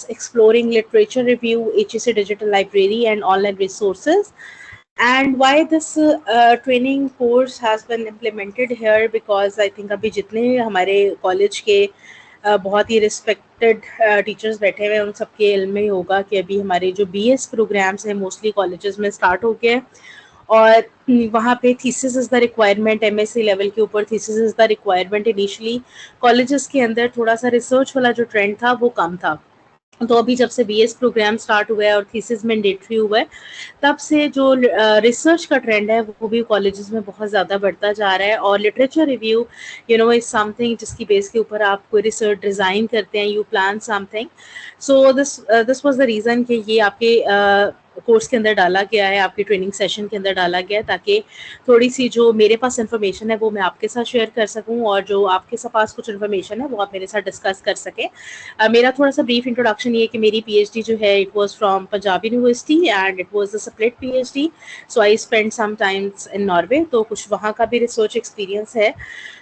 exploring literature review, HEC digital library and online resources. And why this training course has been implemented here, because I think अभी जितने हमारे college के बहुत ही respected teachers बैठे हुए हैं, उन सबके इल्म में ही होगा कि अभी हमारे जो बीएस प्रोग्राम्स हैं मोस्टली कॉलेजेस में स्टार्ट हो गए हैं। और वहाँ पे thesis is the requirement, MSc level के ऊपर thesis is the requirement. Initially colleges के अंदर थोड़ा सा रिसर्च वाला जो ट्रेंड था वो कम था, तो अभी जब से बीएस प्रोग्राम स्टार्ट हुआ है और थीसिस मैंडेटरी हुआ है, तब से जो रिसर्च का ट्रेंड है वो भी कॉलेजेस में बहुत ज़्यादा बढ़ता जा रहा है। और लिटरेचर रिव्यू इज समथिंग जिसकी बेस के ऊपर आप कोई रिसर्च डिज़ाइन करते हैं, you plan something. So this was the reason कि ये आपके कोर्स के अंदर डाला गया है, आपके ट्रेनिंग सेशन के अंदर डाला गया है, ताकि थोड़ी सी जो मेरे पास इन्फॉर्मेशन है वो मैं आपके साथ शेयर कर सकूं, और जो आपके पास कुछ इन्फॉर्मेशन है वो आप मेरे साथ डिस्कस कर सकें। मेरा थोड़ा सा ब्रीफ इंट्रोडक्शन ये कि मेरी पीएचडी जो है it was from Punjab university and it was a split PhD. So I spend some times in Norway, तो कुछ वहाँ का भी रिसर्च एक्सपीरियंस है।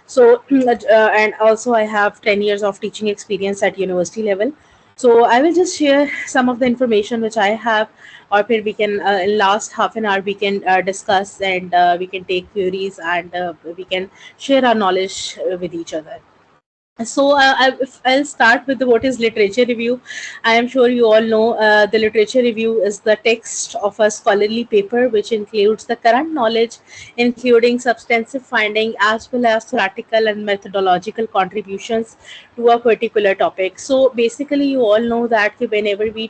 So and also I have 10 years of teaching experience at university level. So I will just share some of the information which I have, or फिर we can in last half an hour we can discuss, and we can take queries, and we can share our knowledge with each other. So if I'll start with what is literature review. I am sure you all know the literature review is the text of a scholarly paper which includes the current knowledge, including substantive finding as well as theoretical and methodological contributions to a particular topic. So basically, you all know that whenever we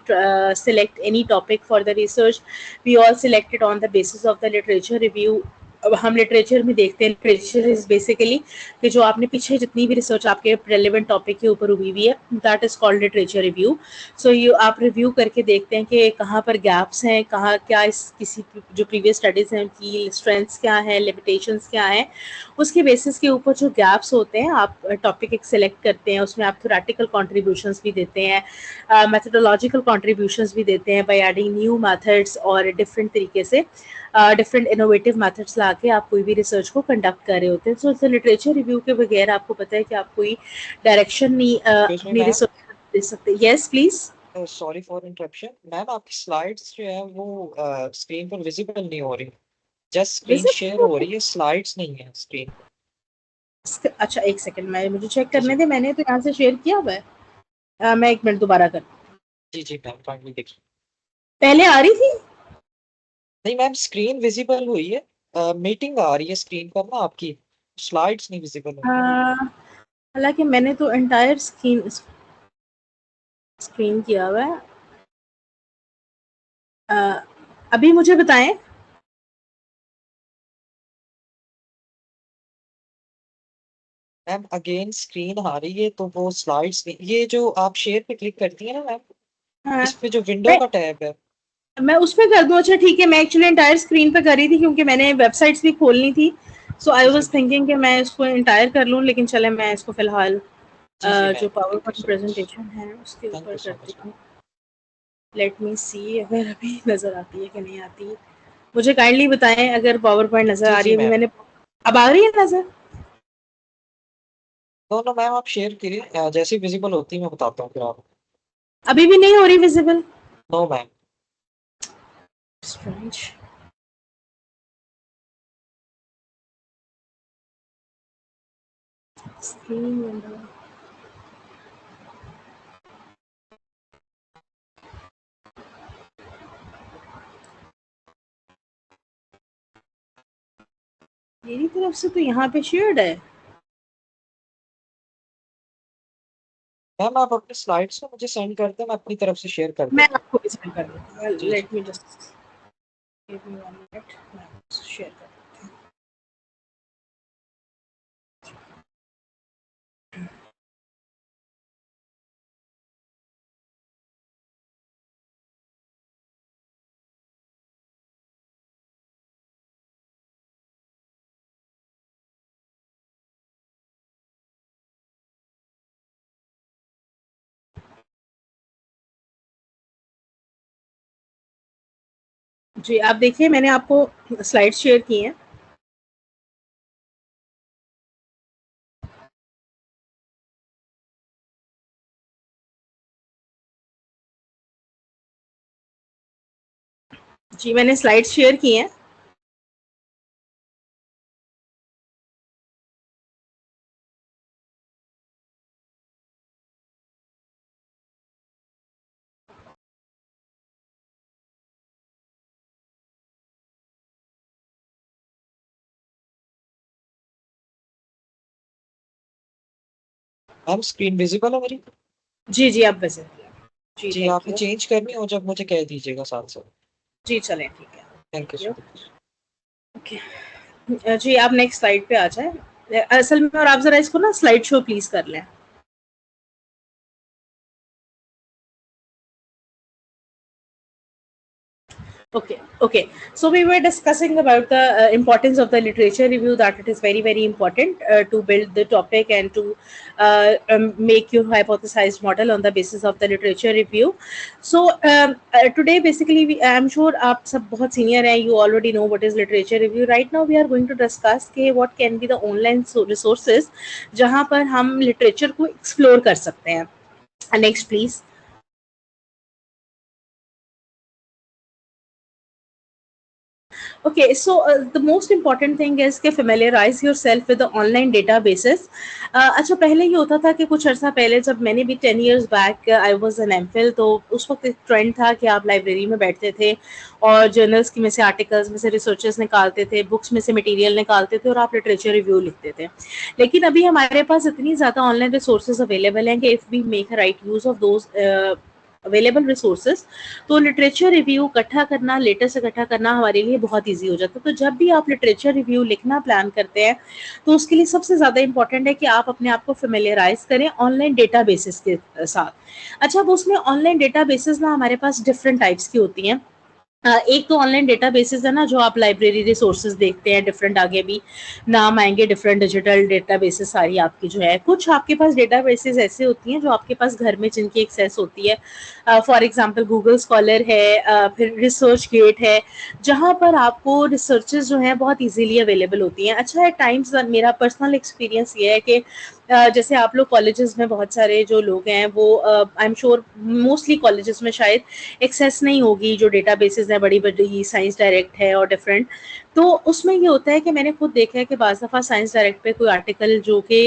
select any topic for the research, we all select it on the basis of the literature review. अब हम literature में देखते हैं, literature is basically कि जो आपने पीछे जितनी भी रिसर्च आपके रेलेवेंट टॉपिक के ऊपर हुई हुई है, that is called literature review. So you आप रिव्यू करके देखते हैं कि कहाँ पर गैप्स हैं, कहाँ क्या इस किसी जो प्रीवियस स्टडीज हैं उनकी स्ट्रेंथ्स क्या है, लिमिटेशंस क्या है, उसके बेसिस के ऊपर जो गैप्स होते हैं आप टॉपिक एक सेलेक्ट करते हैं, उसमें आप थ्योरेटिकल कॉन्ट्रीब्यूशंस भी देते हैं, मेथोडोलॉजिकल कॉन्ट्रीब्यूशंस भी देते हैं बाय एडिंग न्यू मेथड्स और डिफरेंट तरीके से डिफरेंट इनोवेटिव मेथड्स लाके आप कोई भी रिसर्च को कंडक्ट कर रहे होते हैं। सो लिटरेचर रिव्यू के बगैर आपको पता है कि आप कोई डायरेक्शन नहीं अपनी रिसर्च दे सकते। Yes please. Sorry for interruption ma'am, आपकी स्लाइड्स जो है वो स्क्रीन पर विजिबल नहीं हो रही, जस्ट स्क्रीन शेयर हो रही है, स्लाइड्स नहीं है स्क्रीन पर। अच्छा एक सेकंड, मैं मुझे चेक जी करने जी दे, मैंने तो यहाँ से शेयर किया हुआ है। मैं 1 मिनट दोबारा कर, जी जी मैम, काइंडली देखिए। पहले आ रही थी। नहीं मैम, स्क्रीन विजिबल हुई है, मीटिंग आ रही है स्क्रीन पर ना आपकी, स्लाइड्स नहीं विजिबल हुई। हालांकि मैंने तो एंटायर स्क्रीन स्क्रीन किया हुआ है। अभी मुझे बताएं। मैम अगेन स्क्रीन आ रही है, तो वो स्लाइड्स नहीं, ये जो आप शेयर पे क्लिक करती है ना मैम, हाँ, इस पे जो विंडो मैं का टैब है। मैं उस पे कर दूं? अच्छा ठीक है, मैं एक्चुअली एंटायर स्क्रीन पे कर रही थी क्योंकि मैंने वेबसाइट्स भी खोलनी थी। सो आई जी जी वाज थिंकिंग कि मैं इसको एंटायर कर लूं, लेकिन चले मैं इसको फिलहाल जी जी जो ma'am, power thank you point so much, presentation है उसके थैंक ऊपर यू सो करती मच। हूँ। लेट मी सी अगर अभी नजर आती है कि नहीं आती। मुझे काइंडली बताएं अगर पावर पॉइंट नजर जी आ रही जी है। अभी मैम, मैंने, अब आ रही है नजर? नो नो मैम, आप शेयर करिए, जैसे विजिबल होती है मैं बताता हूँ फिर आप। अभी भी नहीं हो रही visible? No ma'am. Strange. Screen window. मेरी तरफ से तो यहाँ पे शेयर्ड है। मैम आप अपने स्लाइड्स को मुझे सेंड कर दें, मैं अपनी तरफ से शेयर कर मैं देता हूँ। आपको भी सेंड कर देती हूँ, जी जी। Let me just give me 1 minute, मैं शेयर कर देती हूँ। जी आप देखिए, मैंने आपको स्लाइड शेयर की हैं। जी, मैंने स्लाइड्स शेयर की हैं। मैम स्क्रीन विजिबल है मेरी? जी, जी, आप वैसे जी, जी, थैंक आपने यू। चेंज करनी हो जब मुझे कह दीजिएगा साथ साथ। जी, चलें, ठीक है। Thank you thank so you. Much. Okay. जी, आप नेक्स्ट स्लाइड पे आ जाएँ। असल में और आप ज़रा इसको ना स्लाइड शो प्लीज़ कर लें। Okay, okay. So we were discussing about the importance of the literature review. That it is very, very important to build the topic and to make your hypothesized model on the basis of the literature review. So today, basically, I'm sure आप सब बहुत senior हैं. You already know what is literature review. Right now, we are going to discuss के what can be the online resources जहाँ पर हम literature को explore कर सकते हैं. Next, please. Okay, so the most important thing is कि familiarize yourself with the online databases. अच्छा पहले ये होता था कि कुछ अर्सा पहले जब मैंने भी 10 years back I was an MPhil तो उस वक्त एक ट्रेंड था कि आप लाइब्रेरी में बैठते थे और जर्नल्स की में से आर्टिकल्स में से रिसर्चेस निकालते थे बुक्स में से मटेरियल निकालते थे और आप लिटरेचर रिव्यू लिखते थे लेकिन अभी हमारे पास इतनी ज़्यादा ऑनलाइन रिसोर्सेज अवेलेबल हैं कि if we make right use of those available resources तो लिटरेचर रिव्यू इकट्ठा करना लेटेस्ट इकट्ठा करना हमारे लिए बहुत ईजी हो जाता है तो जब भी आप लिटरेचर रिव्यू लिखना प्लान करते हैं तो उसके लिए सबसे ज़्यादा इंपॉर्टेंट है कि आप अपने आप को फेमिलियराइज करें ऑनलाइन डेटा बेसिस के साथ अच्छा अब उसमें ऑनलाइन डेटा बेसिस ना हमारे पास डिफरेंट टाइप्स की होती हैं एक तो ऑनलाइन डेटाबेसेस है ना जो आप लाइब्रेरी रिसोर्सेज देखते हैं डिफरेंट आगे भी नाम आएंगे डिफरेंट डिजिटल डेटाबेसेस सारी आपकी जो है कुछ आपके पास डेटाबेसेस ऐसे होती हैं जो आपके पास घर में जिनकी एक्सेस होती है फॉर एग्जांपल गूगल स्कॉलर है फिर रिसर्च गेट है जहाँ पर आपको रिसर्चेज जो हैं बहुत इजीली अवेलेबल होती हैं अच्छा एट टाइम्स मेरा पर्सनल एक्सपीरियंस ये है कि जैसे आप लोग कॉलेजेस में बहुत सारे जो लोग हैं वो आई एम श्योर मोस्टली कॉलेजेस में शायद एक्सेस नहीं होगी जो डेटाबेसेस है बड़ी बड़ी साइंस डायरेक्ट है और डिफरेंट तो उसमें ये होता है कि मैंने खुद देखा है कि बाज़ दफ़ा साइंस डायरेक्ट पे कोई आर्टिकल जो कि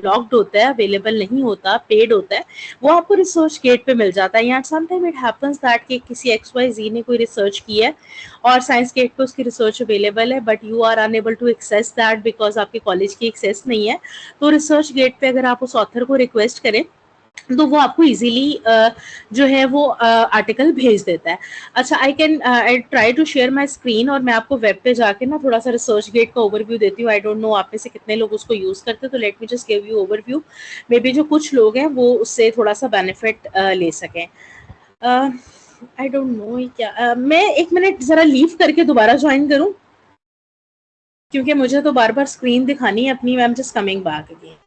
लॉक्ड होता है अवेलेबल नहीं होता पेड होता है वो आपको रिसर्च गेट पे मिल जाता है या समटाइम इट हैपेंस दैट कि किसी एक्स वाई जी ने कोई रिसर्च की है और साइंस गेट पे उसकी रिसर्च अवेलेबल है but you are unable to access that because आपके कॉलेज की एक्सेस नहीं है तो रिसर्च गेट पे अगर आप उस ऑथर को रिक्वेस्ट करें तो वो आपको इजीली जो है वो आर्टिकल भेज देता है अच्छा I can I try to share my screen और मैं आपको वेब पे जाके ना थोड़ा सा रिसर्च गेट का ओवरव्यू देती हूँ आई डोंट नो आप में से कितने लोग उसको यूज़ करते हैं तो late me just give you overview may be जो कुछ लोग हैं वो उससे थोड़ा सा बेनिफिट ले सकें आई डोंट नो क्या मैं एक मिनट ज़रा लीव करके दोबारा ज्वाइन करूँ क्योंकि मुझे तो बार बार स्क्रीन दिखानी है अपनी I am just coming back again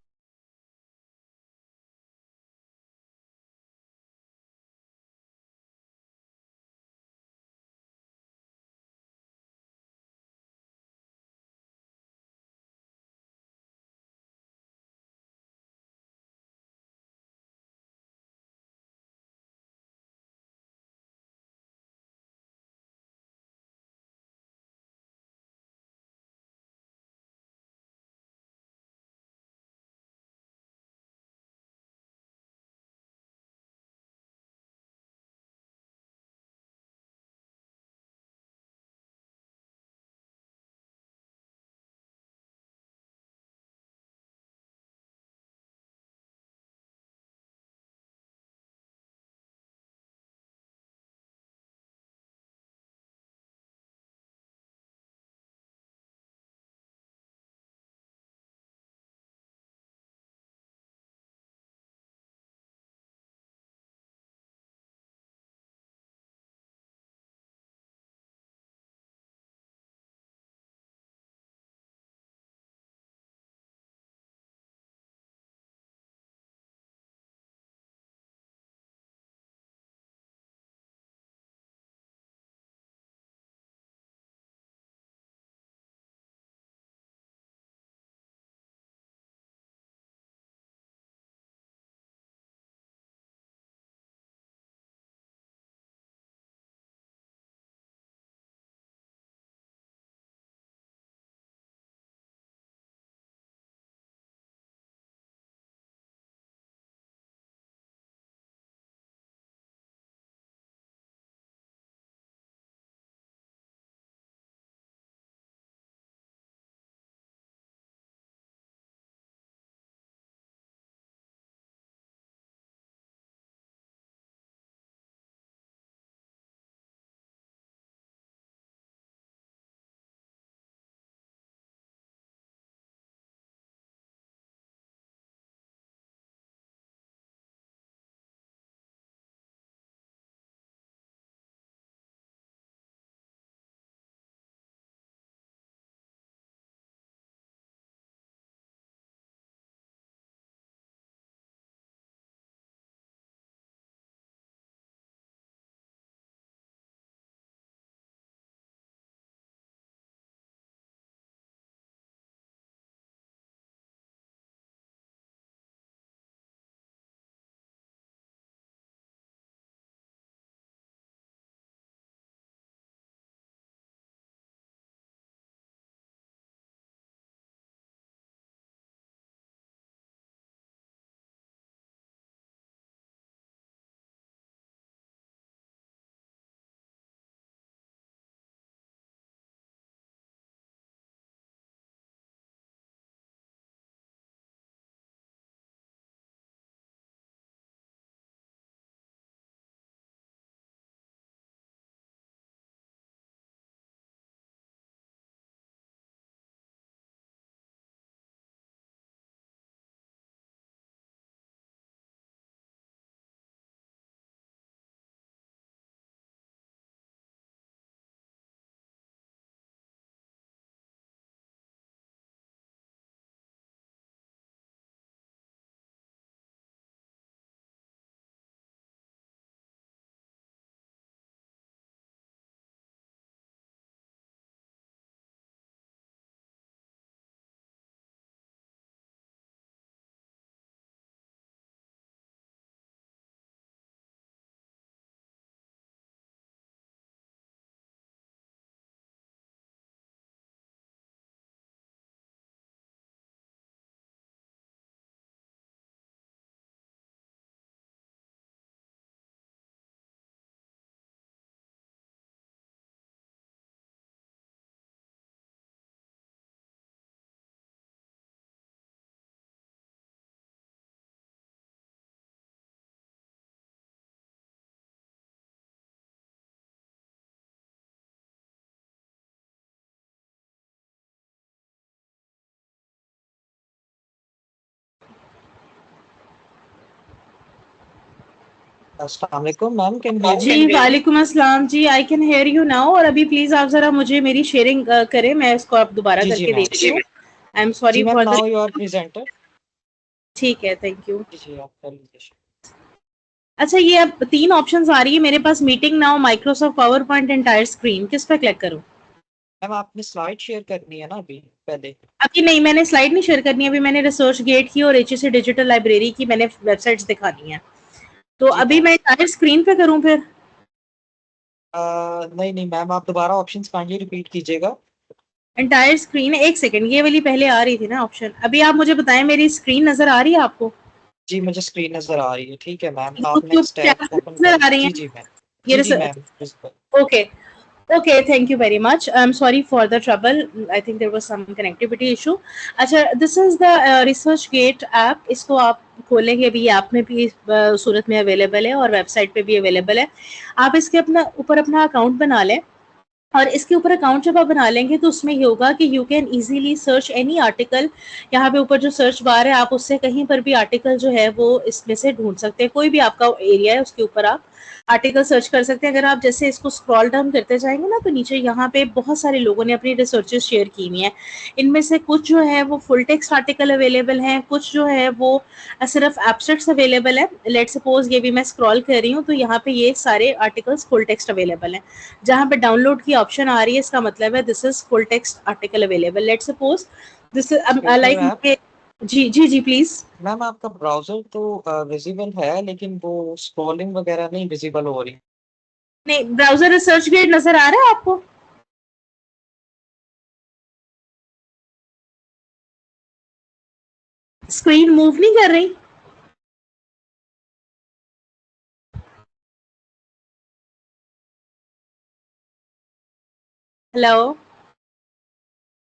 अस्सलाम वालेकुम मैम, कैन हियर जी मी? वालेकुम अस्सलाम जी, I can hear you now. और अभी प्लीज आप जरा मुझे मेरी शेयरिंग करें, मैं इसको आप दोबारा जी जी करके मैम। देखती हूँ। आई एम जी sorry ma'am, for the. Now you are presented. ठीक है, थैंक यू। जी जी, आप कर लीजिए। अच्छा, ये अब 3 ऑप्शंस आ रही है मेरे पास, meeting now, Microsoft PowerPoint, entire screen, किस पे क्लिक करूँ? मैम आपने स्लाइड शेयर करनी है ना अभी पहले। अभी नहीं, मैंने स्लाइड नहीं शेयर करनी, अभी मैंने रिसर्च गेट की और एचईसी डिजिटल लाइब्रेरी की मैंने वेबसाइट्स दिखानी है। तो जी अभी मैम। मैं एंटायर स्क्रीन पे करूँ फिर? नहीं नहीं मैम, आप दोबारा ऑप्शंस काइंडली रिपीट कीजिएगा। एंटायर स्क्रीन, एक सेकंड, ये वाली पहले आ रही थी ना ऑप्शन। अभी आप मुझे बताएं, मेरी स्क्रीन नजर आ रही है आपको? जी मुझे स्क्रीन नजर आ रही है, ठीक है मैम, आप YouTube next tab channel open नजर करें। आ रही जी है? जी मैम। ये जी जी मैम, बिल्कुल। Okay. Okay, thank you very much. I am sorry for the trouble, I think there was some connectivity issue. अच्छा, this is the ResearchGate app. इसको आप खोलेंगे, अभी ऐप में भी सूरत में अवेलेबल है और वेबसाइट पे भी अवेलेबल है। आप इसके अपना ऊपर अपना अकाउंट बना लें, और इसके ऊपर अकाउंट जब आप बना लेंगे तो उसमें ये होगा कि you can easily search any article. यहाँ पे ऊपर जो सर्च बार है, आप उससे कहीं पर भी आर्टिकल जो है वो इसमें से ढूंढ सकते हैं। कोई भी आपका एरिया है उसके ऊपर आप आर्टिकल सर्च कर सकते हैं। अगर आप जैसे इसको स्क्रॉल डाउन करते जाएंगे ना, तो नीचे यहाँ पे बहुत सारे लोगों ने अपनी रिसर्चेस शेयर की हुई हैं। इनमें से कुछ जो है वो फुल टेक्स्ट आर्टिकल अवेलेबल हैं, कुछ जो है वो सिर्फ एब्स्ट्रैक्ट्स अवेलेबल है। लेट सपोज ये भी मैं स्क्रॉल कर रही हूँ, तो यहाँ पे ये सारे आर्टिकल्स फुल टेक्स्ट अवेलेबल हैं। जहां पे डाउनलोड की ऑप्शन आ रही है, इसका मतलब है this is full text article available. Let suppose this is excuse me ma'am. Like. जी जी जी, प्लीज। मैम आपका ब्राउजर तो विजिबल है, लेकिन वो स्क्रॉलिंग वगैरह नहीं विजिबल हो रही। नहीं, ब्राउजर रिसर्च गेट नजर आ रहा है आपको? स्क्रीन मूव नहीं कर रही? हेलो?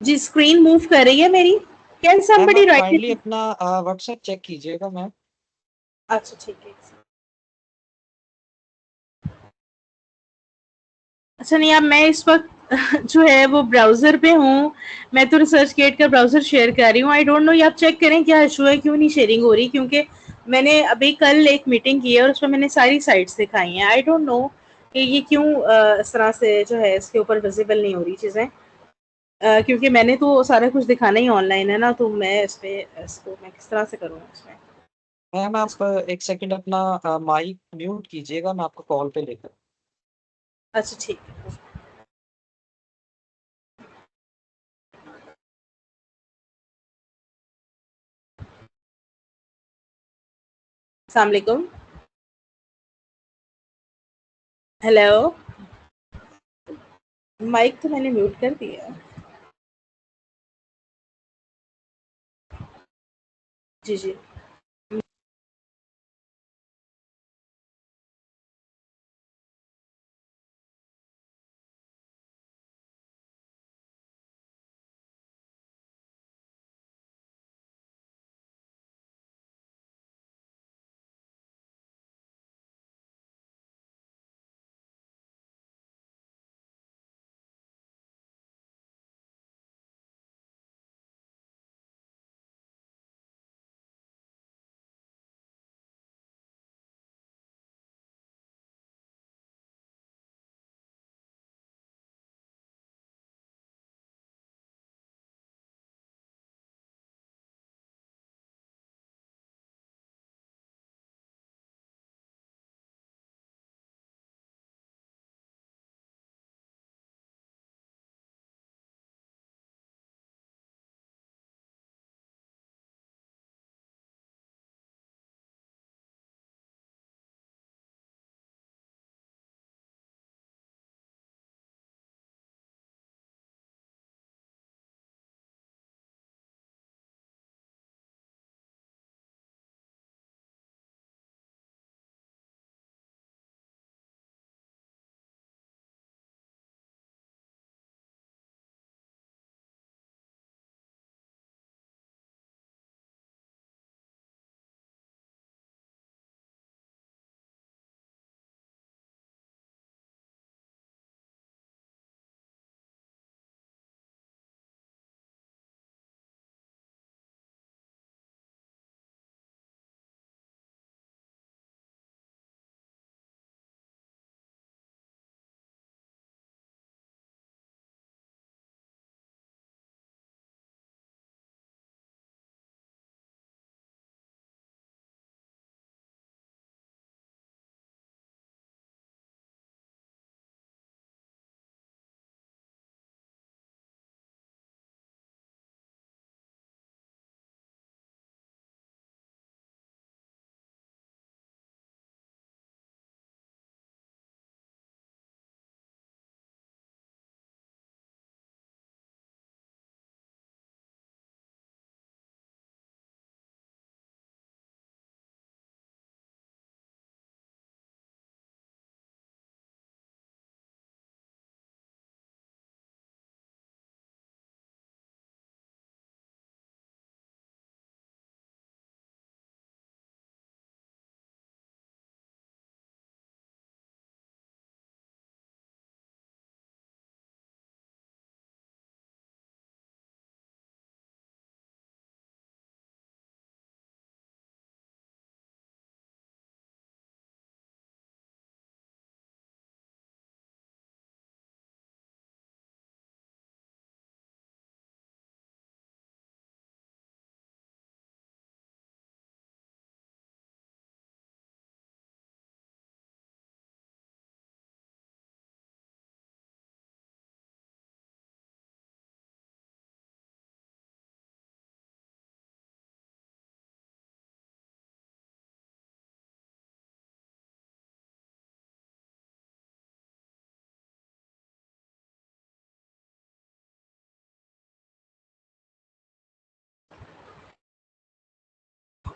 जी, स्क्रीन मूव कर रही है मेरी। कैन मैम समबडी आप राइट काइंडली इट? अपना व्हाट्सएप चेक कीजिएगा मैम। अच्छा, ठीक है। अच्छा, नहीं, अब मैं इस वक्त जो है वो ब्राउजर पे हूँ। मैं तो रिसर्च गेट का ब्राउजर शेयर कर रही हूँ। आई डोंट नो, ये आप चेक करें क्या इशू है, क्यों नहीं शेयरिंग हो रही। क्योंकि मैंने अभी कल एक मीटिंग की है और उसमें मैंने सारी साइट्स दिखाई हैं। आई डोंट नो कि ये क्यों इस तरह से जो है इसके ऊपर विजिबल नहीं हो रही चीज़ें। क्योंकि मैंने तो सारा कुछ दिखाना ही ऑनलाइन है ना, तो मैं इस पे इसको मैं किस तरह से करूँ इसमें? मैम आप इसको एक सेकंड अपना माइक म्यूट कीजिएगा, मैं आपको कॉल पे लेकर। अच्छा, ठीक है। अस्सलाम वालेकुम। हेलो? माइक तो मैंने म्यूट कर दिया। जी जी।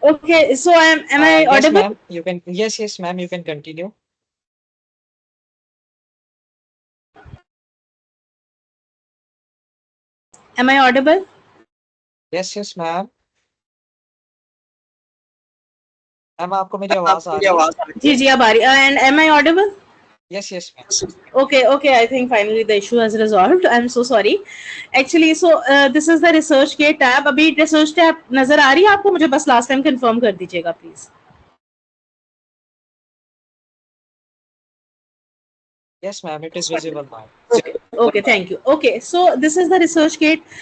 Okay, so am I Yes, audible? ma'am. You can. Yes, ma'am. You can continue. Am I audible? Yes, ma'am. Ma'am आपको मेरी आवाज आ रही है? जी जी, अब आ रही है। And am I audible? Yes ma'am. Okay, I think finally the issue has resolved. I'm so sorry. Actually, so this is the research के tab. अभी research tab नजर आ रही है आपको? मुझे बस last time confirm कर दीजिएगा please. Yes ma'am, it is visible now. Okay, thank you. Okay, so this is the research gate.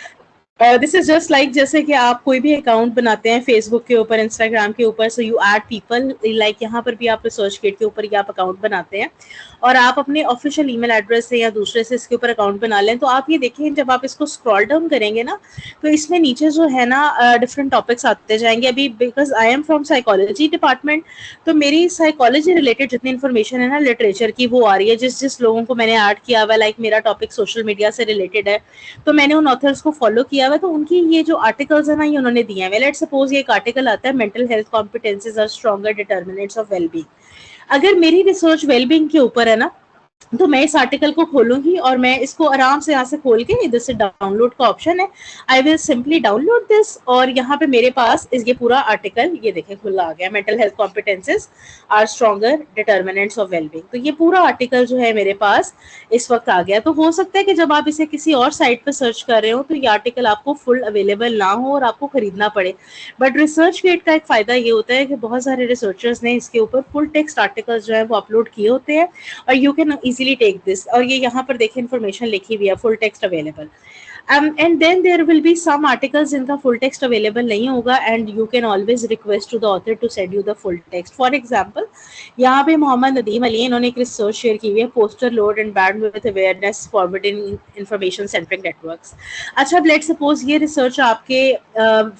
This is just like जैसे कि आप कोई भी अकाउंट बनाते हैं फेसबुक के ऊपर, इंस्टाग्राम के ऊपर, so you add people, like यहाँ पर भी आप रिसर्च गेट के ऊपर ही आप अकाउंट बनाते हैं और आप अपने ऑफिशियल ईमेल एड्रेस से या दूसरे से इसके ऊपर अकाउंट बना लें। तो आप ये देखें जब आप इसको स्क्रॉल डाउन करेंगे ना, तो इसमें नीचे जो है ना डिफरेंट टॉपिक्स आते जाएंगे। अभी because I am from psychology department, तो मेरी साइकोलॉजी रिलेटेड जितनी इन्फॉर्मेशन है ना लिटरेचर की, वो आ रही है। जिस जिस लोगों को मैंने ऐड किया हुआ है, लाइक मेरा टॉपिक सोशल मीडिया से रिलेटेड है, तो मैंने उन ऑथर्स को फॉलो किया हुआ है, तो उनकी ये जो आर्टिकल्स है ना ये उन्होंने दिए हैं। लेट्स सपोज ये एक आर्टिकल आता है, mental health competencies are stronger determinants of wellbeing. अगर मेरी रिसर्च वेलबींग के ऊपर है ना, तो मैं इस आर्टिकल को खोलूंगी और मैं इसको आराम से यहाँ से खोल के, इधर से डाउनलोड का ऑप्शन है, I will simply download this, और यहाँ पे मेरे पास इस ये पूरा आर्टिकल ये देखें खुला आ गया, mental health competences are stronger determinants of wellbeing. तो ये पूरा आर्टिकल जो है मेरे पास इस वक्त आ गया। तो हो सकता है कि जब आप इसे किसी और साइट पर सर्च कर रहे हो तो ये आर्टिकल आपको फुल अवेलेबल ना हो और आपको खरीदना पड़े। बट रिसर्च गेट का एक फायदा ये होता है कि बहुत सारे रिसर्चर्स ने इसके ऊपर फुल टेक्स्ट आर्टिकल्स जो है वो अपलोड किए होते हैं और you can easily take this. और ये यहाँ पर देखिए इन्फॉर्मेशन लिखी हुई है, full text available. And then there will be some articles जिनका full text available नहीं होगा, and you can always request to the author to send you the full text. For example, यहाँ पे मोहम्मद नदीम अली इन्होंने एक रिसर्च शेयर की हुई है, poster load and bandwidth awareness forward in information centric networks. अच्छा, अब लेट सपोज ये रिसर्च आपके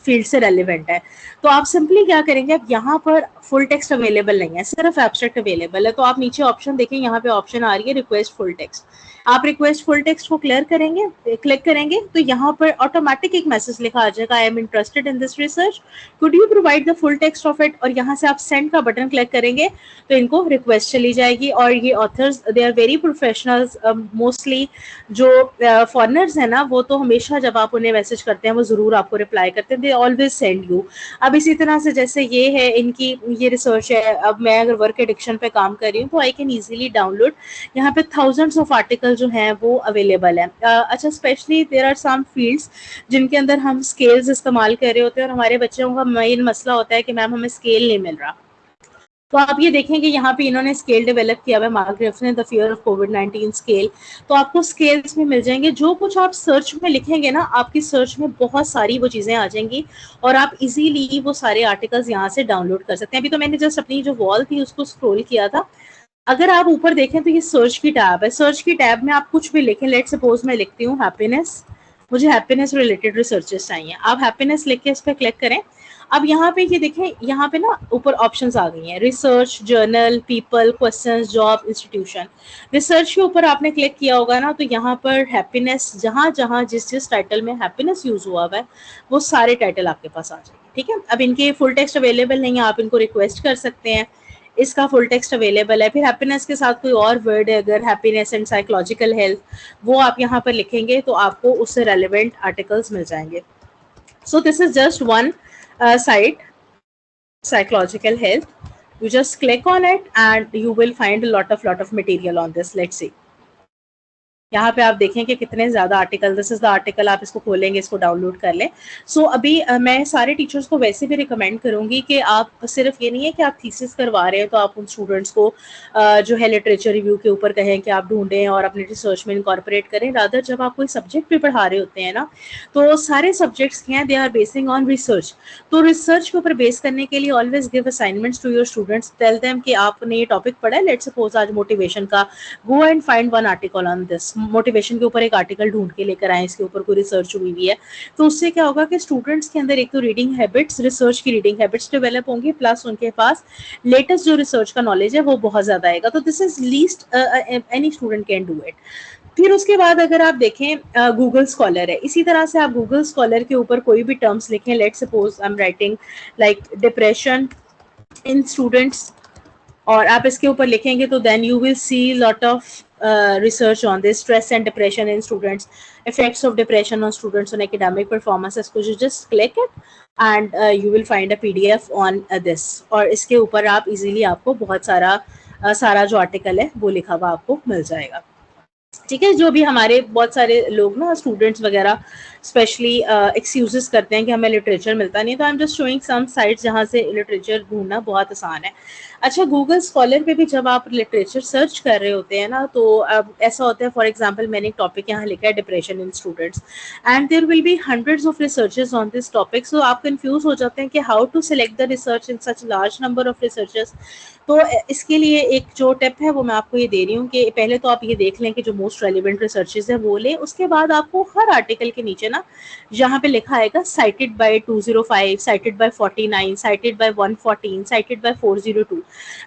फील्ड से रेलिवेंट है, तो आप सिंपली क्या करेंगे, अब यहाँ पर फुल टेक्स्ट अवेलेबल नहीं है, सिर्फ एब्स्ट्रैक्ट अवेलेबल है, तो आप नीचे ऑप्शन देखें, यहाँ पे ऑप्शन आ रही है रिक्वेस्ट फुल टेक्स्ट। आप रिक्वेस्ट फुल टेक्स्ट को क्लिक करेंगे तो यहाँ पर ऑटोमेटिक एक मैसेज लिखा आ जाएगा, I am interested in this research, could you provide the full text of it, और यहाँ से आप सेंड का बटन क्लिक करेंगे तो इनको रिक्वेस्ट चली जाएगी। और ये authors they are very professionals, mostly जो फॉरनर्स है ना, वो तो हमेशा जब आप उन्हें मैसेज करते हैं वो जरूर आपको रिप्लाई करते हैं, दे ऑलवेज सेंड यू। अब इसी तरह से जैसे ये है इनकी ये रिसर्च है, अब मैं अगर वर्क एडिक्शन पे काम कर रही हूँ तो आई कैन ईजिली डाउनलोड, यहाँ पे थाउजेंड्स ऑफ आर्टिकल जो हैं वो अवेलेबल है। अच्छा, specially there are some fields जिनके अंदर हम स्केल्स इस्तेमाल कर रहे होते हैं और हमारे बच्चों का मेन मसला होता है कि मैम हमें स्केल नहीं मिल रहा। तो आप ये देखेंगे यहाँ पे इन्होंने स्केल डेवलप किया हुआ है, मार्क ग्रेफ ने, the fear of covid scale. तो आपको स्केल्स में मिल जाएंगे, जो कुछ आप सर्च में लिखेंगे ना, आपकी सर्च में बहुत सारी वो चीज़ें आ जाएंगी और आप इजीली वो सारे आर्टिकल्स यहाँ से डाउनलोड कर सकते हैं। अभी तो मैंने जस्ट अपनी जो वॉल थी उसको स्क्रॉल किया था। अगर आप ऊपर देखें तो ये सर्च की टैब है, सर्च की टैब में आप कुछ भी लिखें, लेट सपोज मैं लिखती हूँ हैप्पीनेस, मुझे हैप्पीनेस रिलेटेड रिसर्चेस चाहिए, आप हैप्पीनेस लिख के इस पर क्लिक करें। अब यहाँ पे ये देखें, यहाँ पे ना ऊपर ऑप्शंस आ गई हैं, research, journal, people, questions, job, institution. Research के ऊपर आपने क्लिक किया होगा ना, तो यहाँ पर हैप्पीनेस, जहाँ जहाँ जिस जिस टाइटल में हैप्पीनेस यूज हुआ है वो सारे टाइटल आपके पास आ जाएंगे। ठीक है, अब इनके फुल टेक्स्ट अवेलेबल नहीं है, आप इनको रिक्वेस्ट कर सकते हैं, इसका फुल टेक्स्ट अवेलेबल है। फिर हैप्पीनेस के साथ कोई और वर्ड है, अगर हैप्पीनेस एंड साइकोलॉजिकल हेल्थ, वो आप यहाँ पर लिखेंगे तो आपको उससे रेलिवेंट आर्टिकल्स मिल जाएंगे। सो this is just one site, psychological health. You just click on it and you will find a lot of material on this. Let's see. यहाँ पे आप देखें कि कितने ज़्यादा article, this is the article, आप इसको खोलेंगे, इसको डाउनलोड कर लें। सो अभी मैं सारे टीचर्स को वैसे भी रिकमेंड करूँगी कि आप सिर्फ ये नहीं है कि आप थीसिस करवा रहे हैं तो आप उन स्टूडेंट्स को जो है लिटरेचर रिव्यू के ऊपर कहें कि आप ढूंढें और अपने रिसर्च में इनकॉर्पोरेट करें। रादर जब आप कोई सब्जेक्ट भी पढ़ा रहे होते हैं ना, तो सारे सब्जेक्ट्स हैं they are basing on research, तो रिसर्च के ऊपर बेस करने के लिए always give assignments to your students, tell them कि आपने ये टॉपिक पढ़ा है, लेट्स सपोज आज मोटिवेशन का, go and find one article on this, motivation के ऊपर एक आर्टिकल ढूंढ के लेकर आए, इसके ऊपर कोई रिसर्च हुई हुई है। तो उससे क्या होगा कि स्टूडेंट्स के अंदर एक तो रीडिंग हैबिट्स, रिसर्च की रीडिंग हैबिट्स डेवलप होंगी, प्लस उनके पास लेटेस्ट जो रिसर्च का नॉलेज है वो बहुत ज्यादा आएगा। तो this is least any student can do it. फिर उसके बाद अगर आप देखें गूगल स्कॉलर है, इसी तरह से आप गूगल स्कॉलर के ऊपर कोई भी टर्म्स लिखें, let suppose I am writing like depression in students, और आप इसके ऊपर लिखेंगे तो then you will see lot of research on this stress and depression in students, effects of depression on students on academic performances. Could you just click it and you will find a PDF on this, और इसके ऊपर आप easily आपको बहुत सारा जो article है वो लिखा हुआ आपको मिल जाएगा। ठीक है, जो भी हमारे बहुत सारे लोग ना स्टूडेंट्स वगैरह स्पेशली एक्सक्यूजेस करते हैं कि हमें लिटरेचर मिलता नहीं, तो I am just showing some sites जहाँ से लिटरेचर ढूंढना बहुत आसान है। अच्छा, गूगल स्कॉलर पे भी जब आप लिटरेचर सर्च कर रहे होते हैं ना, तो ऐसा होता है, फॉर एग्जांपल मैंने एक टॉपिक यहाँ लिखा है depression in students, and there will be hundreds of researchers on this topic, so आप कंफ्यूज हो जाते हैं कि how to select the research in such large number of researchers. तो इसके लिए एक जो टिप है वो मैं आपको ये दे रही हूँ कि पहले तो आप ये देख लें कि जो मोस्ट रेलिवेंट रिसर्चेस है वो लें, उसके बाद आपको हर आर्टिकल के नीचे ना जहाँ पे लिखा आएगा cited by 205, cited by 49, cited by 114, cited by 402,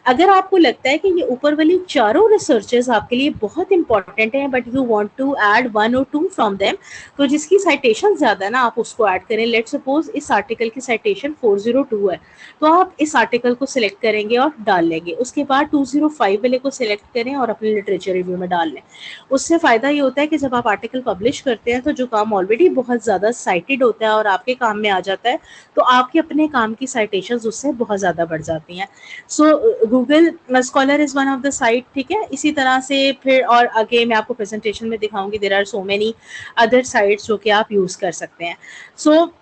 अगर आपको लगता है कि ये ऊपर वाली चारों रिसर्चेस आपके लिए बहुत इंपॉर्टेंट हैं but you want to add 1 और 2 फ्रॉम देम, तो जिसकी साइटेशन ज्यादा ना आप उसको ऐड करें। लेट सपोज इस आर्टिकल की साइटेशन 402 है, तो आप इस आर्टिकल को सिलेक्ट करेंगे और डाल लेंगे, उसके बाद 205 वाले को सिलेक्ट करें और अपने लिटरेचर रिव्यू में डाल लें। उससे फायदा ये होता है कि जब आप आर्टिकल पब्लिश करते हैं तो जो काम ऑलरेडी बहुत ज्यादा साइटेड होता है और आपके काम में आ जाता है, तो आपके अपने काम की साइटेशंस उससे बहुत ज्यादा बढ़ जाती हैं। सो Google scholar is one of the site, ठीक है। इसी तरह से फिर और आगे मैं आपको प्रेजेंटेशन में दिखाऊंगी, there are so many other sites जो कि आप यूज कर सकते हैं। सो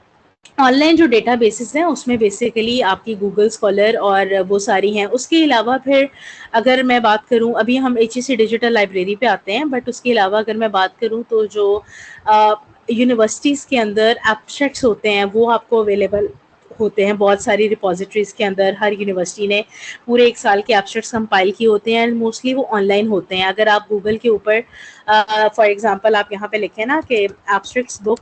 ऑनलाइन जो डेटा बेसिस हैं उसमें बेसिकली आपकी गूगल स्कॉलर और वो सारी हैं। उसके अलावा फिर अगर मैं बात करूं, अभी हम HEC डिजिटल लाइब्रेरी पे आते हैं, बट उसके अलावा अगर मैं बात करूं तो जो यूनिवर्सिटीज़ के अंदर एब्स्ट्रैक्ट्स होते हैं वो आपको अवेलेबल होते हैं बहुत सारी रिपोजिटरीज के अंदर। हर यूनिवर्सिटी ने पूरे 1 साल के एब्स्ट्रैक्ट्स कंपाइल किए होते हैं एंड मोस्टली वो ऑनलाइन होते हैं। अगर आप गूगल के ऊपर फॉर एग्जांपल आप यहाँ पे लिखें ना कि एब्स्ट्रैक्ट्स बुक,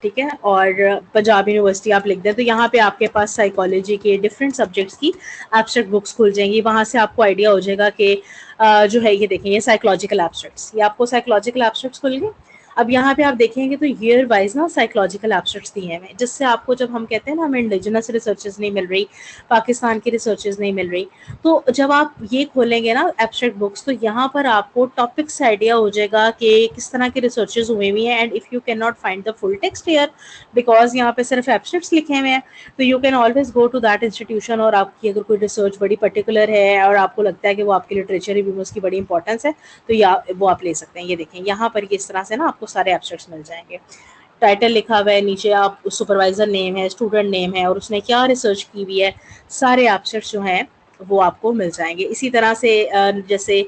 ठीक है, और पंजाब यूनिवर्सिटी आप लिख दें, तो यहाँ पे आपके पास साइकोलॉजी के डिफरेंट सब्जेक्ट्स की एब्स्ट्रैक्ट बुक्स खुल जाएंगी। वहाँ से आपको आइडिया हो जाएगा कि जो है ये देखें, ये साइकोलॉजिकल एब्स्ट्रैक्ट्स, ये आपको साइकोलॉजिकल एब्स्ट्रैक्ट्स खुल गए। अब यहाँ पे आप देखेंगे तो ईयर वाइज ना साइकोलॉजिकल एब्स्ट्रैक्ट्स दिए हैं, जिससे आपको जब हम कहते हैं ना हमें इंडिजिनस रिसर्चेस नहीं मिल रही, पाकिस्तान की रिसर्चेस नहीं मिल रही, तो जब आप ये खोलेंगे ना एब्स्ट्रैक्ट बुक्स, तो यहाँ पर आपको टॉपिक से आइडिया हो जाएगा कि किस तरह की रिसर्चेस हुई हुई हैं। And if you can not find the full text here because यहाँ पे सिर्फ एब्स्ट्रैक्ट्स लिखे हुए हैं, तो you can always go to that institution, और आपकी अगर कोई रिसर्च बड़ी पर्टिकुलर है और आपको लगता है कि वो आपके लिटरेचर रिव्यू में उसकी बड़ी इंपॉर्टेंस है, तो या वो आप ले सकते हैं। ये देखें यहाँ पर इस तरह से ना आपको सारे एब्स्ट्रैक्ट्स मिल जाएंगे, टाइटल लिखा हुआ है, नीचे आप सुपरवाइजर नेम है, स्टूडेंट नेम है और उसने क्या रिसर्च की हुई है, सारे एब्स्ट्रैक्ट्स जो हैं वो आपको मिल जाएंगे। इसी तरह से जैसे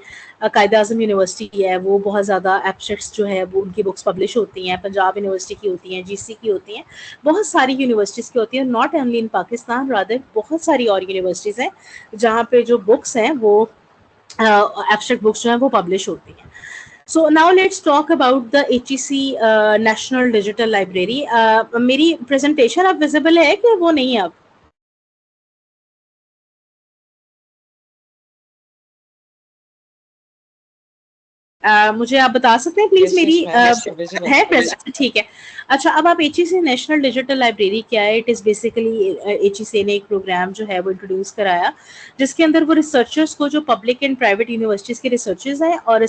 कायद-ए-आज़म यूनिवर्सिटी है, वो बहुत ज़्यादा एब्स्ट्रैक्ट्स जो है वो उनकी बुक्स पब्लिश होती हैं, पंजाब यूनिवर्सिटी की होती हैं, GC की होती हैं, बहुत सारी यूनिवर्सिटीज़ की होती हैं, not only in Pakistan, rather बहुत सारी और यूनिवर्सिटीज़ हैं जहाँ पे जो बुक्स हैं वो एब्स्ट्रैक्ट बुक्स जो हैं वो पब्लिश होती हैं। So now let's talk about the HEC National Digital Library. मेरी प्रेजेंटेशन अब विजिबल है कि वो नहीं है अब? मुझे आप बता सकते हैं प्लीज? मेरी है प्रेजेंट, ठीक है। अच्छा, अब आप HEC नेशनल डिजिटल लाइब्रेरी क्या है? इट इज़ बेसिकली HEC ने एक प्रोग्राम जो है वो इंट्रोड्यूस कराया, जिसके अंदर वो रिसर्चर्स को जो पब्लिक एंड प्राइवेट यूनिवर्सिटीज़ के रिसर्चर्स हैं और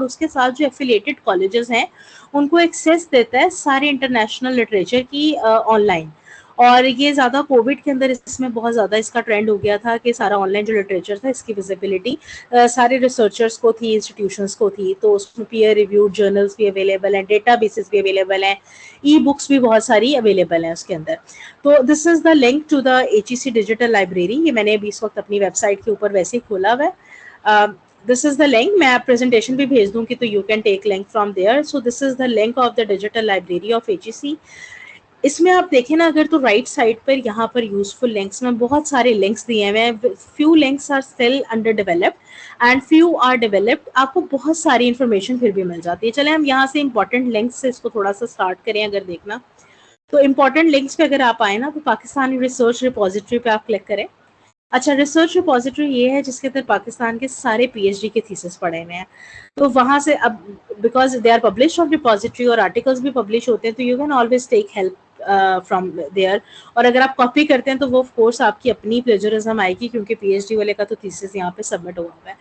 उसके साथ जो एफिलिएटेड कॉलेजेस हैं उनको एक्सेस देता है सारे इंटरनेशनल लिटरेचर की ऑनलाइन। और ये ज़्यादा कोविड के अंदर इसमें बहुत ज़्यादा इसका ट्रेंड हो गया था कि सारा ऑनलाइन जो लिटरेचर था इसकी विजिबिलिटी सारे रिसर्चर्स को थी, इंस्टीट्यूशंस को थी, तो उसमें पीयर रिव्यूड जर्नल्स भी अवेलेबल हैं, डेटा बेसिस भी अवेलेबल हैं, ई बुक्स भी बहुत सारी अवेलेबल हैं उसके अंदर। तो this is the link to the HEC digital library. ये मैंने अभी इस वक्त अपनी वेबसाइट के ऊपर वैसे ही खोला हुआ है। दिस इज द लिंक, मैं प्रेजेंटेशन भी भेज दूंगी तो you can take link from there. So this is the link of the digital library of HEC। इसमें आप देखें ना अगर, तो राइट साइड पर यहाँ पर यूजफुल लिंक्स में बहुत सारे लिंक्स दिए हुए हैं। Few links are still under developed and few are developed. आपको बहुत सारी इन्फॉर्मेशन फिर भी मिल जाती है। चले हम यहाँ से इंपॉर्टेंट लिंक्स से इसको थोड़ा सा स्टार्ट करें। अगर देखना तो इंपॉर्टेंट लिंक्स पे अगर आप आए ना, तो पाकिस्तानी रिसर्च रिपोजिटरी पे आप क्लिक करें, अच्छा, रिसर्च रिपोजिटरी ये है जिसके अंदर पाकिस्तान के सारे पीएचडी के थीसिस पड़े हुए हैं, तो वहाँ से अब because they are publish on repository और आर्टिकल्स भी पब्लिश होते हैं, तो you can always take help from there. और अगर आप कॉपी करते हैं तो वो ऑफ कोर्स आपकी अपनी प्लेजरिज्म आएगी, क्योंकि पीएचडी वाले का तो थीसिस यहाँ पे सबमिट हुआ हुआ है।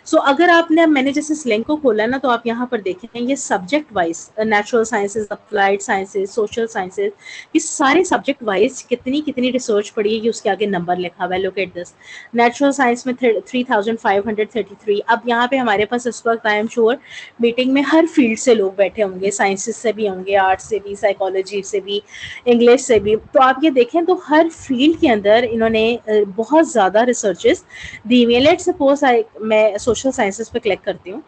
सो अगर आपने, मैंने जैसे इस लिंक को खोला ना, तो आप यहाँ पर देखें ये subject wise, natural sciences, applied sciences, social sciences, ये सारे सब्जेक्ट वाइज कितनी कितनी रिसर्च पड़ी है, ये उसके आगे नंबर लिखा हुआ है। Look at this, natural science में 3533। अब यहाँ पे हमारे पास इस वक्त आई एम श्योर मीटिंग में हर फील्ड से लोग बैठे होंगे, साइंसेस से भी होंगे, आर्ट्स से भी, साइकोलॉजी से भी, इंग्लिश से भी। तो आप ये देखें तो हर फील्ड के अंदर इन्होंने बहुत ज़्यादा रिसर्चेस दी हुई है। लेट सपोज मैं सोशल साइंसेस पे क्लिक करती हूँ,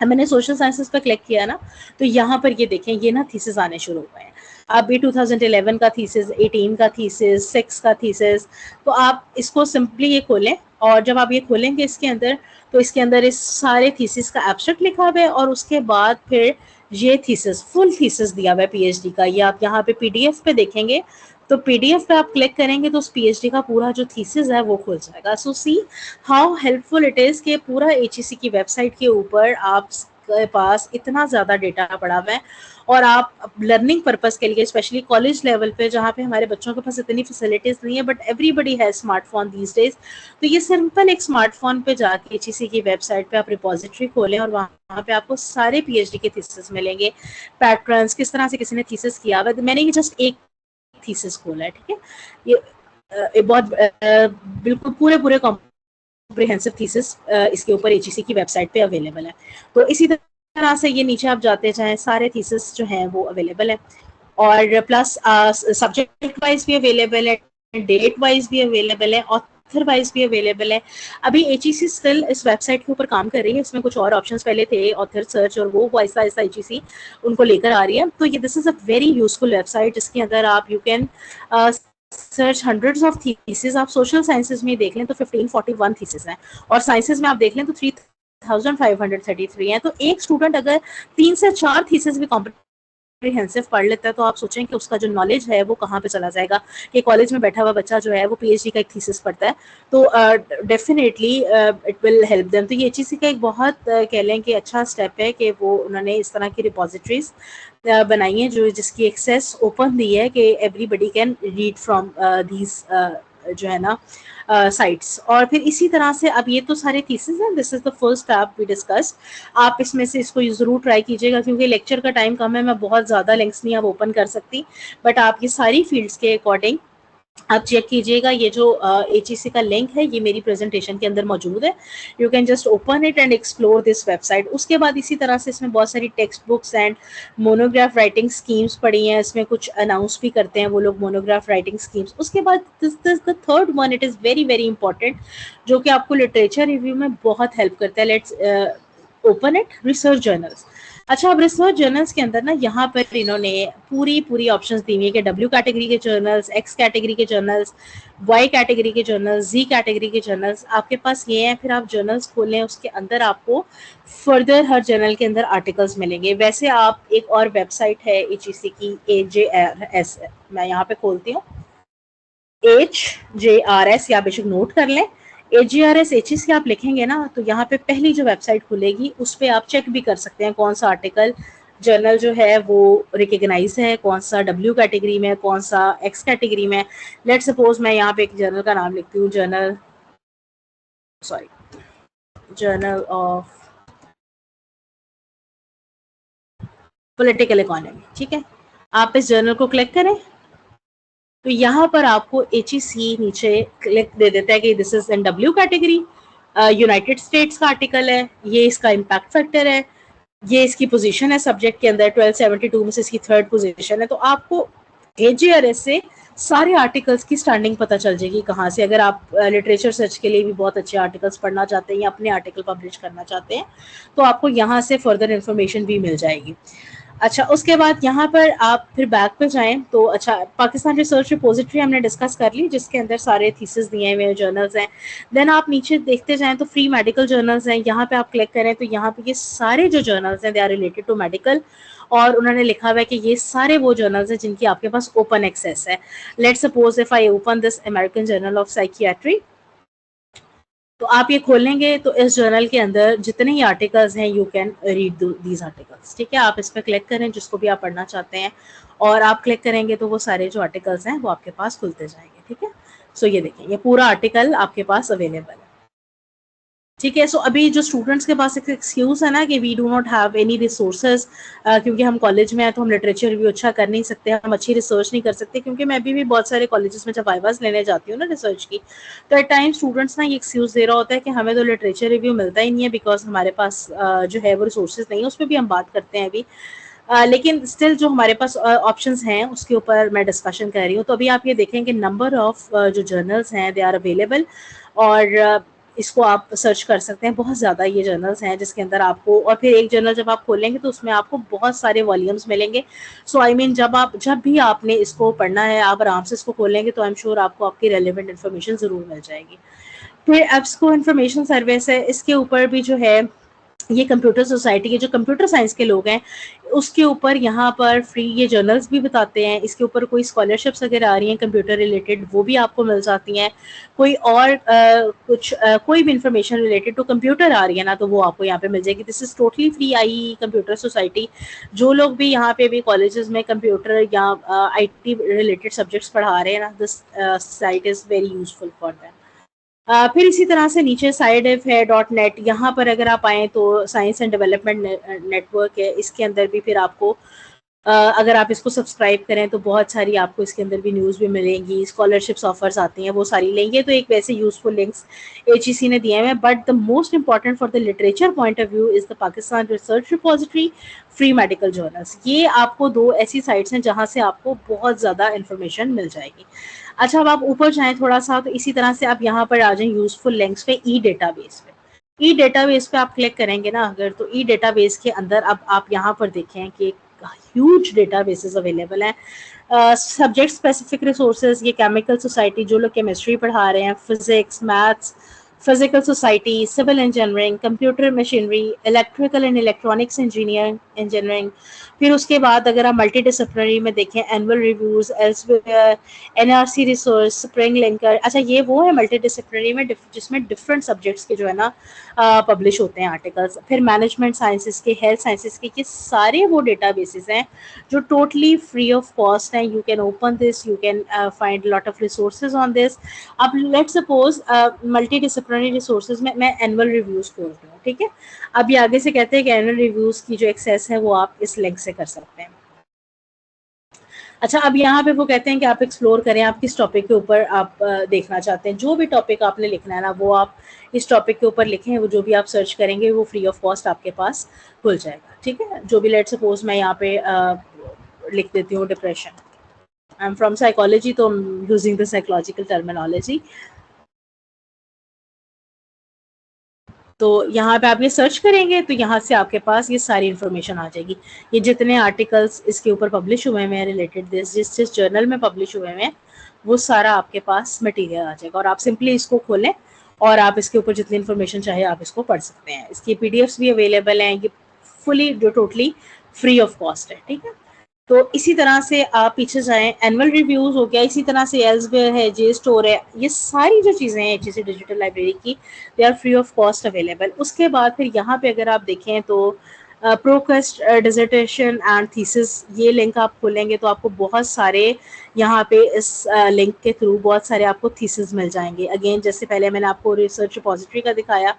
मैंने सोशल साइंसेस पे क्लिक किया ना, तो यहाँ पर ये देखें, ये ना थीसिस आने शुरू हुए हैं। अभी 2011 का थीसिस, 18 का थीसिस, 6 का थीसिस। तो आप इसको सिंपली ये खोलें, और जब आप ये खोलेंगे इसके अंदर, तो इसके अंदर इस सारे थीसिस का एब्स्ट्रैक्ट लिखा हुआ है, और उसके बाद फिर ये थीसिस, फुल थीसिस दिया हुआ है पीएचडी का। ये आप यहाँ पे पीडीएफ पे देखेंगे, तो पीडीएफ पे आप क्लिक करेंगे तो उस पीएचडी का पूरा जो थीसिस है वो खुल जाएगा। So see how helpful it is कि पूरा एचईसी की वेबसाइट के ऊपर आपके पास इतना ज़्यादा डेटा पड़ा हुआ है, और आप लर्निंग पर्पस के लिए, स्पेशली कॉलेज लेवल पे जहाँ पे हमारे बच्चों के पास इतनी फैसिलिटीज़ नहीं है, but everybody has smartphone these days, तो ये सिंपल एक स्मार्टफोन पे जाके एचईसी की वेबसाइट पे आप रिपोजिटरी खोलें, और वहाँ पे आपको सारे पीएचडी के थीसिस मिलेंगे, पैटर्न्स, किस तरह से किसी ने थीसिस किया हुआ है। मैंने ये जस्ट एक थीसिस खोला है, ठीक है, ये बहुत बिल्कुल पूरे पूरे कॉम्प्रिहेंसिव थीसिस इसके ऊपर एचईसी की वेबसाइट पे अवेलेबल है। तो इसी तरह से ये नीचे आप जाते जाएं, सारे थीसिस जो हैं वो अवेलेबल है, और प्लस सब्जेक्ट वाइज भी अवेलेबल है, डेट वाइज भी अवेलेबल है, ऑथर वाइज भी अवेलेबल है। अभी एचईसी स्टिल इस वेबसाइट के ऊपर काम कर रही है, इसमें कुछ और ऑप्शंस पहले थे, ऑथर सर्च, और वो आहिस्ता आहिस्ता एचईसी उनको लेकर आ रही है। तो ये this is a very useful website, जिसके अंदर आप you can search hundreds of thesis. आप सोशल साइंसेज में देख लें तो 1541 थीसिस हैं, और साइंसेज में आप देख लें तो 3533 हैं। तो एक स्टूडेंट अगर 3 से 4 थीसिस भी कॉम्प्रिहेंसिव पढ़ लेता है, तो आप सोचें कि उसका जो नॉलेज है वो कहाँ पे चला जाएगा, कि कॉलेज में बैठा हुआ बच्चा जो है वो पीएचडी का एक थीसिस पढ़ता है, तो definitely it will help them. तो ये एचईसी का एक बहुत कह लें कि अच्छा स्टेप है कि वो उन्होंने इस तरह की रिपोजिटरीज बनाई है, जो जिसकी एक्सेस ओपन दी है कि everybody can read from these जो है ना साइट्स। और फिर इसी तरह से अब ये तो सारे थीसिस हैं, this is the first step we discussed. आप इसमें से इसको जरूर ट्राई कीजिएगा, क्योंकि लेक्चर का टाइम कम है, मैं बहुत ज़्यादा लिंक्स नहीं अब ओपन कर सकती, बट आप ये सारी फील्ड्स के अकॉर्डिंग आप चेक कीजिएगा। ये जो एचईसी का लिंक है ये मेरी प्रेजेंटेशन के अंदर मौजूद है, you can just open it and explore this website. उसके बाद इसी तरह से इसमें बहुत सारी text books and monograph writing schemes पड़ी हैं, इसमें कुछ अनाउंस भी करते हैं वो लोग मोनोग्राफ राइटिंग स्कीम्स। उसके बाद this the third one, it is very very important, जो कि आपको लिटरेचर रिव्यू में बहुत हेल्प करता है। Let's open it, research journals. अच्छा, अब रिसर्च जर्नल्स के अंदर ना यहाँ पर इन्होंने पूरी पूरी ऑप्शंस दी हुई है कि डब्ल्यू कैटेगरी के जर्नल्स, एक्स कैटेगरी के जर्नल्स, वाई कैटेगरी के जर्नल्स, जी कैटेगरी के जर्नल्स आपके पास ये हैं। फिर आप जर्नल्स खोलें, उसके अंदर आपको फर्दर हर जर्नल के अंदर आर्टिकल्स मिलेंगे। वैसे आप एक और वेबसाइट है एचईसी की, AJRS, मैं यहाँ पे खोलती हूँ, HJRS, या बेशक नोट कर लें, AJRS एचईसी आप लिखेंगे ना, तो यहाँ पे पहली जो वेबसाइट खुलेगी उस पर आप चेक भी कर सकते हैं कौन सा आर्टिकल जर्नल जो है वो रिकग्नाइज है, कौन सा डब्ल्यू कैटेगरी में, कौन सा एक्स कैटेगरी में। लेट सपोज मैं यहाँ पे एक जर्नल का नाम लिखती हूँ, जर्नल ऑफ पॉलिटिकल इकोनॉमी, ठीक है। आप इस जर्नल को क्लिक करें, तो यहाँ पर आपको एचईसी नीचे क्लिक दे देता है कि this is in W category, United states का आर्टिकल है, ये इसका इम्पैक्ट फैक्टर है, ये इसकी पोजीशन है सब्जेक्ट के अंदर 1272 में से इसकी थर्ड पोजीशन है। तो आपको एजेआरएस से सारे आर्टिकल्स की स्टैंडिंग पता चल जाएगी कहाँ से। अगर आप लिटरेचर सर्च के लिए भी बहुत अच्छे आर्टिकल्स पढ़ना चाहते हैं या अपने आर्टिकल पब्लिश करना चाहते हैं, तो आपको यहाँ से फर्दर इन्फॉर्मेशन भी मिल जाएगी। अच्छा, उसके बाद यहाँ पर आप फिर बैक पे जाएं, तो अच्छा, पाकिस्तान रिसर्च रिपोजिटरी हमने डिस्कस कर ली, जिसके अंदर सारे थीसिस दिए हुए जर्नल्स हैं। देन आप नीचे देखते जाएं तो फ्री मेडिकल जर्नल्स हैं, यहाँ पे आप क्लिक करें तो यहाँ पे ये सारे जो जर्नल्स हैं they are related to medical, और उन्होंने लिखा हुआ है कि ये सारे वो जर्नल्स हैं जिनकी आपके पास ओपन एक्सेस है। Let's suppose if I open this American journal of psychiatry, तो आप ये खोलेंगे तो इस जर्नल के अंदर जितने ही आर्टिकल्स हैं you can read these articles, ठीक है। आप इस पर क्लिक करें जिसको भी आप पढ़ना चाहते हैं, और आप क्लिक करेंगे तो वो सारे जो आर्टिकल्स हैं वो आपके पास खुलते जाएंगे, ठीक है। सो ये देखें, ये पूरा आर्टिकल आपके पास अवेलेबल है, ठीक है। सो अभी जो स्टूडेंट्स के पास एक एक्सक्यूज है ना कि we do not have any resources, क्योंकि हम कॉलेज में हैं तो हम लिटरेचर रिव्यू अच्छा कर नहीं सकते, हम अच्छी रिसर्च नहीं कर सकते, क्योंकि मैं अभी भी बहुत सारे कॉलेजेस में जब वाइवास लेने जाती हूँ ना रिसर्च की, तो एट टाइम स्टूडेंट्स ना ये एक्सक्यूज दे रहा होता है कि हमें तो लिटरेचर रिव्यू मिलता ही नहीं है बिकॉज हमारे पास जो है वो रिसोर्सेज नहीं है। उस पर भी हम बात करते हैं अभी, लेकिन स्टिल जो हमारे पास ऑप्शंस हैं उसके ऊपर मैं डिस्कशन कर रही हूँ। तो अभी आप ये देखें कि नंबर ऑफ जो जर्नल्स हैं दे आर अवेलेबल, और इसको आप सर्च कर सकते हैं। बहुत ज़्यादा ये जर्नल्स हैं जिसके अंदर आपको, और फिर एक जर्नल जब आप खोलेंगे तो उसमें आपको बहुत सारे वॉल्यूम्स मिलेंगे। सो आई मीन जब भी आपने इसको पढ़ना है आप आराम से इसको खोलेंगे तो आई एम श्योर आपको आपकी रेलिवेंट इन्फॉर्मेशन ज़रूर मिल जाएगी। फिर एप्सको इन्फॉर्मेशन सर्विस है, इसके ऊपर भी जो है ये कंप्यूटर सोसाइटी के जो कंप्यूटर साइंस के लोग हैं उसके ऊपर यहाँ पर फ्री ये जर्नल्स भी बताते हैं। इसके ऊपर कोई स्कॉलरशिप्स अगर आ रही हैं कंप्यूटर रिलेटेड वो भी आपको मिल जाती हैं। कोई और कोई भी इंफॉर्मेशन रिलेटेड टू कंप्यूटर आ रही है ना तो वो आपको यहाँ पे मिल जाएगी। This is totally free I computer society. जो लोग भी यहाँ पे भी कॉलेजेस में कंप्यूटर या IT रिलेटेड सब्जेक्ट्स पढ़ा रहे हैं ना, this site is very useful for them. फिर इसी तरह से नीचे साइड एफ है .net, यहाँ पर अगर आप आएँ तो साइंस एंड डेवलपमेंट नेटवर्क है, इसके अंदर भी फिर आपको अगर आप इसको सब्सक्राइब करें तो बहुत सारी आपको इसके अंदर भी न्यूज़ भी मिलेंगी, स्कॉलरशिप्स ऑफर्स आती हैं, वो सारी लेंगे। तो एक वैसे यूजफुल लिंक्स HEC ने दिए हैं, but the most important for the literature point of view is the Pakistan research repository free medical journals. ये आपको दो ऐसी साइट्स हैं जहाँ से आपको बहुत ज़्यादा इन्फॉर्मेशन मिल जाएगी। अच्छा, अब आप ऊपर जाएँ थोड़ा सा तो इसी तरह से आप यहाँ पर आ जाएँ यूजफुल लिंक्स पे, डेटाबेस पे। डेटाबेस पे आप क्लिक करेंगे ना अगर, तो डेटाबेस के अंदर अब आप यहाँ पर देखें कि ह्यूज डेटाबेसेस अवेलेबल हैं। सब्जेक्ट स्पेसिफिक रिसोर्सेज, ये केमिकल सोसाइटी जो लोग केमिस्ट्री पढ़ा रहे हैं, physics, maths, physical society, civil engineering, computer machinery, electrical and electronics engineering. फिर उसके बाद अगर आप मल्टी डिसिप्लिनरी में देखें, annual reviews, Elsevier, NRC resource, spring linker. अच्छा, ये वो है मल्टी डिसिप्लिनरी में जिसमें डिफरेंट सब्जेक्ट्स के जो है ना पब्लिश होते हैं आर्टिकल्स। फिर मैनेजमेंट साइंसेस के, हेल्थ साइंसेस के, ये सारे वो डेटाबेसेस हैं जो टोटली फ्री ऑफ कॉस्ट हैं। You can open this, you can find lot of resources on this. अब let suppose multidisciplinary resources में मैं एनुअल रिव्यूज खोलती हूँ, ठीक है। अब ये आगे से कहते हैं कि एनुअल रिव्यूज की जो एक्सेस है वो आप इस लिंक से कर सकते हैं। अच्छा, अब यहाँ पे वो कहते हैं कि आप एक्सप्लोर करें, आप किस टॉपिक के ऊपर आप देखना चाहते हैं। जो भी टॉपिक आपने लिखना है ना वो आप इस टॉपिक के ऊपर लिखें, वो जो भी आप सर्च करेंगे वो फ्री ऑफ कॉस्ट आपके पास खुल जाएगा, ठीक है। जो भी लेट सपोज मैं यहाँ पे लिख देती हूँ depression, I am from psychology तो यूजिंग द साइकोलॉजिकल टर्मिनोलॉजी। तो यहाँ पे आप ये सर्च करेंगे तो यहाँ से आपके पास ये सारी इन्फॉर्मेशन आ जाएगी। ये जितने आर्टिकल्स इसके ऊपर पब्लिश हुए हैं रिलेटेड जिस जर्नल में पब्लिश हुए हैं वो सारा आपके पास मटेरियल आ जाएगा, और आप सिंपली इसको खोलें और आप इसके ऊपर जितनी इन्फॉर्मेशन चाहे आप इसको पढ़ सकते हैं। इसकी PDFs भी अवेलेबल हैं, ये फुली जो टोटली फ्री ऑफ कॉस्ट है, ठीक है। तो इसी तरह से आप पीछे जाएं, एनुअल रिव्यूज हो गया, इसी तरह से एल्सवेयर है, जे स्टोर है, ये सारी जो चीज़ें हैं HEC डिजिटल लाइब्रेरी की they are free of cost available. उसके बाद फिर यहाँ पे अगर आप देखें तो प्रोक्वेस्ट डिसर्टेशन एंड थीसिस, ये लिंक आप खोलेंगे तो आपको बहुत सारे यहाँ पे इस लिंक के थ्रू बहुत सारे आपको थीसिस मिल जाएंगे। अगेन जैसे पहले मैंने आपको रिसर्च रिपोजिटरी का दिखाया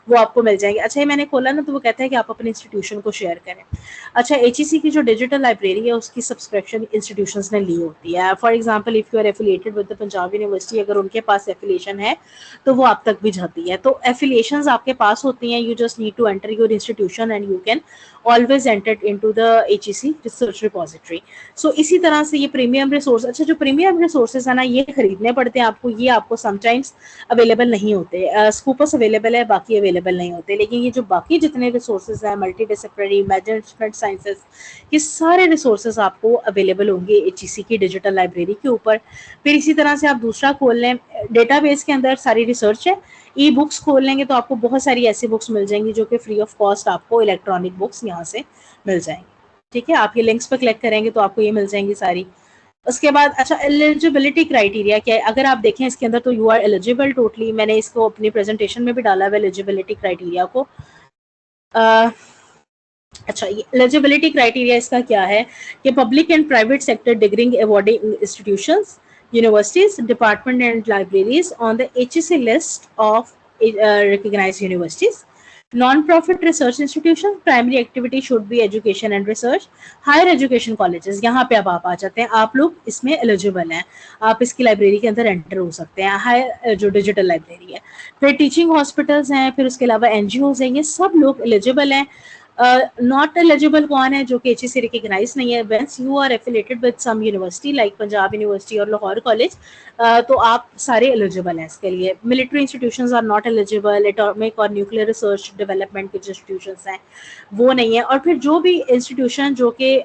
वो आपको मिल जाएंगे। अच्छा, ये मैंने खोला ना तो वो कहता है कि आप अपने इंस्टीट्यूशन को शेयर करें। अच्छा, HEC की जो डिजिटल लाइब्रेरी है उसकी सब्सक्रिप्शन इंस्टीट्यूशंस ने ली होती है। For example if you are affiliated with the Punjab university, अगर उनके पास एफिलिएशन है तो वो आप तक भी जाती है। तो एफिलिएशंस आपके पास होती हैं, you just need to enter your institution and you can always enter into the HEC research repository. So इसी तरह से ये प्रीमियम रिसोर्स, अच्छा जो प्रीमियम रिसोर्सेज है ना ये खरीदने पड़ते हैं आपको, ये आपको समटाइम्स अवेलेबल नहीं होते। स्कूपस अवेलेबल है, बाकी अवेलेबल नहीं होते। लेकिन ये जो बाकी जितने रिसोर्सेज हैं, मल्टी डिसिप्लिनरी, मैनेजमेंट साइंसेज, ये सारे रिसोर्सेज आपको अवेलेबल होंगे HEC की डिजिटल लाइब्रेरी के ऊपर। फिर इसी तरह से आप दूसरा खोल लें, डेटाबेस के अंदर सारी रिसर्च है। ई बुक्स खोल लेंगे तो आपको बहुत सारी ऐसी बुक्स मिल जाएंगी जो कि फ्री ऑफ कॉस्ट आपको इलेक्ट्रॉनिक बुक्स यहाँ से मिल जाएंगी, ठीक है। आप ये लिंक्स पर क्लिक करेंगे तो आपको ये मिल जाएंगी सारी। उसके बाद अच्छा एलिजिबिलिटी क्राइटेरिया क्या है, अगर आप देखें इसके अंदर तो यू आर एलिजिबल टोटली, मैंने इसको अपनी प्रेजेंटेशन में भी डाला है एलिजिबिलिटी क्राइटेरिया को। अच्छा, ये एलिजिबिलिटी क्राइटेरिया इसका क्या है कि public and private sector degree awarding institutions, universities, department and libraries on the HEC list of recognized universities. Non-profit research institutions, primary activity should be education and research. Higher education colleges, यहाँ पे अब आप आ जाते हैं, आप लोग इसमें eligible हैं, आप इसकी लाइब्रेरी के अंदर एंटर हो सकते हैं, हायर जो डिजिटल लाइब्रेरी है। फिर टीचिंग हॉस्पिटल्स हैं, फिर उसके अलावा एनजीओज हैं, ये सब लोग एलिजिबल हैं। नॉट एलिजिबल कौन है, जो कि HEC रिकग्नाइज नहीं है, whence you are affiliated with some university like Punjab university और लाहौर कॉलेज, तो आप सारे एलिजिबल हैं इसके लिए। Military institutions are not eligible, atomic और न्यूक्लियर रिसर्च डेवलपमेंट के जो इंस्टीट्यूशंस हैं वो नहीं है। और फिर जो भी इंस्टीट्यूशन जो कि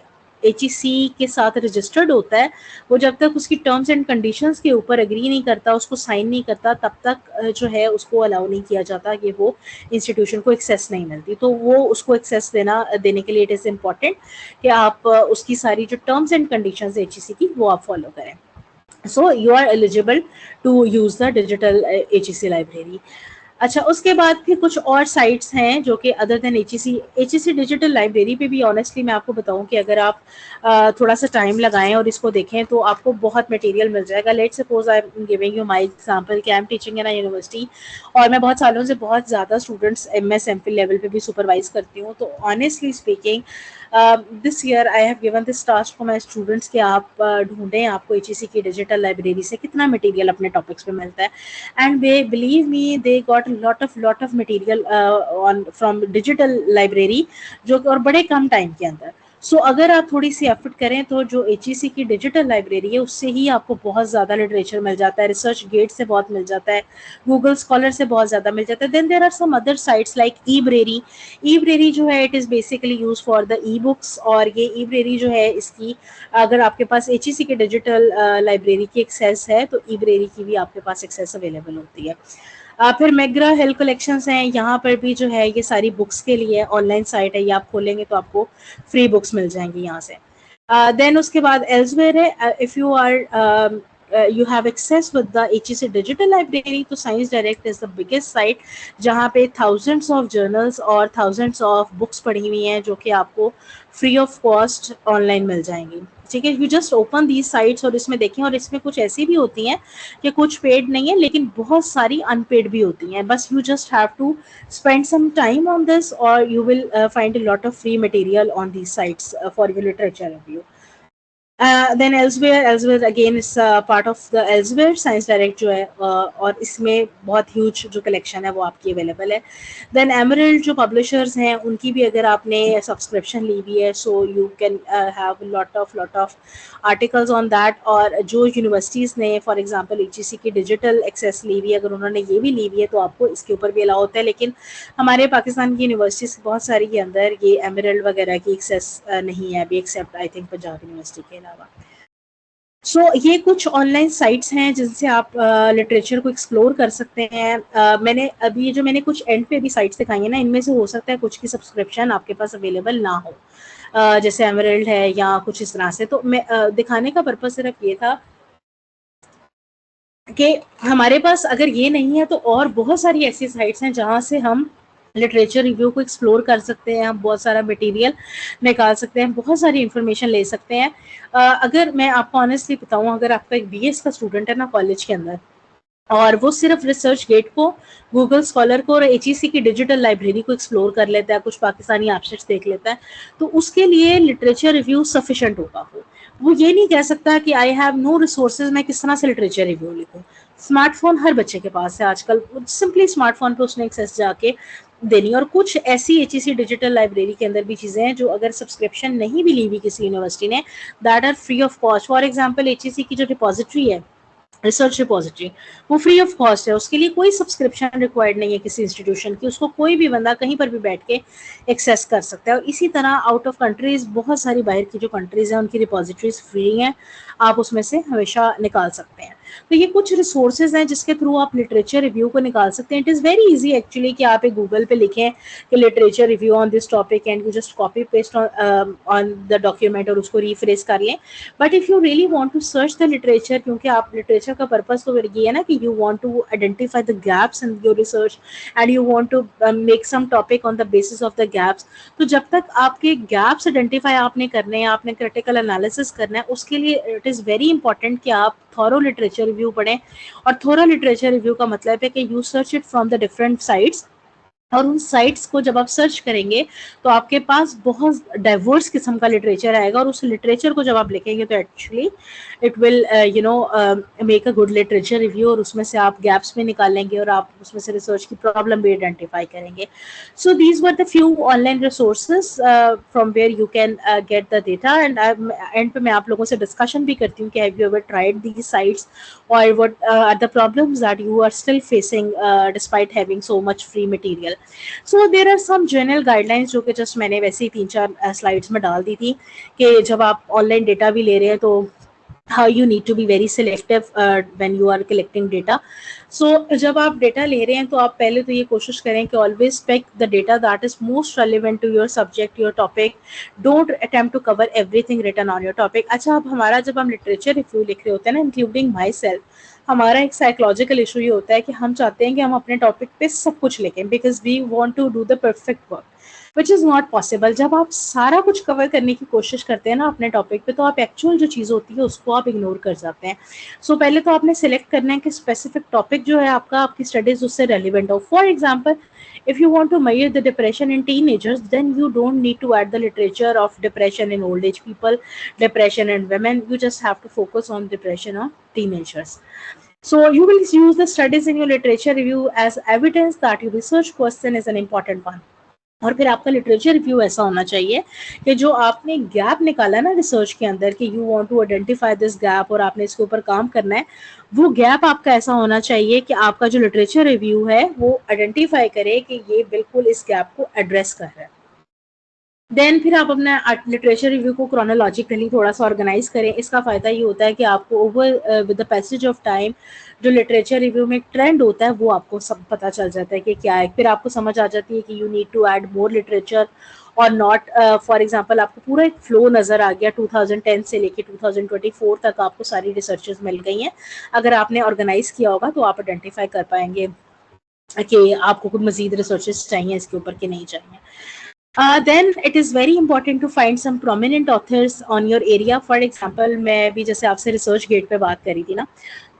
HEC के साथ रजिस्टर्ड होता है, वो जब तक उसकी टर्म्स एंड कंडीशंस के ऊपर एग्री नहीं करता, उसको साइन नहीं करता, तब तक जो है उसको अलाउ नहीं किया जाता कि वो इंस्टीट्यूशन को एक्सेस नहीं मिलती। तो वो उसको एक्सेस देने के लिए इट इज़ इम्पॉर्टेंट कि आप उसकी सारी जो टर्म्स एंड कंडीशंस HEC की वो आप फॉलो करें। So you are eligible to use the digital HEC library. अच्छा, उसके बाद फिर कुछ और साइट्स हैं जो कि other than HEC digital library पे भी ऑनेस्टली मैं आपको बताऊं कि अगर आप थोड़ा सा टाइम लगाएं और इसको देखें तो आपको बहुत मटेरियल मिल जाएगा। Let's suppose I am giving you my example कि I am teaching in a university और मैं बहुत सालों से बहुत ज़्यादा स्टूडेंट्स MS MPhil लेवल पे भी सुपरवाइज करती हूँ। तो honestly speaking this year I have given this task for my students कि आप ढूंढें आपको HEC की डिजिटल लाइब्रेरी से कितना मटेरियल अपने टॉपिक्स पे मिलता है। And they believe me, they got lot of material on from digital library, जो और बड़े कम टाइम के अंदर। सो अगर आप थोड़ी सी एफर्ट करें तो जो HEC की डिजिटल लाइब्रेरी है उससे ही आपको बहुत ज़्यादा लिटरेचर मिल जाता है, रिसर्च गेट से बहुत मिल जाता है, गूगल स्कॉलर से बहुत ज़्यादा मिल जाता है। Then there are some other sites like ebrary जो है it is basically use for the e books. और ये ई-ब्रेरी जो है इसकी अगर आपके पास HEC की डिजिटल लाइब्रेरी की एक्सेस है तो ई-ब्रेरी की भी आपके पास एक्सेस अवेलेबल होती है। फिर मैग्रा हेल्थ कलेक्शंस हैं, यहाँ पर भी जो है ये सारी बुक्स के लिए ऑनलाइन साइट है, ये आप खोलेंगे तो आपको फ्री बुक्स मिल जाएंगी यहाँ से। देन उसके बाद एल्सवेयर है, if you are you have access with the HEC digital library, तो science direct is the biggest site जहाँ पे thousands of journals और thousands of books पढ़ी हुई हैं जो कि आपको फ्री ऑफ कॉस्ट ऑनलाइन मिल जाएंगी। ठीक है, you just open these sites और इसमें देखें। और इसमें कुछ ऐसी भी होती हैं कि कुछ पेड नहीं है लेकिन बहुत सारी अनपेड भी होती हैं। बस you just have to spend some time on this or you will find a lot of free material on these sites for your literature review. Then elsewhere again is part of the elsewhere science direct जो है और इसमें बहुत huge जो collection है वो आपकी available है। देन एमरल्ड जो पब्लिशर्स हैं उनकी भी अगर आपने सब्सक्रिप्शन ली हुई है so you can have lot of articles on that. और जो यूनिवर्सिटीज़ ने फॉर एग्जांपल HEC की डिजिटल एक्सेस ली हुई है, अगर उन्होंने ये भी ली हुई है तो आपको इसके ऊपर भी अलाउ होता है। लेकिन हमारे पाकिस्तान की यूनिवर्सिटीज़ बहुत सारी के अंदर ये एमरल्ड वगैरह की एक्सेस नहीं है अभी, except I think Punjab university के अलावा। सो ये कुछ ऑनलाइन साइट्स हैं जिनसे आप लिटरेचर को एक्सप्लोर कर सकते हैं। मैंने अभी जो मैंने कुछ एंड पे भी साइट्स दिखाई हैं ना, इनमें से हो सकता है कुछ की सब्सक्रिप्शन आपके पास अवेलेबल ना हो, जैसे एमरल्ड है या कुछ इस तरह से। तो मैं दिखाने का पर्पज सिर्फ ये था कि हमारे पास अगर ये नहीं है तो और बहुत सारी ऐसी साइट्स हैं जहाँ से हम लिटरेचर रिव्यू को एक्सप्लोर कर सकते हैं, हम बहुत सारा मटेरियल निकाल सकते हैं, बहुत सारी इंफॉर्मेशन ले सकते हैं। अगर मैं आपको ऑनेस्टली बताऊं, अगर आपका एक BS का स्टूडेंट है ना कॉलेज के अंदर और वो सिर्फ रिसर्च गेट को, गूगल स्कॉलर को और HEC की डिजिटल लाइब्रेरी को एक्सप्लोर कर लेता है, कुछ पाकिस्तानी एब्स्ट्रैक्ट्स देख लेता है, तो उसके लिए लिटरेचर रिव्यू सफिशिएंट होगा। वो ये नहीं कह सकता कि आई हैव नो रिसोर्सेज, मैं किस तरह से लिटरेचर रिव्यू लिखूं। स्मार्टफोन हर बच्चे के पास है आजकल, सिंपली स्मार्टफोन पे उसने एक्सेस जाके देनी। और कुछ ऐसी HEC डिजिटल लाइब्रेरी के अंदर भी चीज़ें हैं जो अगर सब्सक्रिप्शन नहीं भी ली हुई किसी यूनिवर्सिटी ने, that are free of cost. For example HEC की जो रिपोजिटरी है, रिसर्च रिपोजिटरी, वो फ्री ऑफ कॉस्ट है, उसके लिए कोई सब्सक्रिप्शन रिक्वायर्ड नहीं है किसी इंस्टीट्यूशन की, उसको कोई भी बंदा कहीं पर भी बैठ के एक्सेस कर सकता है। और इसी तरह आउट ऑफ कंट्रीज, बहुत सारी बाहर की जो कंट्रीज हैं उनकी रिपोजिटरीज फ्री हैं, आप उसमें से हमेशा निकाल सकते हैं। तो ये कुछ रिसोर्सेज हैं जिसके थ्रू आप लिटरेचर रिव्यू को निकाल सकते हैं. It is very easy actually कि आप एक गूगल पे लिखें कि literature review on this topic and you just copy paste on the document और उसको रीफ्रेश कर लें. But if you really want to search the literature, क्योंकि आप लिटरेचर का पर्पस तो ये है ना कि you want to identify the gaps in your research and you want to make some topic on the basis of the gaps. तो जब तक आपके गैप्स आइडेंटिफाई आपने करने हैं, आपने क्रिटिकल एनालिसिस करना है, उसके लिए इट इज़ वेरी इंपॉर्टेंट कि आप थॉरो लिटरेचर रिव्यू पढ़ें. और थॉरो लिटरेचर रिव्यू का मतलब है कि you search it from the different sites, और उन साइट्स को जब आप सर्च करेंगे तो आपके पास बहुत डाइवर्स किस्म का लिटरेचर आएगा, और उस लिटरेचर को जब आप लिखेंगे तो actually it will make a good literature review, और उसमें से आप गैप्स भी निकालेंगे और आप उसमें से रिसर्च की प्रॉब्लम भी आइडेंटिफाई करेंगे. So these were the few online resources from where you can get the data. And पे मैं आप लोगों से डिस्कशन भी करती हूँ कि have you ever tried these sites, और what are the problems that you are still facing despite having so much free material. So there are some general guidelines जो कि जस्ट मैंने वैसे ही 3-4 स्लाइड्स में डाल दी थी कि जब आप ऑनलाइन डेटा भी ले रहे हैं तो how you need to be very selective when you are collecting data. So जब आप डेटा ले रहे हैं तो आप पहले तो ये कोशिश करें कि always pick the data that is most relevant to your subject, your topic. Don't attempt to cover everything written on your topic. अच्छा, अब हमारा जब हम लिटरेचर रिव्यू लिख रहे होते हैं ना, इंक्लूडिंग माई सेल्फ, हमारा एक साइकोलॉजिकल इशू ये होता है कि हम चाहते हैं कि हम अपने टॉपिक पे सब कुछ लिखें because we want to do the perfect work, which is not possible. जब आप सारा कुछ कवर करने की कोशिश करते हैं ना अपने टॉपिक पे, तो आप एक्चुअल जो चीज़ होती है उसको आप इग्नोर कर जाते हैं. सो पहले तो आपने सेलेक्ट करना है कि स्पेसिफिक टॉपिक जो है आपका, आपकी स्टडीज उससे रेलिवेंट हो. For example, if you want to measure the depression in teenagers, then you don't need to add the literature of depression in old age people, depression in women. You just have to focus on depression of teenagers. So you will use the studies in your literature review as evidence that your research question is an important one. और फिर आपका literature review ऐसा होना चाहिए कि जो आपने gap निकाला ना रिसर्च के अंदर कि you want to identify this gap और आपने इसके ऊपर काम करना है, वो गैप आपका ऐसा होना चाहिए कि आपका जो लिटरेचर रिव्यू है वो आइडेंटिफाई करे कि ये बिल्कुल इस गैप को एड्रेस कर रहा है. देन फिर आप अपना लिटरेचर रिव्यू को क्रोनोलॉजिकली थोड़ा सा ऑर्गेनाइज करें. इसका फ़ायदा ये होता है कि आपको over with the passage of time जो लिटरेचर रिव्यू में एक ट्रेंड होता है वो आपको सब पता चल जाता है कि क्या है. फिर आपको समझ आ जाती है कि you need to add more literature और नॉट. फॉर एग्जांपल, आपको पूरा एक फ्लो नज़र आ गया 2010 से लेके 2024 तक आपको सारी रिसर्चेज मिल गई हैं. अगर आपने ऑर्गेनाइज किया होगा तो आप आइडेंटिफाई कर पाएंगे कि आपको कुछ मजीद रिसर्चेज चाहिए इसके ऊपर कि नहीं चाहिए. Then it is very important to find some prominent authors on your area. For example, मैं भी जैसे आपसे रिसर्च गेट पे बात करी थी ना,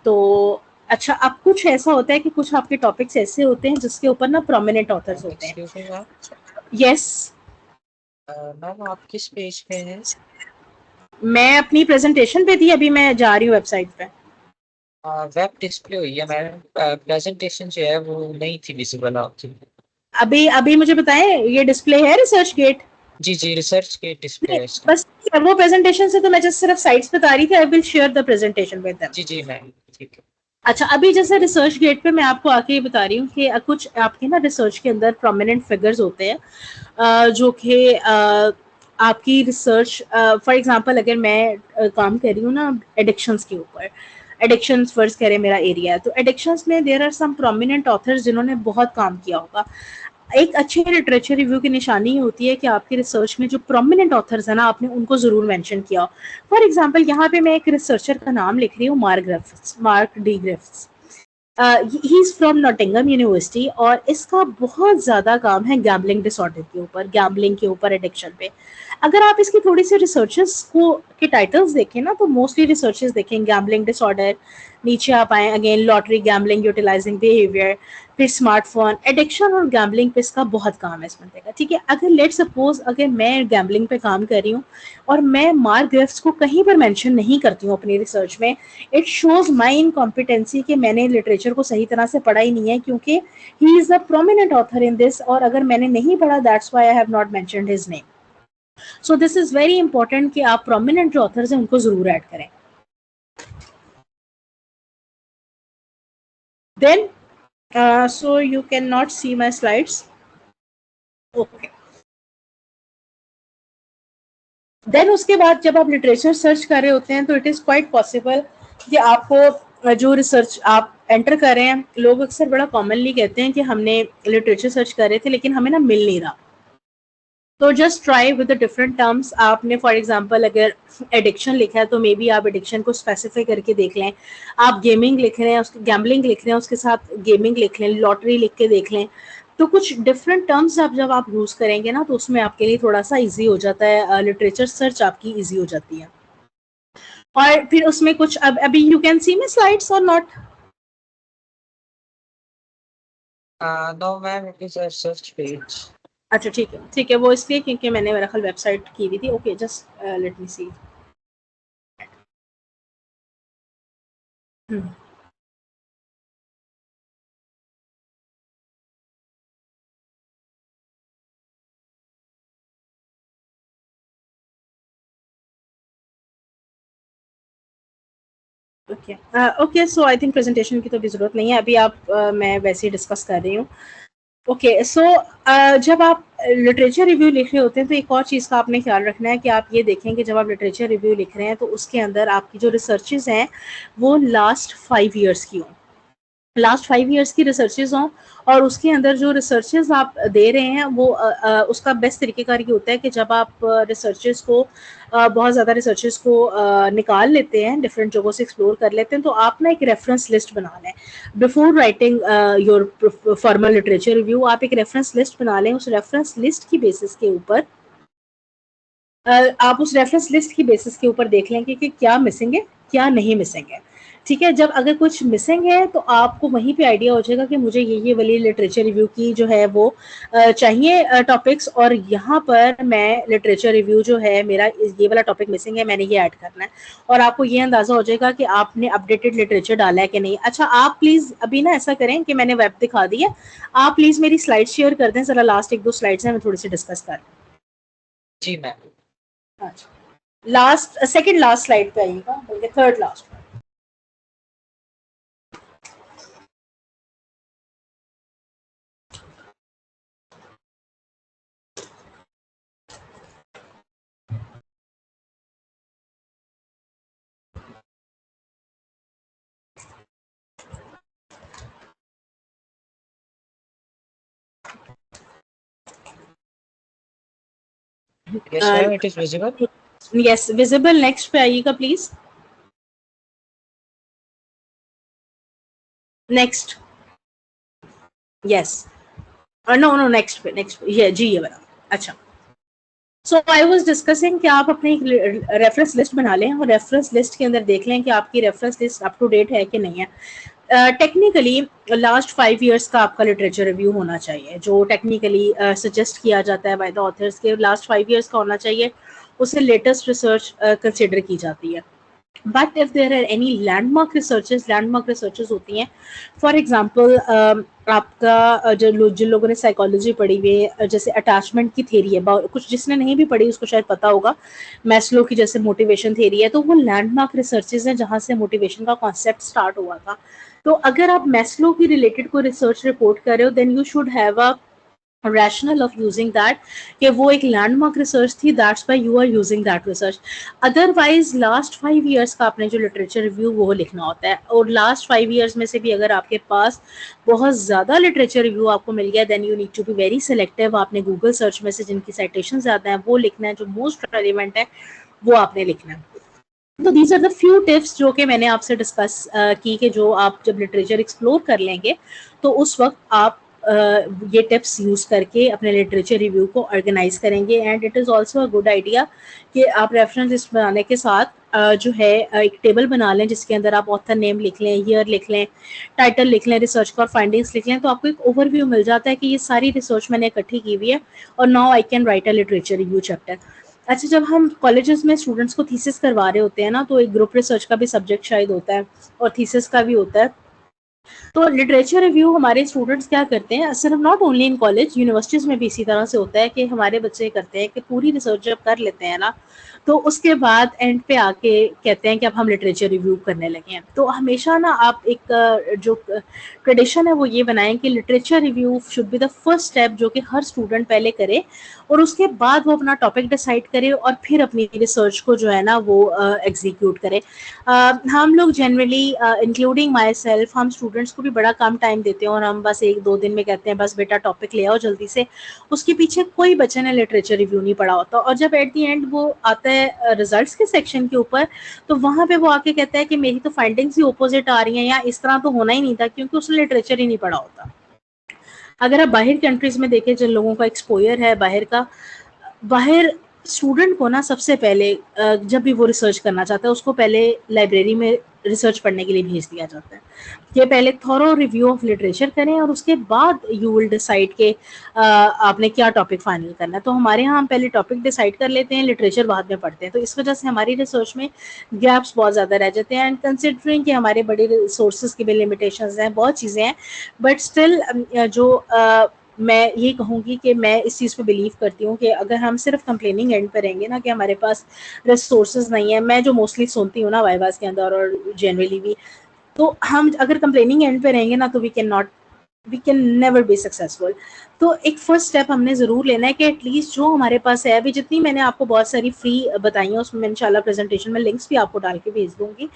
तो अच्छा, अब कुछ ऐसा होता है कि कुछ आपके टॉपिक्स ऐसे होते हैं जिसके ऊपर ना प्रोमिनेंट ऑथर्स होते हैं. Excuse me ma'am, yes, ma'am आप किस पेज पे हैं? मैं अपनी प्रेजेंटेशन पे थी, अभी मैं जा रही हूँ वेबसाइट पे. वेब डिस्प्ले हुई है मैम, प्रेजेंटेशन जो है वो नहीं थी विजिबल आपकी. अभी अभी मुझे बताएं, ये डिस्प्ले है रिसर्च गेट? जी जी, रिसर्च के डिस्प्ले है इसका. बस वो प्रेजेंटेशन से तो मैं जस्ट सिर्फ साइट्स बता रही थी. I will share the presentation with them. जी जी मैम, ठीक है. अच्छा, अभी जैसे रिसर्च गेट पे मैं आपको आके ये बता रही हूँ कि कुछ आपके ना रिसर्च के अंदर प्रोमिनेंट फिगर्स होते हैं जो कि आपकी रिसर्च, फॉर एग्जांपल अगर मैं काम कर रही हूँ ना एडिक्शंस के ऊपर, एडिक्शंस फर्स्ट करें मेरा एरिया, तो एडिक्शंस में there are some prominent authors जिन्होंने बहुत काम किया होगा. एक अच्छे लिटरेचर रिव्यू की निशानी होती है कि आपकी रिसर्च में जो प्रोमिनेंट ऑथर्स है ना, आपने उनको जरूर मेंशन किया हो. फॉर एग्जांपल, यहाँ पे मैं एक रिसर्चर का नाम लिख रही हूँ, Mark D Griffiths. He is from Nottingham university और इसका बहुत ज्यादा काम है गैम्बलिंग डिसऑर्डर के ऊपर, गैम्बलिंग के ऊपर, एडिक्शन पे. अगर आप इसकी थोड़ी सी रिसर्चेस को के टाइटल्स देखें ना, तो मोस्टली रिसर्चेस देखें गैम्बलिंग डिसऑर्डर, नीचे आप आए again lottery, gambling, utilising behaviour, फिर स्मार्टफोन, एडिक्शन और गैम्बलिंग पे इसका बहुत काम है इस बंदे का. ठीक है, अगर लेट सपोज अगर मैं गैम्बलिंग पे काम कर रही हूँ और मैं मार्क ग्रिफ्ट्स को कहीं पर मेंशन नहीं करती हूँ अपनी रिसर्च में, इट शोज माई इनकॉम्पिटेंसी कि मैंने लिटरेचर को सही तरह से पढ़ा ही नहीं है, क्योंकि he is a prominent author in this, और अगर मैंने नहीं पढ़ा that's why I have not mentioned his name. So this is very important कि आप प्रोमिनेंट जो ऑथर्स हैं उनको जरूर ऐड करें. Then so you cannot see my slides. Okay. Then उसके बाद जब आप लिटरेचर सर्च कर रहे होते हैं तो इट इज़ क्वाइट पॉसिबल कि आपको जो रिसर्च आप एंटर कर रहे हैं, लोग अक्सर बड़ा कॉमनली कहते हैं कि हमने लिटरेचर सर्च कर रहे थे लेकिन हमें ना मिल नहीं रहा। तो just try with the different terms. आपने फॉर एग्जांपल अगर एडिक्शन लिखा है तो मे बी आप एडिक्शन को स्पेसिफाई करके देख लें। आप गेमिंग लिख रहे हैं, उसके गैम्बलिंग लिख रहे हैं, उसके साथ गेमिंग लिख लें, लॉटरी लिख के देख लें। तो कुछ डिफरेंट टर्म्स जब आप यूज़ करेंगे ना तो उसमें आपके लिए थोड़ा सा ईजी हो जाता है, लिटरेचर सर्च आपकी ईजी हो जाती है। और फिर उसमें कुछ अब अभी you can see my slides or not? No ma'am, it is a search page. अच्छा ठीक है, वो इसलिए क्योंकि मैंने मेरा ख्याल वेबसाइट की हुई थी। Okay, just let me see. Okay, so I think presentation की तो भी ज़रूरत नहीं है अभी। आप मैं वैसे ही डिस्कस कर रही हूँ। ओके, सो जब आप लिटरेचर रिव्यू लिख रहे होते हैं तो एक और चीज़ का आपने ख्याल रखना है कि आप ये देखें कि जब आप लिटरेचर रिव्यू लिख रहे हैं तो उसके अंदर आपकी जो रिसर्चेज हैं वो लास्ट 5 ईयर्स की हों, लास्ट 5 ईयर्स की रिसर्चेज हों। और उसके अंदर जो रिसर्चेज आप दे रहे हैं वो उसका बेस्ट तरीक़ेकार ये होता है कि जब आप रिसर्चेज को बहुत ज़्यादा रिसर्चेज को निकाल लेते हैं, डिफरेंट जगहों से एक्सप्लोर कर लेते हैं, तो आप ना एक रेफरेंस लिस्ट बना लें before writing your formal literature review. आप एक रेफरेंस लिस्ट बना लें, उस रेफरेंस लिस्ट की बेसिस के ऊपर आप उस रेफरेंस लिस्ट की बेसिस के ऊपर देख लेंगे कि क्या मिसिंग है, क्या नहीं मिसिंग है। ठीक है, जब अगर कुछ मिसिंग है तो आपको वहीं पे आइडिया हो जाएगा कि मुझे ये वाली लिटरेचर रिव्यू की जो है वो चाहिए टॉपिक्स, और यहाँ पर मैं लिटरेचर रिव्यू जो है मेरा ये वाला टॉपिक मिसिंग है, मैंने ये ऐड करना है। और आपको ये अंदाज़ा हो जाएगा कि आपने अपडेटेड लिटरेचर डाला है कि नहीं। अच्छा, आप प्लीज़ अभी ना ऐसा करें कि मैंने वेब दिखा दी है, आप प्लीज़ मेरी स्लाइड शेयर कर दें ज़रा। लास्ट 1-2 स्लाइड्स हैं, मैं थोड़ी सी डिस्कस कर। जी मैम। अच्छा, लास्ट सेकंड लास्ट स्लाइड पे आइएगा, बल्कि third last. Yes ma'am, it is visible. Yes, visible. Next पे आइएगा please. Next, yes. No next पे, ये जी ये वाला। अच्छा, सो आई वाज डिस्कसिंग कि आप अपनी रेफरेंस लिस्ट बना लें और रेफरेंस लिस्ट के अंदर देख लें कि आपकी reference list up to date है कि नहीं है। टेक्निकली लास्ट 5 ईयर्स का आपका लिटरेचर रिव्यू होना चाहिए, जो टेक्निकली सजेस्ट किया जाता है बाय द ऑथर्स के लास्ट 5 ईयर्स का होना चाहिए। उससे लेटेस्ट रिसर्च कंसिडर की जाती है। But if there are any landmark researches होती हैं। फॉर एग्जांपल आपका जिन लोगों ने साइकोलॉजी पढ़ी हुई है, जैसे अटैचमेंट की थ्योरी है, कुछ जिसने नहीं भी पढ़ी उसको शायद पता होगा, मैस्लो की जैसे मोटिवेशन थ्योरी है, तो वो लैंडमार्क रिसर्चेस हैं जहाँ से मोटिवेशन का कॉन्सेप्ट स्टार्ट हुआ था। तो अगर आप मैस्लो की रिलेटेड कोई रिसर्च रिपोर्ट कर रहे हो then you should have a rational of using that, कि वो एक लैंडमार्क रिसर्च थी, that's why you are using that research. Otherwise last 5 years का आपने जो लिटरेचर रिव्यू वो लिखना होता है, और लास्ट 5 ईयर्स में से भी अगर आपके पास बहुत ज़्यादा लिटरेचर रिव्यू आपको मिल गया then you need to be very selective. आपने गूगल सर्च में से जिनकी साइटेशन ज़्यादा है वो लिखना है, जो मोस्ट रेलिवेंट है वो आपने लिखना है। तो these are the few tips जो कि मैंने आपसे डिस्कस की, कि जो आप जब लिटरेचर एक्सप्लोर कर लेंगे तो उस वक्त आप ये टिप्स यूज़ करके अपने लिटरेचर रिव्यू को ऑर्गेनाइज करेंगे। And it is also a good idea कि आप रेफरेंस लिस्ट बनाने के साथ जो है एक टेबल बना लें जिसके अंदर आप ऑथर नेम लिख लें, ईयर लिख लें, टाइटल लिख लें, रिसर्च का फाइंडिंग्स लिख लें, तो आपको एक ओवरव्यू मिल जाता है कि ये सारी रिसर्च मैंने इकट्ठी की हुई है और now I can write a literature review chapter. अच्छा, जब हम कॉलेजेस में स्टूडेंट्स को थीसिस करवा रहे होते हैं ना, तो एक ग्रुप रिसर्च का भी सब्जेक्ट शायद होता है और थीसिस का भी होता है। तो लिटरेचर रिव्यू हमारे स्टूडेंट्स क्या करते हैं, सिर्फ not only in college, universities में भी इसी तरह से होता है कि हमारे बच्चे करते हैं कि पूरी रिसर्च जब कर लेते हैं ना, तो उसके बाद एंड पे आके कहते हैं कि अब हम लिटरेचर रिव्यू करने लगे हैं। तो हमेशा ना आप एक जो ट्रेडिशन है वो ये बनाएं कि literature review should be the first step जो कि हर स्टूडेंट पहले करे, और उसके बाद वो अपना टॉपिक डिसाइड करे और फिर अपनी रिसर्च को जो है ना वो एग्जीक्यूट करे। हम लोग जनरली इंक्लूडिंग माई सेल्फ, हम स्टूडेंट्स को भी बड़ा कम टाइम देते हैं और हम बस 1-2 दिन में कहते हैं बस बेटा टॉपिक ले आओ जल्दी से। उसके पीछे कोई बच्चे ने लिटरेचर रिव्यू नहीं पढ़ा होता, और जब एट दी एंड वो आता है रिजल्ट्स के सेक्शन के ऊपर, तो वहाँ पे वो आके कहता है कि मेरी तो फाइंडिंग्स ही ऑपोजिट आ रही हैं, या इस तरह तो होना ही नहीं था, क्योंकि उसने लिटरेचर ही नहीं पढ़ा होता। अगर आप बाहर कंट्रीज में देखें, जिन लोगों का एक्सपोजर है बाहर का, बाहर स्टूडेंट को ना सबसे पहले जब भी वो रिसर्च करना चाहता है उसको पहले लाइब्रेरी में रिसर्च पढ़ने के लिए भेज दिया जाता है। ये पहले थॉरो रिव्यू ऑफ लिटरेचर करें और उसके बाद यू विल डिसाइड के आपने क्या टॉपिक फाइनल करना है। तो हमारे यहाँ हम पहले टॉपिक डिसाइड कर लेते हैं, लिटरेचर बाद में पढ़ते हैं, तो इस वजह से हमारी रिसर्च में गैप्स बहुत ज़्यादा रह जाते हैं। एंड कंसिडरिंग कि हमारे बड़े रिसोर्सेज की भी लिमिटेशंस हैं, बहुत चीज़ें हैं, बट स्टिल जो मैं ये कहूँगी कि मैं इस चीज़ पे बिलीव करती हूँ कि अगर हम सिर्फ कंप्लेनिंग एंड पे रहेंगे ना कि हमारे पास रिसोर्सेज नहीं है, मैं जो मोस्टली सुनती हूँ ना वाइवास के अंदर और जनरली भी, तो हम अगर कंप्लेनिंग एंड पे रहेंगे ना तो we can never be successful. तो एक फर्स्ट स्टेप हमने ज़रूर लेना है कि एटलीस्ट जो हमारे पास है, अभी जितनी मैंने आपको बहुत सारी फ्री बताई हैं उसमें मैं इंशाल्लाह प्रेजेंटेशन में लिंक्स भी आपको डाल के भेज दूंगी।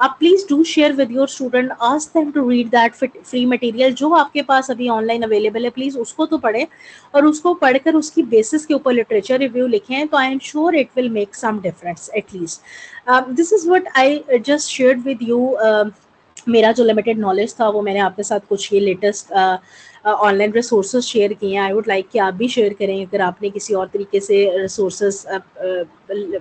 आप please do share with your student, ask them to read that free material जो आपके पास अभी ऑनलाइन अवेलेबल है, प्लीज़ उसको तो पढ़ें, और उसको पढ़कर उसकी बेसिस के ऊपर लिटरेचर रिव्यू लिखें, तो I am sure it will make some difference at least. This is what I just shared with you. मेरा जो लिमिटेड नॉलेज था वो मैंने आपके साथ कुछ ये लेटेस्ट ऑनलाइन रिसोर्सेज शेयर किए हैं। आई वुड लाइक कि आप भी शेयर करें अगर आपने किसी और तरीके से resources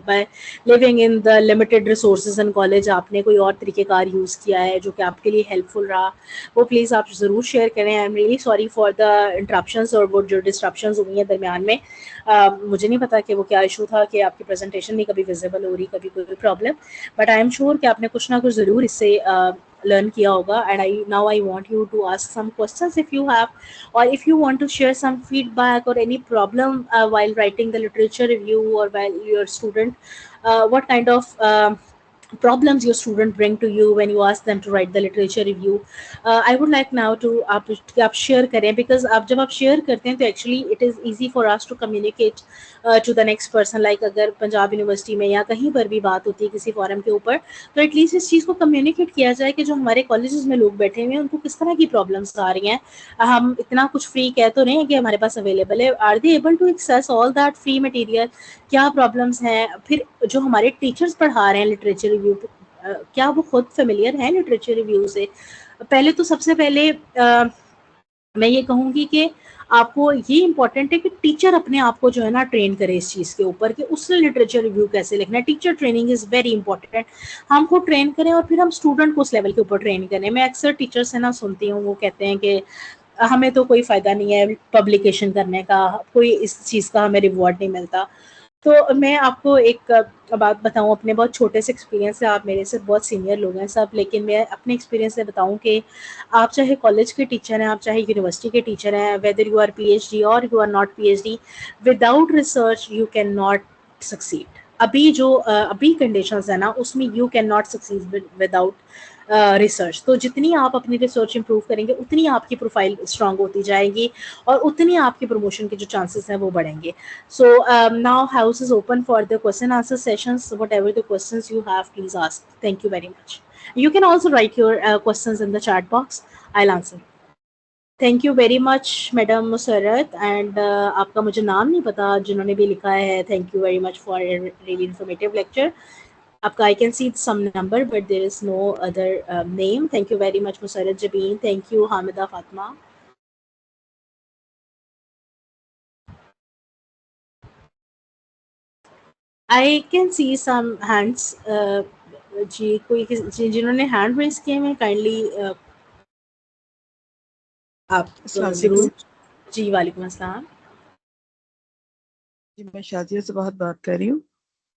by living in the limited resources in college आपने कोई और तरीक़ेकार यूज़ किया है जो कि आपके लिए हेल्पफुल रहा, वो प्लीज़ आप ज़रूर शेयर करें। I am really sorry for the interruptions और वो जो डिस्ट्रप्शंस हुई हैं दरमियान में। मुझे नहीं पता कि वो क्या इशू था कि आपकी प्रेजेंटेशन नहीं कभी विजिबल हो रही, कभी कोई problem, but I am sure कि आपने कुछ ना कुछ ज़रूर इससे learn किया होगा। And I want you to ask some questions if you have, or if you want to share some feedback or any problem while writing the literature review, or while your student what kind of problems your student bring to you when you ask them to write the literature review. I would like now to आप share करें, because आप जब आप share करते हैं तो actually it is easy for us to communicate to the next person, like अगर Punjab university में या कहीं पर भी बात होती है किसी फोरम के ऊपर, तो एटलीस्ट इस चीज़ को कम्युनिकेट किया जाए कि जो हमारे कॉलेजेस में लोग बैठे हुए हैं उनको किस तरह की प्रॉब्लम्स आ रही हैं। हम इतना कुछ फ्री कह तो रहे हैं कि हमारे पास अवेलेबल है, are they able to access all that free material, क्या प्रॉब्लम्स हैं, फिर जो हमारे टीचर्स पढ़ा रहे हैं लिटरेचर रिव्यू क्या वो खुद फेमिलियर हैं लिटरेचर रिव्यू से। पहले तो सबसे पहले मैं ये कहूँगी कि आपको ये इम्पोर्टेंट है कि टीचर अपने आप को जो है ना ट्रेन करे इस चीज़ के ऊपर कि उसने लिटरेचर रिव्यू कैसे लिखना है। Teacher training is very important. हम खुद ट्रेन करें और फिर हम स्टूडेंट को उस लेवल के ऊपर ट्रेन करें। मैं अक्सर टीचर से ना सुनती हूँ, वो कहते हैं कि हमें तो कोई फ़ायदा नहीं है पब्लिकेशन करने का, कोई इस चीज़ का हमें रिवॉर्ड नहीं मिलता। तो मैं आपको एक बात बताऊँ अपने बहुत छोटे से एक्सपीरियंस से, आप मेरे से बहुत सीनियर लोग हैं सब, लेकिन मैं अपने एक्सपीरियंस से बताऊँ कि आप चाहे कॉलेज के टीचर हैं, आप चाहे यूनिवर्सिटी के टीचर हैं, वेदर यू आर पीएचडी और you are not PhD, without research you can not succeed. अभी जो अभी कंडीशंस है ना उसमें you can not succeed without research. तो जितनी आप अपनी रिसर्च इंप्रूव करेंगे उतनी आपकी प्रोफाइल स्ट्रांग होती जाएगी और उतनी आपकी प्रमोशन के जो चांसेस हैं वो बढ़ेंगे। So now house is open for the question answer sessions. Whatever the questions you have, please ask. Thank you very much. You can also write your questions in the chat box. I'll answer. Thank you very much madam Musarrat, and आपका मुझे नाम नहीं पता जिन्होंने भी लिखा है। Thank you very much for really informative lecture. आपका I can see some number but there is no other name. Thank you very much Musarrat Jabeen, thank you Hamida Fatima. I can see some hands. जी कोई जिन्होंने हैंड रेज किए हैं kindly आप जरूर। जी वालेकुम अस्सलाम। जी मैं शाजिया से बात कर रही हूँ।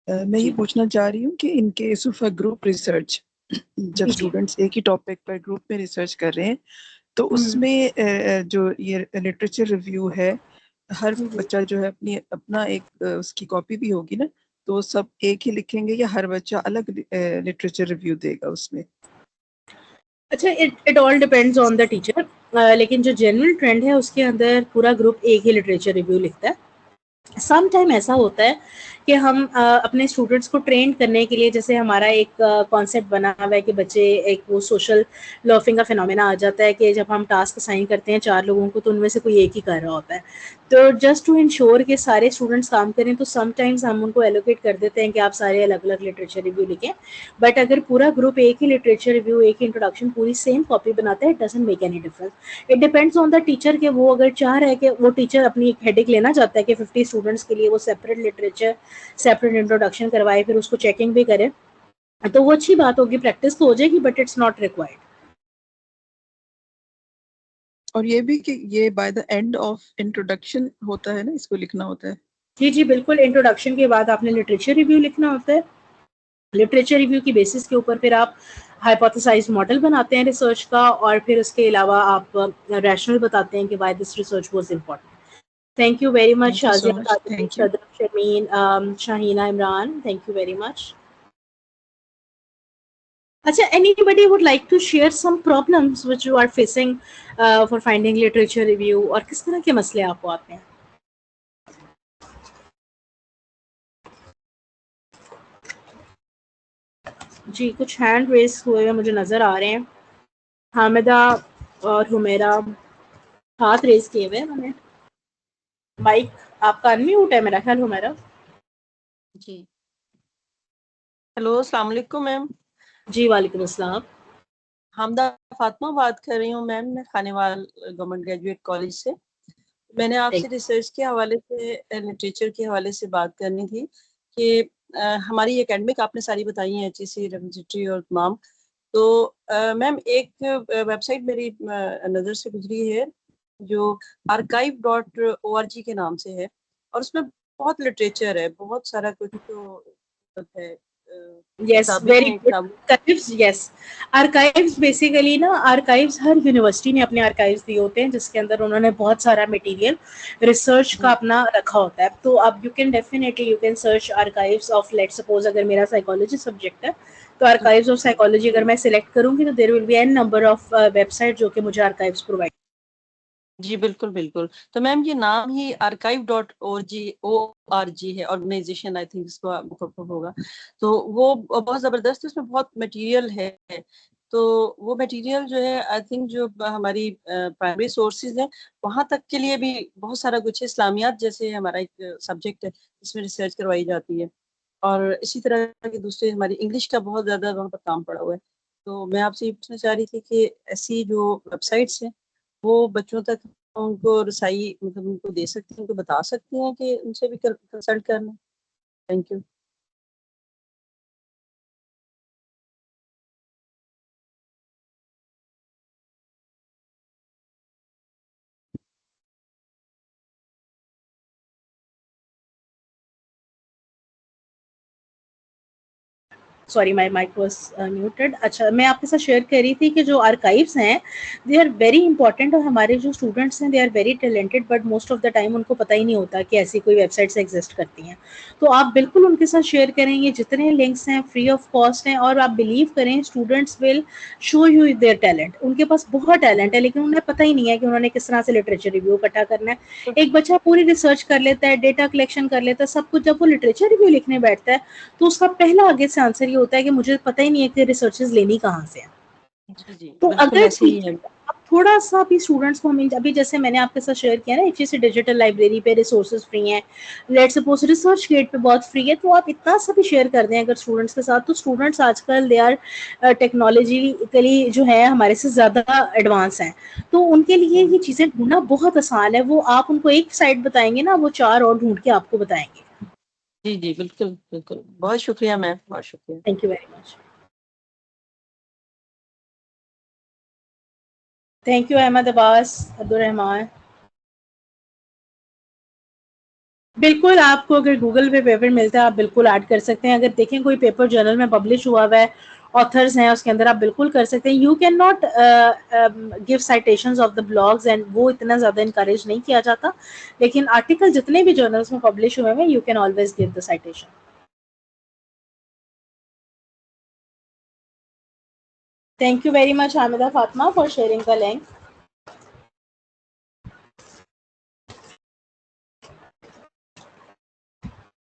मैं ये पूछना चाह रही हूँ कि in case of a group research जब जी। स्टूडेंट्स एक ही टॉपिक पर ग्रुप में रिसर्च कर रहे हैं तो उसमें जो ये लिटरेचर रिव्यू है, हर बच्चा जो है अपना एक उसकी कॉपी भी होगी ना, तो सब एक ही लिखेंगे या हर बच्चा अलग लिटरेचर रिव्यू देगा उसमें? अच्छा, it all depends on the teacher, लेकिन जो जनरल ट्रेंड है उसके अंदर पूरा ग्रुप एक ही लिटरेचर रिव्यू लिखता है। सम टाइम ऐसा होता है कि हम अपने स्टूडेंट्स को ट्रेन करने के लिए, जैसे हमारा एक कॉन्सेप्ट बना हुआ है कि बच्चे एक वो सोशल लर्निंग का फिनोमेना आ जाता है कि जब हम टास्क असाइन करते हैं 4 लोगों को तो उनमें से कोई एक ही कर रहा होता है। तो जस्ट टू इंश्योर कि सारे स्टूडेंट्स काम करें तो समटाइम्स हम उनको एलोकेट कर देते हैं कि आप सारे अलग-अलग लिटरेचर रिव्यू लिखें। बट अगर पूरा ग्रुप एक ही लिटरेचर रिव्यू, एक ही इंट्रोडक्शन पूरी सेम कॉपी बनाता है, it doesn't make any difference. It depends on the teacher कि वो अगर चाह रहा है कि वो टीचर अपनी एक हेडेक लेना चाहता है कि 50 स्टूडेंट्स के लिए वो सेपरेट लिटरेचर, सेपरेट इंट्रोडक्शन करवाए, फिर उसको चेकिंग भी करे, तो वो अच्छी बात होगी, प्रैक्टिस तो हो जाएगी, बट इट्स नॉट रिक्वायर्ड। और ये भी कि ये by the end of introduction होता है ना, इसको लिखना होता है? जी जी बिल्कुल, इंट्रोडक्शन के बाद आपने लिटरेचर रिव्यू लिखना होता है। लिटरेचर रिव्यू की बेसिस के ऊपर फिर आप हाइपोथेसाइज्ड मॉडल बनाते हैं रिसर्च का, और फिर उसके अलावा आप रैशनल बताते हैं कि why this research was important. Thank you very much, thank you so Shazia, much. Kadri, thank you. Sadaf, Shameen, Shahina, Imran. Thank you very much. Acha, anybody would like to share some problems which you are facing for finding literature review, और किस तरह के मसले आपको आते हैं? जी, कुछ hand raise हुए मुझे नज़र आ रहे हैं। हामिदा और हुमेरा हाथ रेस किए हुए हैं उन्होंने। माइक आपका अनम्यूट है मेरा ख्याल, हुमेरा। जी, हेलो, अस्सलाम वालेकुम मैम। जी वालेकुम अस्सलाम। हमदा फातिमा बात कर रही हूँ मैम, मैं खानेवाल गवर्नमेंट ग्रेजुएट कॉलेज से। मैंने आपसे रिसर्च के हवाले से, लिटरेचर के हवाले से बात करनी थी कि हमारी एकेडमिक आपने सारी बताई हैं, HEC, रेपॉजिटरी और तमाम। तो मैम एक वेबसाइट मेरी नज़र से गुजरी है जो archive.org के नाम से है, और उसमें बहुत लिटरेचर है, बहुत सारा कुछ तो है, यस, किताबें वेरी हैं, गुड। किताबों। Archives, yes. आर्काइव्स बेसिकली ना, आर्काइव्स हर यूनिवर्सिटी ने अपने आर्काइव्स दिए होते हैं जिसके अंदर उन्होंने बहुत सारा मटेरियल रिसर्च का अपना रखा होता है। तो अब you can definitely you can search archives of, let suppose अगर मेरा साइकोलॉजी सब्जेक्ट है तो आर्काइव्स ऑफ साइकोलॉजी अगर मैं सिलेक्ट करूंगी तो there will be an number of website जो कि मुझे आर्काइव्स प्रोवाइड। जी बिल्कुल बिल्कुल। तो मैम ये नाम ही archive.org है, ऑर्गेनाइजेशन, आई थिंक इसको मतलब होगा। तो वो बहुत जबरदस्त, उसमें बहुत मटेरियल है। तो वो मटेरियल जो है, आई थिंक जो हमारी प्राइमरी सोर्सेज हैं वहाँ तक के लिए भी बहुत सारा कुछ है। इस्लामियात जैसे हमारा एक सब्जेक्ट है जिसमें रिसर्च करवाई जाती है, और इसी तरह के दूसरे हमारी इंग्लिश का बहुत ज़्यादा वहाँ पर काम पड़ा हुआ है। तो मैं आपसे ये पूछना चाह रही थी कि ऐसी जो वेबसाइट्स हैं वो बच्चों तक उनको रसाई मतलब उनको दे सकती हैं, उनको बता सकती हैं कि उनसे भी कंसल्ट करना। Thank you. Sorry, my mic was muted. अच्छा, मैं आपके साथ शेयर कर रही थी कि जो आर्काइव्स हैं दे आर वेरी इंपॉर्टेंट, और हमारे जो स्टूडेंट्स हैं they are very talented, but most of the time उनको पता ही नहीं होता कि ऐसी कोई वेबसाइट्स एग्जिस्ट करती हैं। तो आप बिल्कुल उनके साथ शेयर करें, ये जितने लिंक्स हैं फ्री ऑफ कॉस्ट हैं, और आप बिलीव करें students will show you their talent. उनके पास बहुत टैलेंट है लेकिन उन्हें पता ही नहीं है कि उन्होंने किस तरह से लिटरेचर रिव्यू इकट्ठा करना है। एक बच्चा पूरी रिसर्च कर लेता है, डेटा कलेक्शन कर लेता है, सब कुछ, जब वो लिटरेचर रिव्यू लिखने बैठता है तो उसका पहला आगे से आंसर ये होता है कि मुझे पता ही नहीं है कि रिसर्चेस लेनी कहाँ से है। जी जी तो बिल्कुल अगर ऐसे ही है। अब थोड़ा सा भी स्टूडेंट्स को हमें, अभी जैसे मैंने आपके साथ शेयर किया ना, HEC डिजिटल लाइब्रेरी पे रिसोर्सेज फ्री हैं, लेट सपोज रिसर्च गेट पे बहुत फ्री है, तो आप इतना सा भी शेयर कर दें अगर स्टूडेंट्स के साथ, तो स्टूडेंट्स आजकल दे आर टेक्नोलॉजिकली जो है हमारे से ज़्यादा एडवांस हैं, तो उनके लिए ये चीज़ें ढूंढना बहुत आसान है। वो आप उनको एक साइट बताएंगे ना, वो 4 और ढूंढ के आपको बताएंगे। जी जी बिल्कुल बिल्कुल, बहुत शुक्रिया मैम, बहुत शुक्रिया। Thank you very much. Thank you Ahmad Abbas, Abdul Rahman. बिल्कुल, आपको अगर गूगल पे पेपर मिलता है आप बिल्कुल ऐड कर सकते हैं। अगर देखें कोई पेपर जर्नल में पब्लिश हुआ है ऑथर्स हैं उसके अंदर आप बिल्कुल कर सकते हैं. You can not give citations of the blogs and वो इतना ज़्यादा इनकरेज नहीं किया जाता, लेकिन आर्टिकल जितने भी जर्नल्स में पब्लिश हुए हैं you can always give the citation. Thank you very much, Hamida Fatma, for sharing the link.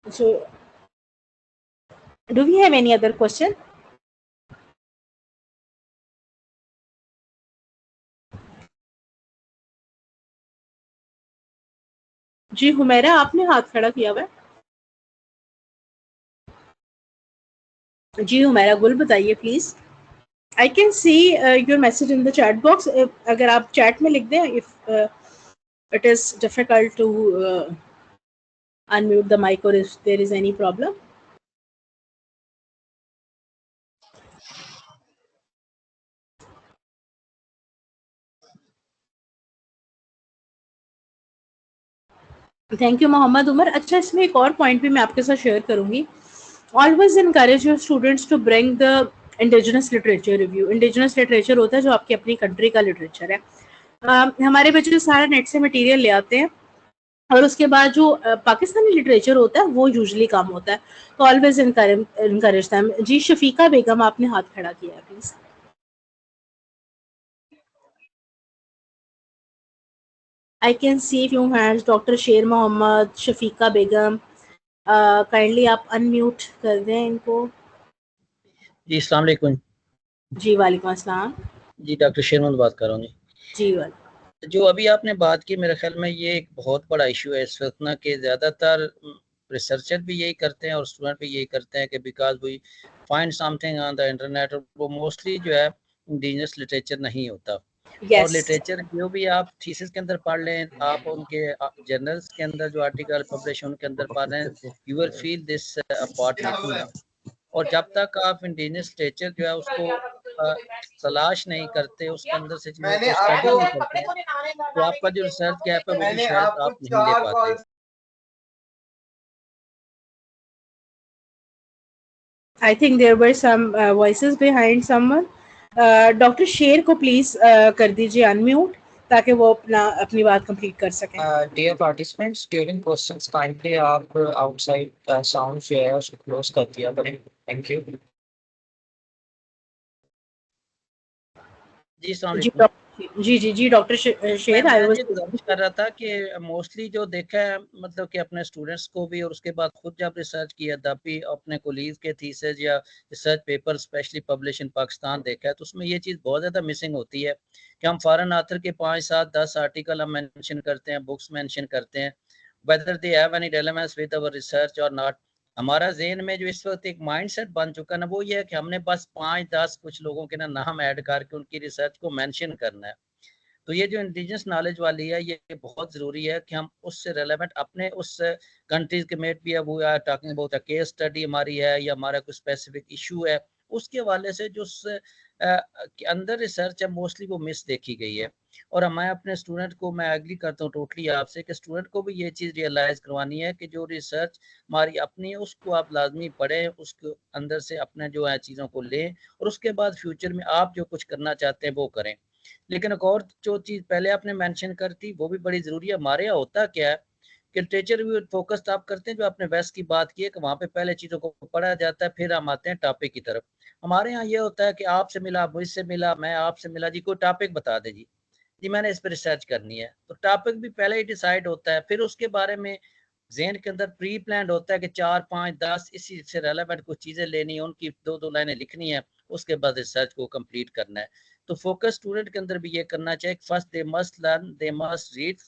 So, do we have any other question? जी हुमैरा, आपने हाथ खड़ा किया हुआ है. जी हुमैरा गुल, बताइए please. I can see your message in the chat box. अगर आप chat में लिख दें, if it is difficult to unmute the mic or if there is any problem. Thank you Mohammad Umar. अच्छा, इसमें एक और पॉइंट भी मैं आपके साथ शेयर करूंगी. Always encourage your students to bring the indigenous literature review. Indigenous literature होता है जो आपकी अपनी कंट्री का लिटरेचर है. हमारे बच्चे सारा नेट से मटेरियल ले आते हैं और उसके बाद जो पाकिस्तानी लिटरेचर होता है वो यूजुअली कम होता है. तो ऑलवेज इनकरेज देम. जी शफीका बेगम, आपने हाथ खड़ा किया है, please. I can see few hands. Doctor शेर मोहम्मद, शफीका बेगम, काइंडली आप अनम्यूट कर दें इनको. जी अस्सलाम वालेकुम. जी वालेकुम अस्सलाम. जी डॉक्टर शेर मोहम्मद बात कर रहा हूँ. जी वाले जो अभी आपने बात की, मेरे ख्याल में ये एक बहुत बड़ा इशू है इस वक्त ना, कि ज़्यादातर रिसर्चर भी यही करते हैं और स्टूडेंट भी यही करते हैं कि because we find something on the internet, और वो मोस्टली जो है इंडिजिनस लिटरेचर नहीं होता. और लिटरेचर जो भी आप थीसिस के अंदर पढ़ लें, आप उनके जर्नल्स के अंदर जो आर्टिकल पब्लिश उनके अंदर पढ़ रहे हैं, you will feel this part missing. और जब तक आप इंडिजिनस लिटरेचर जो है उसको तलाश नहीं करते, उसके अंदर से चीज़ों को स्टडी नहीं करते, तो आपका जो रिसर्च गैप है वो भी शायद आप नहीं ले पाते. I think there were some voices behind someone. Doctor शेर को प्लीज कर दीजिए अनम्यूट ताकि वो अपनी बात कंप्लीट कर सकें. Dear participants, during questions kindly आप आउटसाइड साउंड जो है उसको क्लोज कर दिया करें. Thank you. जी अस्सलाम वालेकुम. जी डॉक्टर शेर, मैं ये गुजारिश कर रहा था कि मोस्टली जो देखा है, मतलब कि अपने स्टूडेंट्स को भी और उसके बाद खुद जब रिसर्च किया तब भी अपने कोलीग के थीसिस या research paper specially publish in Pakistan देखा है, तो उसमें ये चीज़ बहुत ज़्यादा मिसिंग होती है कि हम फॉरेन ऑथर के 5, 7, 10 आर्टिकल हम मेंशन करते हैं, बुक्स मेंशन करते हैं, whether they have any relevance with our research और नॉट. हमारा ज़हन में जो इस वक्त एक माइंडसेट बन चुका है ना, वो ये है कि हमने बस 5-10 कुछ लोगों के ना नाम ऐड करके उनकी रिसर्च को मेंशन करना है. तो ये जो इंडिजिनस नॉलेज वाली है, ये बहुत ज़रूरी है कि हम उससे रेलेवेंट अपने उस कंट्रीज के मेट भी है, वो are talking about a case study हमारी है या हमारा कोई स्पेसिफिक इशू है, उसके हवाले से जो के अंदर रिसर्च है मोस्टली वो मिस देखी गई है. और मैं अपने स्टूडेंट को, मैं एग्री करता हूँ टोटली आपसे कि स्टूडेंट को भी ये चीज़ रियलाइज़ करवानी है कि जो रिसर्च हमारी अपनी है उसको आप लाजमी पढ़ें, उसके अंदर से अपने जो है चीज़ों को लें और उसके बाद फ्यूचर में आप जो कुछ करना चाहते हैं वो करें. लेकिन एक और जो चीज़ पहले आपने मेंशन कर थी वो भी बड़ी ज़रूरी है. हमारे यहाँ होता क्या है कि लिटरेचर रिव्यू फोकस आप करते हैं, जो आपने वेस्ट की बात की है कि वहाँ पे पहले चीज़ों को पढ़ा जाता है, फिर हम आते हैं टॉपिक की तरफ. हमारे यहाँ ये होता है कि आपसे मिला, मुझसे मिला, मैं आपसे मिला, जी कोई टॉपिक बता दे, जी मैंने इस पर रिसर्च करनी है. तो टॉपिक भी पहले ही डिसाइड होता है, फिर उसके बारे में ज़हन के अंदर प्री प्लान होता है कि 4, 5, 10 इसी से रेलेवेंट कुछ चीज़ें लेनी है, उनकी 2-2 लाइनें लिखनी है, उसके बाद रिसर्च को कंप्लीट करना है. तो फोकस स्टूडेंट के अंदर भी ये करना चाहिए. First they must learn, they must read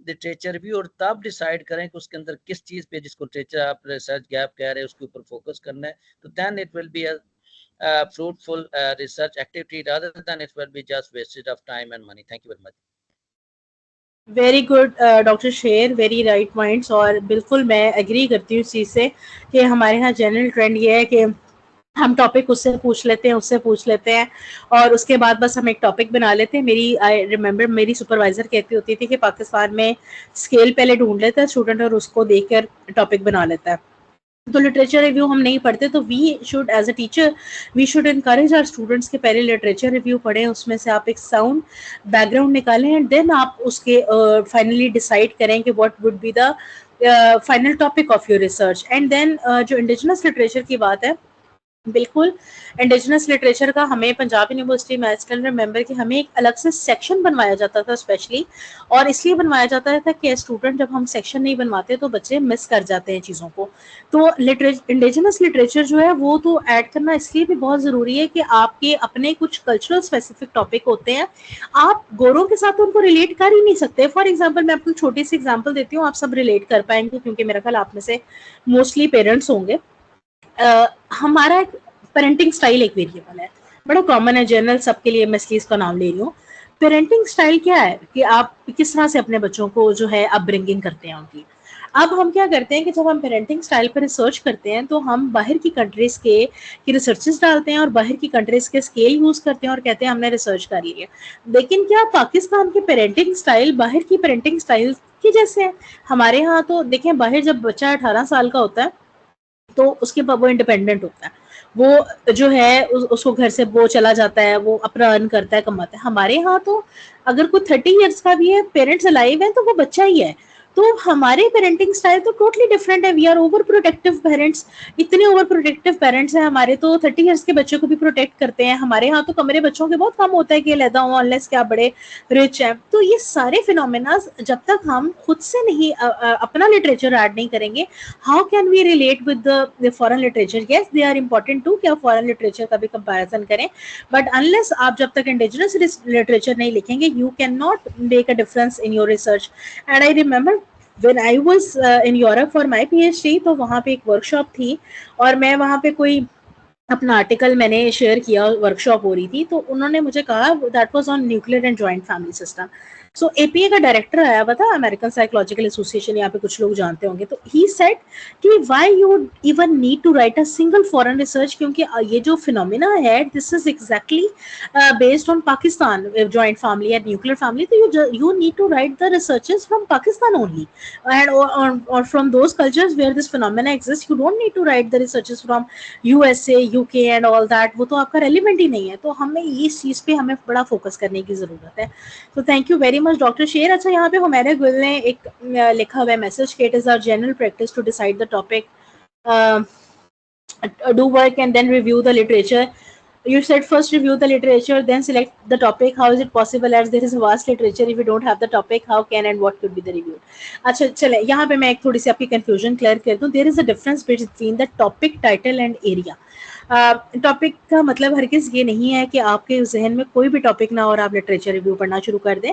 literature review और तब डिसाइड करें कि उसके अंदर किस चीज़ पे, जिसको लिटरेचर आप रिसर्च गैप कह रहे हैं, उसके ऊपर फोकस करना है. तो then it will be a fruitful research activity rather than it will be just wasted of time and money. Thank you very much. Very good doctor शेर, वेरी राइट पॉइंट्स. और बिल्कुल मैं एग्री करती हूँ इस चीज़ से कि हमारे यहाँ जनरल ट्रेंड ये है कि हम टॉपिक उससे पूछ लेते हैं, उससे पूछ लेते हैं और उसके बाद बस हम एक टॉपिक बना लेते हैं. आई रिमेम्बर मेरी सुपरवाइजर कहती होती थी कि पाकिस्तान में स्केल पहले ढूंढ लेता है स्टूडेंट और उसको देखकर टॉपिक बना लेता है. तो लिटरेचर रिव्यू हम नहीं पढ़ते, तो we should as a teacher we should encourage our students के पहले लिटरेचर रिव्यू पढ़ें, उसमें से आप एक साउंड बैकग्राउंड निकालें एंड देन आप उसके फाइनली डिसाइड करें कि what would be the final topic of your research. And then जो इंडिजिनस लिटरेचर की बात है, बिल्कुल इंडिजिनस लिटरेचर का हमें पंजाब यूनिवर्सिटी में आई स्टिल रिमेंबर कि हमें एक अलग से सेक्शन बनवाया जाता था स्पेशली, और इसलिए बनवाया जाता था कि स्टूडेंट जब हम सेक्शन नहीं बनवाते तो बच्चे मिस कर जाते हैं चीज़ों को। तो इंडिजिनस लिटरेचर जो है वो तो ऐड करना इसलिए भी बहुत ज़रूरी है कि आपके अपने कुछ कल्चरल स्पेसिफिक टॉपिक होते हैं, आप गोरों के साथ उनको रिलेट कर ही नहीं सकते। फॉर एग्जाम्पल मैं आपको छोटी सी एग्जाम्पल देती हूँ, आप सब रिलेट कर पाएंगे क्योंकि मेरा ख्याल आप में से मोस्टली पेरेंट्स होंगे। हमारा पेरेंटिंग स्टाइल एक वेरिएबल है, बड़ा कॉमन है, जनरल सबके लिए, मैं इसलिए इसका नाम ले रही हूँ। पेरेंटिंग स्टाइल क्या है कि आप किस तरह से अपने बच्चों को जो है अपब्रिंगिंग करते हैं उनकी। अब हम क्या करते हैं कि जब हम पेरेंटिंग स्टाइल पर रिसर्च करते हैं तो हम बाहर की कंट्रीज के रिसर्चेस डालते हैं और बाहर की कंट्रीज के स्केल यूज करते हैं और कहते हैं हमने रिसर्च कर लिया। लेकिन क्या पाकिस्तान के पेरेंटिंग स्टाइल बाहर की पेरेंटिंग स्टाइल की जैसे है? हमारे यहाँ तो देखें, बाहर जब बच्चा 18 साल का होता है तो उसके बाद वो इंडिपेंडेंट होता है, वो जो है उसको घर से वो चला जाता है, वो अपना अर्न करता है, कमाता है। हमारे यहाँ तो अगर कोई 30 इयर्स का भी है, पेरेंट्स अलाइव है, तो वो बच्चा ही है। तो हमारे पेरेंटिंग स्टाइल तो टोटली डिफरेंट है। We are over protective parents, इतने ओवर प्रोटेक्टिव पेरेंट्स हैं हमारे, तो 30 इयर्स के बच्चे को भी प्रोटेक्ट करते हैं। हमारे यहाँ तो कमरे बच्चों के बहुत कम होता है कि लैदा हो, अनलेस क्या बड़े रिच है। तो ये सारे फिनोमेना जब तक हम खुद से नहीं अपना लिटरेचर ऐड नहीं करेंगे, how can we relate with the foreign literature? Yes, they are important too, कि आप फॉरेन लिटरेचर का भी कंपैरिजन करें, बट अनलेस आप जब तक इंडिजिनस लिटरेचर नहीं लिखेंगे, you can not make a difference in your research. And I remember when I was in Europe for my PhD, तो वहाँ पे एक वर्कशॉप थी और मैं वहाँ पे कोई अपना आर्टिकल मैंने शेयर किया, वर्कशॉप हो रही थी, तो उन्होंने मुझे कहा, that was on nuclear and joint family system. So APA का डायरेक्टर आया हुआ था, अमेरिकन साइकोलॉजिकल एसोसिएशन, यहाँ पे कुछ लोग जानते होंगे। तो ही सेड कि why you even need to write a single foreign research, क्योंकि ये जो फिनोमिना है this is exactly based on Pakistan joint family and nuclear family, तो you need to write the researches from Pakistan only and or from those cultures where this phenomena exists. You don't need to write the researches from USA, UK and all that, वो तो आपका relevant ही नहीं है। तो हमें इस चीज़ पे हमें बड़ा फोकस करने की ज़रूरत है। तो thank you very much doctor शेर। अच्छा, यहाँ पे हुमैरा गुल ने एक लिखा हुआ है मैसेज कि it is our general practice to decide the topic, do work and then review the literature. You said first review the literature, then select the topic. How is it possible, as there is a vast literature, if you don't have the topic, how can and what could be the review? अच्छा चले, यहाँ पे मैं एक थोड़ी सी आपकी confusion clear कर दूँ. There is a difference between the topic, title and area. Topic का मतलब हरगिज़ ये नहीं है कि आपके जहन में कोई भी टॉपिक ना और आप लिटरेचर रिव्यू पढ़ना शुरू कर दें।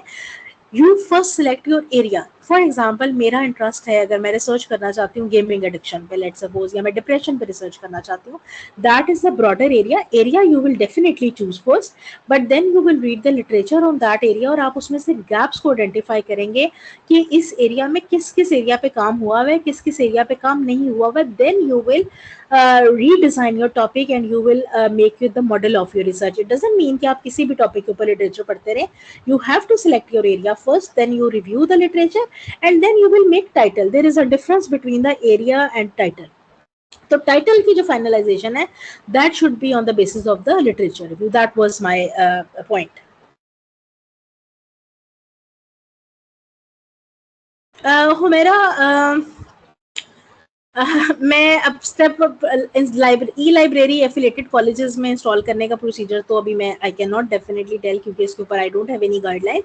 You first select your area. For example, मेरा इंटरेस्ट है, अगर मैं रिसर्च करना चाहती हूँ गेमिंग एडिक्शन पे, लेट्स सपोज, या मैं डिप्रेशन पे रिसर्च करना चाहती हूँ, that is the broader area you will definitely choose first, but then you will read the literature on that area और आप उसमें से गैप्स को आइडेंटिफाई करेंगे कि इस एरिया में किस किस एरिया पे काम हुआ हुआ है, किस किस एरिया पे काम नहीं हुआ हुआ है। Then you will redesign your topic and you will make it the model of your research. It doesn't mean कि आप किसी भी टॉपिक के ऊपर लिटरेचर पढ़ते रहें. You have to select your area first, then you review the literature and then you will make title. There is a difference between the area and title. तो title की जो फाइनलाइजेशन है, that should be on the basis of the literature review. That was my point. Humaira, मैं अब step e library affiliated colleges में install करने का procedure तो अभी मैं I can not definitely tell, क्योंकि इसके ऊपर I don't have any guideline,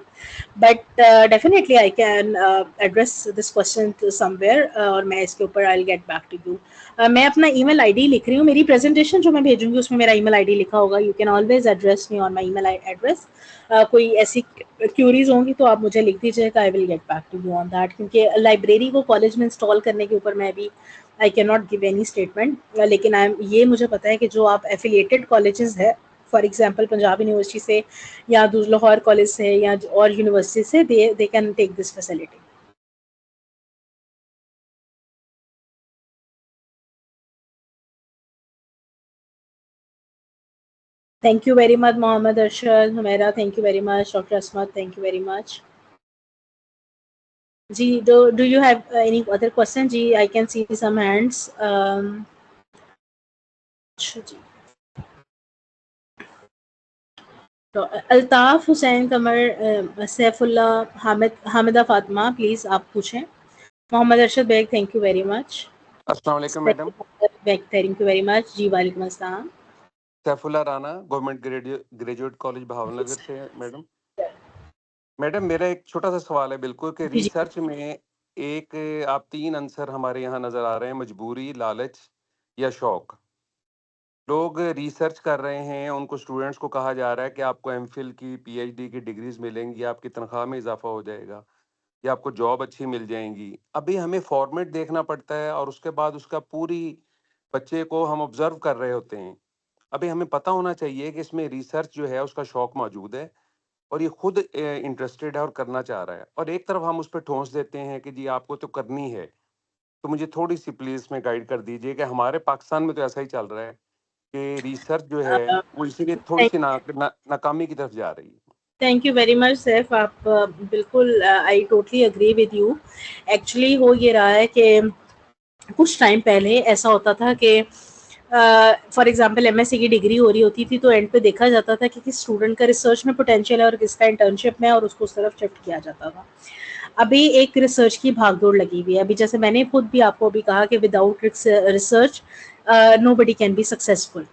but definitely I can address this question somewhere और मैं इसके ऊपर I will get back to you. मैं अपना ईमेल आईडी लिख रही हूँ, मेरी प्रेजेंटेशन जो मैं भेजूंगी उसमें मेरा ईमेल आईडी लिखा होगा. You can always address me on my email address. कोई ऐसी क्यूरीज होंगी तो आप मुझे लिख दीजिएगा, I will get back to you on that, क्योंकि लाइब्रेरी को कॉलेज में इंस्टॉल करने के ऊपर मैं भी I can not give any statement. लेकिन ये मुझे पता है कि जो आप एफिलिएटेड कॉलेजेस है, फॉर एग्जांपल पंजाब यूनिवर्सिटी से या लाहौर कॉलेज से या और यूनिवर्सिटी से, they can take this facility. Thank you very much, Mohammed Arshad, Humaira. Thank you very much, Dr. Asmat. Thank you very much. जी, do you have any other question? जी, I can see some hands. अच्छा जी, तो Altaf Hussain Qamar, Saifullah, Hamida Fatima, please आप पूछें. Mohammad Arshad Baig, thank you very much. अस्सलाम वालेकुम madam. Thank you very much. जी वालेकुम अस्सलाम. Saifullah Rana, government graduate college Bhavnagar से. मैडम मेरा एक छोटा सा सवाल है बिल्कुल कि जी जी. रिसर्च में एक आप 3 आंसर हमारे यहाँ नज़र आ रहे हैं, मजबूरी, लालच या शौक. लोग रिसर्च कर रहे हैं, उनको स्टूडेंट्स को कहा जा रहा है कि आपको एमफिल की, पीएचडी की डिग्रीज मिलेंगी, आपकी तनख्वाह में इजाफा हो जाएगा या आपको जॉब अच्छी मिल जाएंगी. अभी हमें फॉर्मेट देखना पड़ता है और उसके बाद उसका पूरी बच्चे को हम ऑब्जर्व कर रहे होते हैं. अभी हमें पता होना चाहिए कि इसमें रिसर्च जो है उसका शौक मौजूद है और ये खुद इंटरेस्टेड है और करना चाह रहा है, और एक तरफ हम उस पर ठोंस देते हैं कि जी आपको तो करनी है. तो मुझे थोड़ी सी प्लीज में गाइड कर दीजिए कि हमारे पाकिस्तान में तो ऐसा ही चल रहा है कि रिसर्च जो है वो इसीलिए थोड़ी सी नाकामी की तरफ जा रही है. Thank you very much Saif. आप बिल्कुल, I totally agree with you. Actually हो ये रहा है कि कुछ टाइम पहले ऐसा होता था कि फॉर एग्जांपल एमएससी की डिग्री हो रही होती थी तो एंड पे देखा जाता था कि किस स्टूडेंट का रिसर्च में पोटेंशियल है और किसका इंटर्नशिप में, और उसको उस तरफ शिफ्ट किया जाता था. अभी एक रिसर्च की भागदौड़ लगी हुई है. अभी जैसे मैंने खुद भी आपको अभी कहा कि without research nobody can be successful.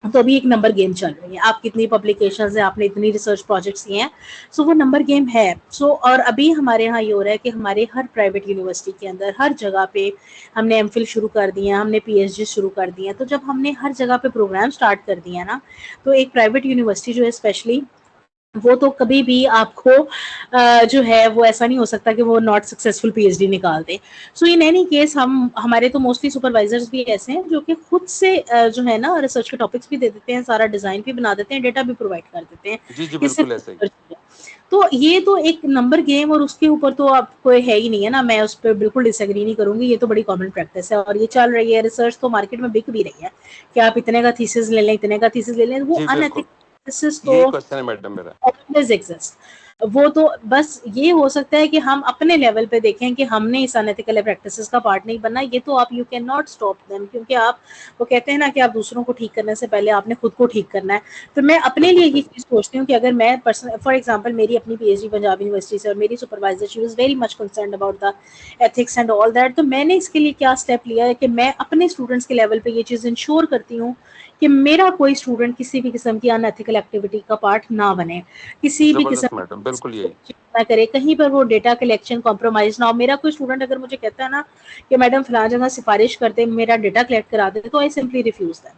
तो अभी एक नंबर गेम चल रही है. आप कितनी पब्लिकेशंस हैं, आपने इतनी रिसर्च प्रोजेक्ट्स किए हैं, सो वो नंबर गेम है. सो और अभी हमारे यहाँ ये हो रहा है कि हमारे हर प्राइवेट यूनिवर्सिटी के अंदर हर जगह पे हमने एमफिल शुरू कर दिए हैं, हमने पीएचडी शुरू कर दिए हैं. तो जब हमने हर जगह पे प्रोग्राम स्टार्ट कर दिए हैं ना, तो एक प्राइवेट यूनिवर्सिटी जो है स्पेशली, वो तो कभी भी आपको जो है वो ऐसा नहीं हो सकता कि वो नॉट सक्सेसफुल पीएचडी निकाल दे. सो इन एनी केस हमारे तो मोस्टली सुपरवाइजर्स भी ऐसे हैं जो कि खुद से जो है ना रिसर्च के टॉपिक्स भी दे देते हैं, सारा डिजाइन भी बना देते हैं, डेटा भी प्रोवाइड कर देते हैं. जी जी बिल्कुल ऐसे ही. तो ये तो एक नंबर गेम, और उसके ऊपर तो आप कोई है ही नहीं है ना. मैं उस पर बिल्कुल डिसएग्री नहीं करूंगी. ये तो बड़ी कॉमन प्रैक्टिस है और ये चल रही है. रिसर्च तो मार्केट में बिक भी रही है कि आप इतने का थीसिस ले लें, इतने का थीसिस ले लें. वो अनएथिकल प्रैक्टिसेस तो क्वेश्चन है मैडम मेरा. Always exist. वो तो बस ये हो सकता है कि हम अपने लेवल पे देखें कि हमने इस अनएथिकल प्रैक्टिसेस का पार्ट नहीं बनना. ये तो आप you can not stop them, क्योंकि आप, वो कहते हैं ना कि आप दूसरों को ठीक करने से पहले आपने खुद को ठीक करना है. तो मैं अपने लिए ये चीज़ सोचती हूँ कि अगर मैं पर्सनल, फॉर एग्जांपल मेरी अपनी पीएचडी पंजाब यूनिवर्सिटी से और मेरी supervisor she was very much concerned about the ethics and all that. तो मैंने इसके लिए क्या स्टेप लिया है कि मैं अपने स्टूडेंट्स के लेवल पे ये चीज़ इंश्योर करती हूँ कि मेरा कोई स्टूडेंट किसी भी किस्म की अनएथिकल एक्टिविटी का पार्ट ना बने, किसी भी किस्म मैडम बिल्कुल यही ना करे, कहीं पर वो डेटा कलेक्शन कॉम्प्रोमाइज ना हो. मेरा कोई स्टूडेंट अगर मुझे कहता है ना कि मैडम फलां जगह सिफारिश करते मेरा डेटा कलेक्ट करा दे, तो आई सिंपली रिफ्यूज दैम.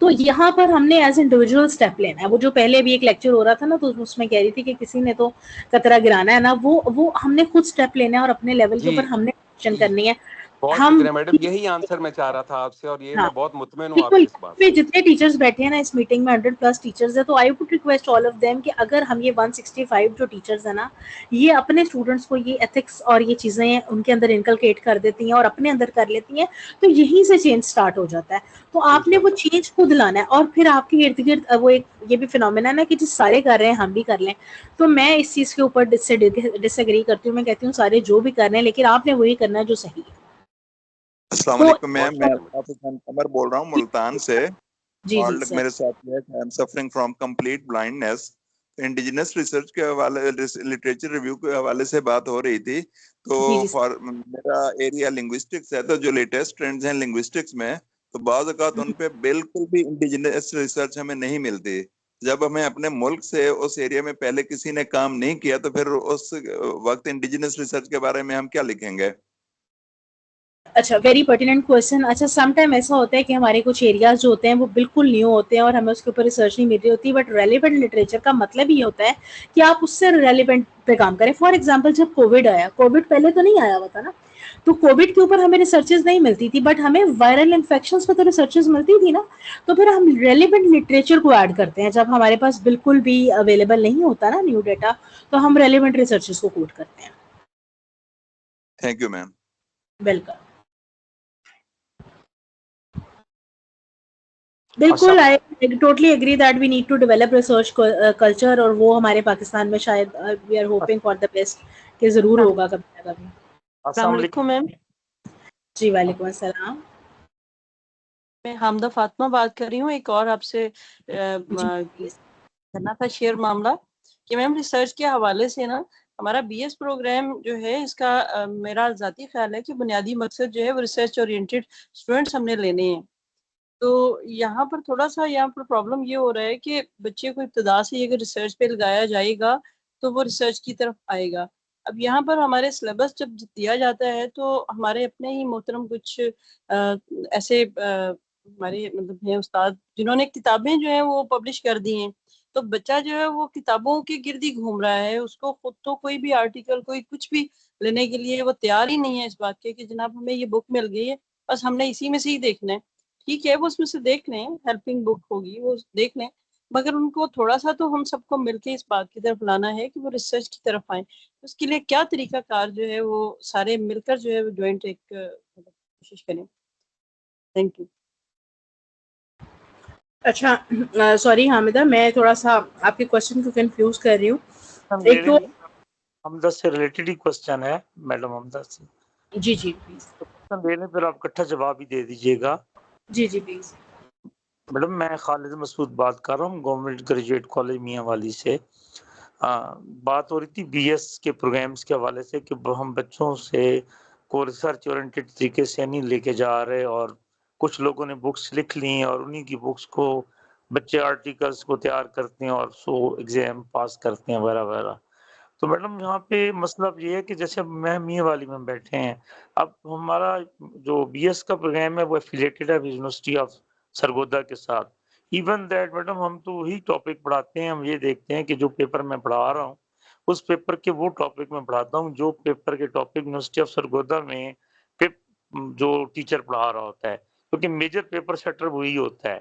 तो यहाँ पर हमने एज इंडिविजुअल स्टेप लेना है. वो जो पहले भी एक लेक्चर हो रहा था ना, तो उसमें कह रही थी कि किसी ने तो कतरा गिराना है ना, वो हमने खुद स्टेप लेना है और अपने लेवल के ऊपर हमने एक्शन करनी है. बहुत हम शुक्रिया मैडम, यही आंसर मैं चाह रहा था आपसे और ये हाँ, मैं बहुत मुतमईन हूँ बिल्कुल. आपकी इस बात से. जितने टीचर्स बैठे हैं ना इस मीटिंग में 100+ टीचर्स है, तो I would request all of them कि अगर हम ये 165 जो टीचर्स है ना, ये अपने स्टूडेंट्स को ये एथिक्स और ये चीजें उनके अंदर इनकलकेट कर देती हैं और अपने अंदर कर लेती हैं, तो यहीं से चेंज स्टार्ट हो जाता है. तो आपने वो चेंज खुद लाना है और फिर आपके इर्द गिर्द वो एक ये भी फिनोमेना है ना कि जिस सारे कर रहे हैं हम भी कर लें. तो मैं इस चीज के ऊपर डिसएग्री करती हूँ. मैं कहती हूँ सारे जो भी कर रहे हैं, लेकिन आपने वही करना है जो सही है. अस्सलाम वालेकुम मैम, मैं अल्ताफ हुसैन कमर बोल रहा हूँ मुल्तान से. और मेरे साथ है I am suffering from complete blindness. Indigenous research के हवाले, लिटरेचर रिव्यू के हवाले से बात हो रही थी. तो फॉर मेरा एरिया लिंग्विस्टिक्स है, तो जो लेटेस्ट ट्रेंड्स हैं लिंग्विस्टिक्स में, तो बाज़ औक़ात उन पे बिल्कुल भी इंडिजिनस रिसर्च हमें नहीं मिलती. जब हमें अपने मुल्क से उस एरिया में पहले किसी ने काम नहीं किया, तो फिर उस वक्त इंडिजिनस रिसर्च के बारे में हम क्या लिखेंगे? अच्छा, वेरी पर्टिनेंट क्वेश्चन. अच्छा, सम टाइम ऐसा होता है कि हमारे कुछ एरियाज जो होते हैं वो बिल्कुल न्यू होते हैं और हमें उसके ऊपर रिसर्च नहीं मिल रही होती, बट रेलिवेंट लिटरेचर का मतलब ये होता है कि आप उससे रेलिवेंट पे काम करें. फॉर एग्जांपल जब कोविड आया, कोविड पहले तो नहीं आया हुआ था ना, तो कोविड के ऊपर हमें रिसर्चेज नहीं मिलती थी, बट हमें वायरल इन्फेक्शंस पे तो रिसर्चेज मिलती थी ना. तो फिर हम रेलिवेंट लिटरेचर को ऐड करते हैं. जब हमारे पास बिल्कुल भी अवेलेबल नहीं होता ना न्यू डेटा, तो हम रेलिवेंट रिसर्चेज को कोट करते हैं. Thank you ma'am. वेलकम. बिल्कुल, I totally agree that we need to develop research culture, और वो हमारे पाकिस्तान में शायद we are hoping for the best कि जरूर होगा कभी. कभी। अस्सलाम वालेकुम मैम। जी वालेकुम अस्सलाम। मैं हामदा फातिमा बात कर रही हूँ। एक और आपसे करना था शेयर मामला कि मैम रिसर्च के हवाले से ना हमारा बीएस प्रोग्राम जो है इसका मेरा ज़ाती ख्याल है कि बुनियादी मकसद जो है वो रिसर्च ओरिएंटेड स्टूडेंट्स हमने लेने हैं। तो यहाँ पर थोड़ा-सा यहाँ पर प्रॉब्लम ये हो रहा है कि बच्चे को इब्तिदा से ही अगर रिसर्च पे लगाया जाएगा, तो वो रिसर्च की तरफ आएगा। अब यहाँ पर हमारे सिलेबस जब दिया जाता है, तो हमारे अपने ही मोहतरम कुछ ऐसे हमारे मतलब हैं उस्ताद, जिन्होंने किताबें जो हैं वो पब्लिश कर दी हैं। तो बच्चा जो है वो किताबों के गिर्द ही घूम रहा है, उसको खुद तो कोई भी आर्टिकल, कोई कुछ भी लेने के लिए वो तैयार ही नहीं है इस बात के कि जनाब हमें ये बुक मिल गई है, बस हमने इसी में से ही देखना है। ठीक है, वो उसमें से देख लें, हेल्पिंग बुक होगी वो देख लें, मगर उनको थोड़ा-सा तो हम सबको मिलके इस बात की तरफ लाना है कि वो रिसर्च की तरफ आएँ। उसके लिए क्या तरीकाकार जो है वो सारे मिलकर जो है वो जॉइंट एक कोशिश करें। Thank you. अच्छा सॉरी हामिदा, मैं थोड़ा-सा आपके क्वेश्चन को कंफ्यूज कर रही हूँ। एक तो हमदा से रिलेटेड ही क्वेश्चन है मैडम हमदा से। जी, जी प्लीज़। तो क्वेश्चन देने पर आप इकट्ठा जवाब ही दे दीजिएगा। जी, जी प्लीज़। मैडम मैं खालिद मसूद बात कर रहा हूँ गवर्नमेंट ग्रेजुएट कॉलेज मियांवाली से। बात हो रही थी बीएस के प्रोग्राम्स के हवाले से कि हम बच्चों से को रिसर्च ओरिएंटेड तरीके से नहीं लेके जा रहे और कुछ लोगों ने बुक्स लिख ली हैं और उन्हीं की बुक्स को बच्चे आर्टिकल्स को तैयार करते हैं और सो एग्जाम पास करते हैं वगैरह। तो मैडम यहाँ पे मसला ये है कि जैसे मैं मियांवाली में बैठे हैं, अब हमारा जो बीएस का प्रोग्राम है वो एफिलिएटेड है यूनिवर्सिटी ऑफ सरगोदा के साथ। इवन दैट मैडम हम तो वही टॉपिक पढ़ाते हैं, हम ये देखते हैं कि जो पेपर मैं पढ़ा रहा हूँ, उस पेपर के वो टॉपिक मैं पढ़ाता हूँ जो पेपर के टॉपिक यूनिवर्सिटी ऑफ सरगोदा में जो टीचर पढ़ा रहा होता है, क्योंकि मेजर पेपर सेटर वही होता है।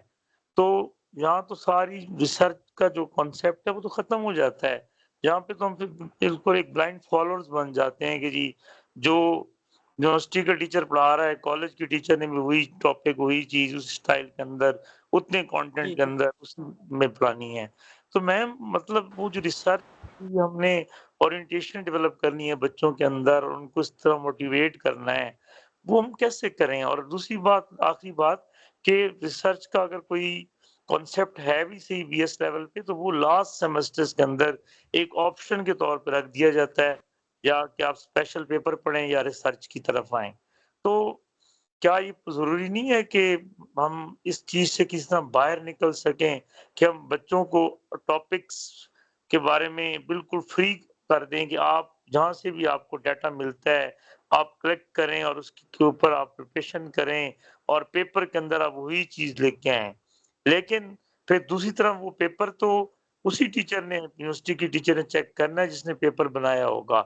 तो यहाँ तो सारी रिसर्च का जो कॉन्सेप्ट है वो तो खत्म हो जाता है। यहाँ पे तो हम फिर बिल्कुल एक ब्लाइंड फॉलोअर्स बन जाते हैं कि जी जो यूनिवर्सिटी का टीचर पढ़ा रहा है, कॉलेज की टीचर ने भी वही टॉपिक, वही चीज़ उस स्टाइल के अंदर, उतने कंटेंट के अंदर उसमें पढ़ानी है। तो मैम मतलब वो जो रिसर्च की हमने ओरिएंटेशन डेवलप करनी है बच्चों के अंदर और उनको इस तरह मोटिवेट करना है, वो हम कैसे करें? और दूसरी बात, आखिरी बात कि रिसर्च का अगर कोई कॉन्सेप्ट है भी सही बीएस लेवल पे तो वो लास्ट सेमेस्टर्स के अंदर एक ऑप्शन के तौर पे रख दिया जाता है या कि आप स्पेशल पेपर पढ़ें या रिसर्च की तरफ आएँ। तो क्या ये ज़रूरी नहीं है कि हम इस चीज़ से किसी तरह बाहर निकल सकें कि हम बच्चों को टॉपिक्स के बारे में बिल्कुल फ्री कर दें कि आप जहाँ से भी आपको डाटा मिलता है, आप कलेक्ट करें और उसके ऊपर आप प्रिपरेशन करें और पेपर के अंदर आप वही चीज़ लेके आएँ। लेकिन फिर दूसरी तरफ वो पेपर तो उसी टीचर ने, यूनिवर्सिटी की टीचर ने चेक करना है जिसने पेपर बनाया होगा।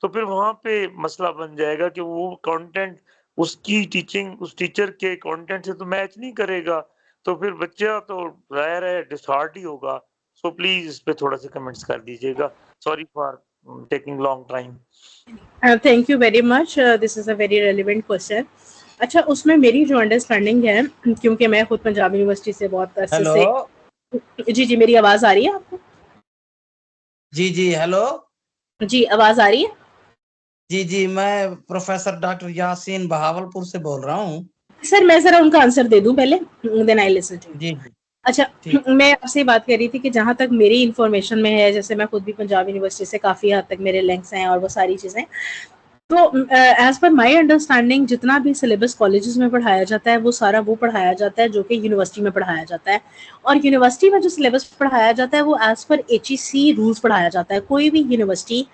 तो फिर वहाँ पे मसला बन जाएगा कि वो कंटेंट उसकी टीचिंग उस टीचर के कंटेंट से तो मैच नहीं करेगा। तो फिर बच्चा तो ज़ाहिर है डिसहार्ट ही होगा। सो प्लीज़ इस पे थोड़ा-सा कमेंट्स कर दीजिएगा। Sorry for taking long time. Thank you very much, this is a very relevant question. अच्छा, उसमें मेरी जो अंडरस्टैंडिंग है, क्योंकि मैं खुद पंजाब यूनिवर्सिटी से बहुत अरसे से। जी, जी मेरी आवाज़ आ रही है आपको? जी, जी, हेलो। जी, आवाज़ आ रही है? जी, जी, मैं प्रोफेसर डॉक्टर यासीन बहावलपुर से बोल रहा हूँ। सर मैं ज़रा उनका आंसर दे दूँ पहले, then I listen to you. जी, जी। अच्छा, मैं आपसे बात कर रही थी कि जहाँ तक मेरी इन्फॉर्मेशन में है, जैसे मैं खुद भी पंजाब यूनिवर्सिटी से काफ़ी हद तक मेरे लिंक्स हैं और वो सारी चीज़ें, तो एज़ पर माय अंडरस्टैंडिंग जितना भी सिलेबस कॉलेजेस में पढ़ाया जाता है वो सारा वो पढ़ाया जाता है जो कि यूनिवर्सिटी में पढ़ाया जाता है, और यूनिवर्सिटी में जो सिलेबस पढ़ाया जाता है वो एज़ पर एचईसी रूल्स पढ़ाया जाता है। कोई भी यूनिवर्सिटी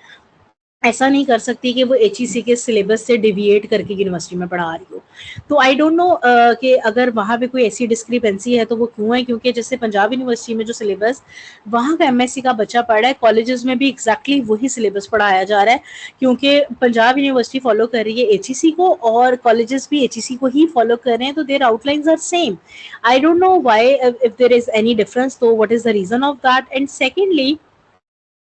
ऐसा नहीं कर सकती कि वो एचईसी के सिलेबस से डिविएट करके यूनिवर्सिटी में पढ़ा रही हो। तो आई डोंट नो कि अगर वहाँ पे कोई ऐसी डिस्क्रिपेंसी है तो वो क्यों है, क्योंकि जैसे पंजाब यूनिवर्सिटी में जो सिलेबस वहाँ का एमएससी का बच्चा पढ़ रहा है, कॉलेजेस में भी एग्जैक्टली वही सिलेबस पढ़ाया जा रहा है, क्योंकि पंजाब यूनिवर्सिटी फॉलो कर रही है एचईसी को और कॉलेजेस भी एचईसी को ही फॉलो कर रहे हैं, तो their outlines are same. I don't know why if there is any difference, तो what is the reason of that. And secondly,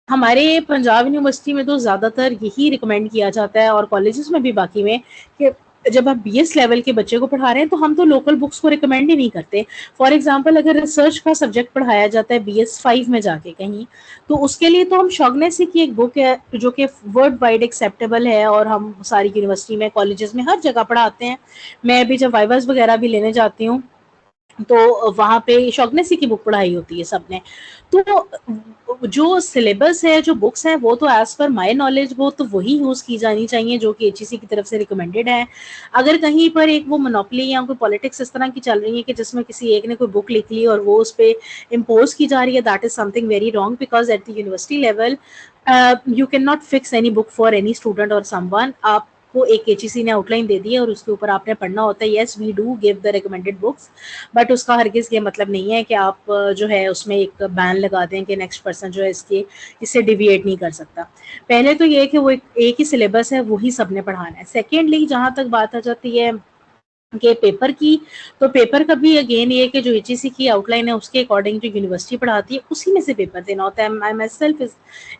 हमारे पंजाब यूनिवर्सिटी में तो ज़्यादातर यही रिकमेंड किया जाता है और कॉलेजेस में भी बाकी में, कि जब आप बीएस लेवल के बच्चे को पढ़ा रहे हैं तो हम तो लोकल बुक्स को रिकमेंड ही नहीं करते। फॉर एग्जांपल अगर रिसर्च का सब्जेक्ट पढ़ाया जाता है बीएस 5 में जाके कहीं, तो उसके लिए तो हम शॉगनेसी की एक बुक है जो कि वर्ल्ड वाइड एक्सेप्टेबल है और हम सारी यूनिवर्सिटी में, कॉलेजेस में हर जगह पढ़ाते हैं। मैं भी जब वाइवास वगैरह भी लेने जाती हूँ तो वहाँ पे शॉगनेसी की बुक पढ़ाई होती है सबने। तो जो सिलेबस है, जो बुक्स हैं, वो तो एज पर माय नॉलेज वो तो वही यूज़ की जानी चाहिए जो कि एचईसी की तरफ से रिकमेंडेड है। अगर कहीं पर एक वो मोनोपोली या कोई पॉलिटिक्स इस तरह की चल रही है कि जिसमें किसी एक ने कोई बुक लिख ली और वो उस पे इम्पोज की जा रही है, that is something very wrong, because at the university level you can not fix any book for any student और समवन। आपको एक एचईसी ने आउटलाइन दे दी है और उसके ऊपर आपने पढ़ना होता है। Yes, we do give the recommended books, but उसका हरगिज ये मतलब नहीं है कि आप जो है उसमें एक बैन लगा दें कि नेक्स्ट पर्सन जो है इससे डिविएट नहीं कर सकता। पहले तो ये है कि वो एक ही सिलेबस है, वही सबने पढ़ाना है। सेकेंडली, जहाँ तक बात आ जाती है के पेपर की, तो पेपर का भी अगेन ये कि जो एचईसी की आउटलाइन है उसके अकॉर्डिंग जो यूनिवर्सिटी पढ़ाती है उसी में से पेपर देना होता है। I myself is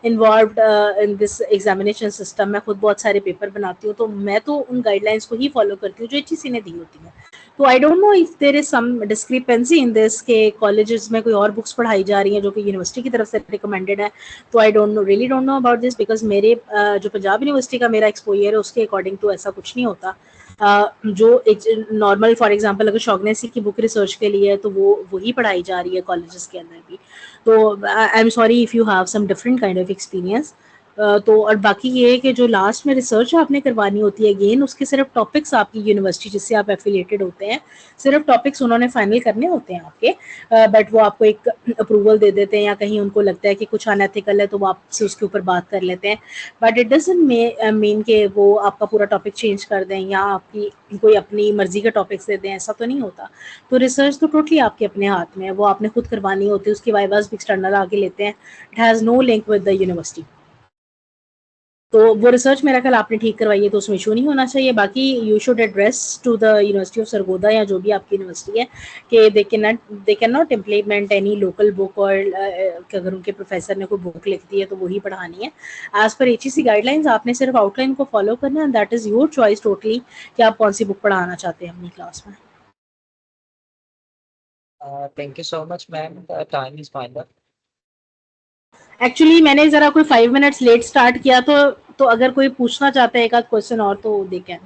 involved in this examination system. मैं खुद बहुत सारे पेपर बनाती हूँ, तो मैं तो उन गाइडलाइंस को ही फॉलो करती हूँ जो एचईसी ने दी होती है। तो I don't know if there is some discrepancy in this के कॉलेजेस में कोई और बुक्स पढ़ाई जा रही हैं जो कि यूनिवर्सिटी की तरफ से रिकमेंडेड है। तो I don't no, really don't know about this, because मेरे जो पंजाब यूनिवर्सिटी का मेरा एक्सपोजर है उसके अकॉर्डिंग तो ऐसा कुछ नहीं होता। जो एक नॉर्मल, फॉर एग्जांपल अगर शॉगनेसी की बुक रिसर्च के लिए है तो वो वही पढ़ाई जा रही है कॉलेजेस के अंदर भी। तो I am sorry if you have some different kind of experience. तो और बाकी ये है कि जो लास्ट में रिसर्च आपने करवानी होती है, अगेन उसके सिर्फ टॉपिक्स आपकी यूनिवर्सिटी जिससे आप एफिलिएटेड होते हैं, सिर्फ टॉपिक्स उन्होंने फाइनल करने होते हैं आपके, बट वो आपको एक अप्रूवल दे देते हैं या कहीं उनको लगता है कि कुछ अनएथिकल है तो वो आपसे उसके ऊपर बात कर लेते हैं। बट इट डजंट मीन कि वो आपका पूरा टॉपिक चेंज कर दें या आपकी कोई अपनी मर्जी का टॉपिक्स दे दें, ऐसा तो नहीं होता। तो रिसर्च तो टोटली आपके अपने हाथ में है, वो आपने खुद करवानी होती है। उसकी वाइवास भी एक्सटर्नल आगे लेते हैं, it has no link with the university. तो वो रिसर्च मेरा ख्याल आपने ठीक करवाई है तो उसमें इशू नहीं होना चाहिए। बाकी you should address to the university of Sargodha या जो भी आपकी यूनिवर्सिटी है कि they can not implement any local book, और अगर उनके प्रोफेसर ने कोई बुक लिख दी है तो वही पढ़ानी है। एज पर एचईसी गाइडलाइंस आपने सिर्फ आउटलाइन को फॉलो करना है, that is your choice totally कि आप कौन सी बुक पढ़ाना चाहते हैं अपनी क्लास में। Thank you so much, ma'am. The time is final. Actually मैंने जरा कोई 5 मिनट्स लेट स्टार्ट किया, तो अगर कोई पूछना चाहता है एक आध क्वेश्चन और तो देखें।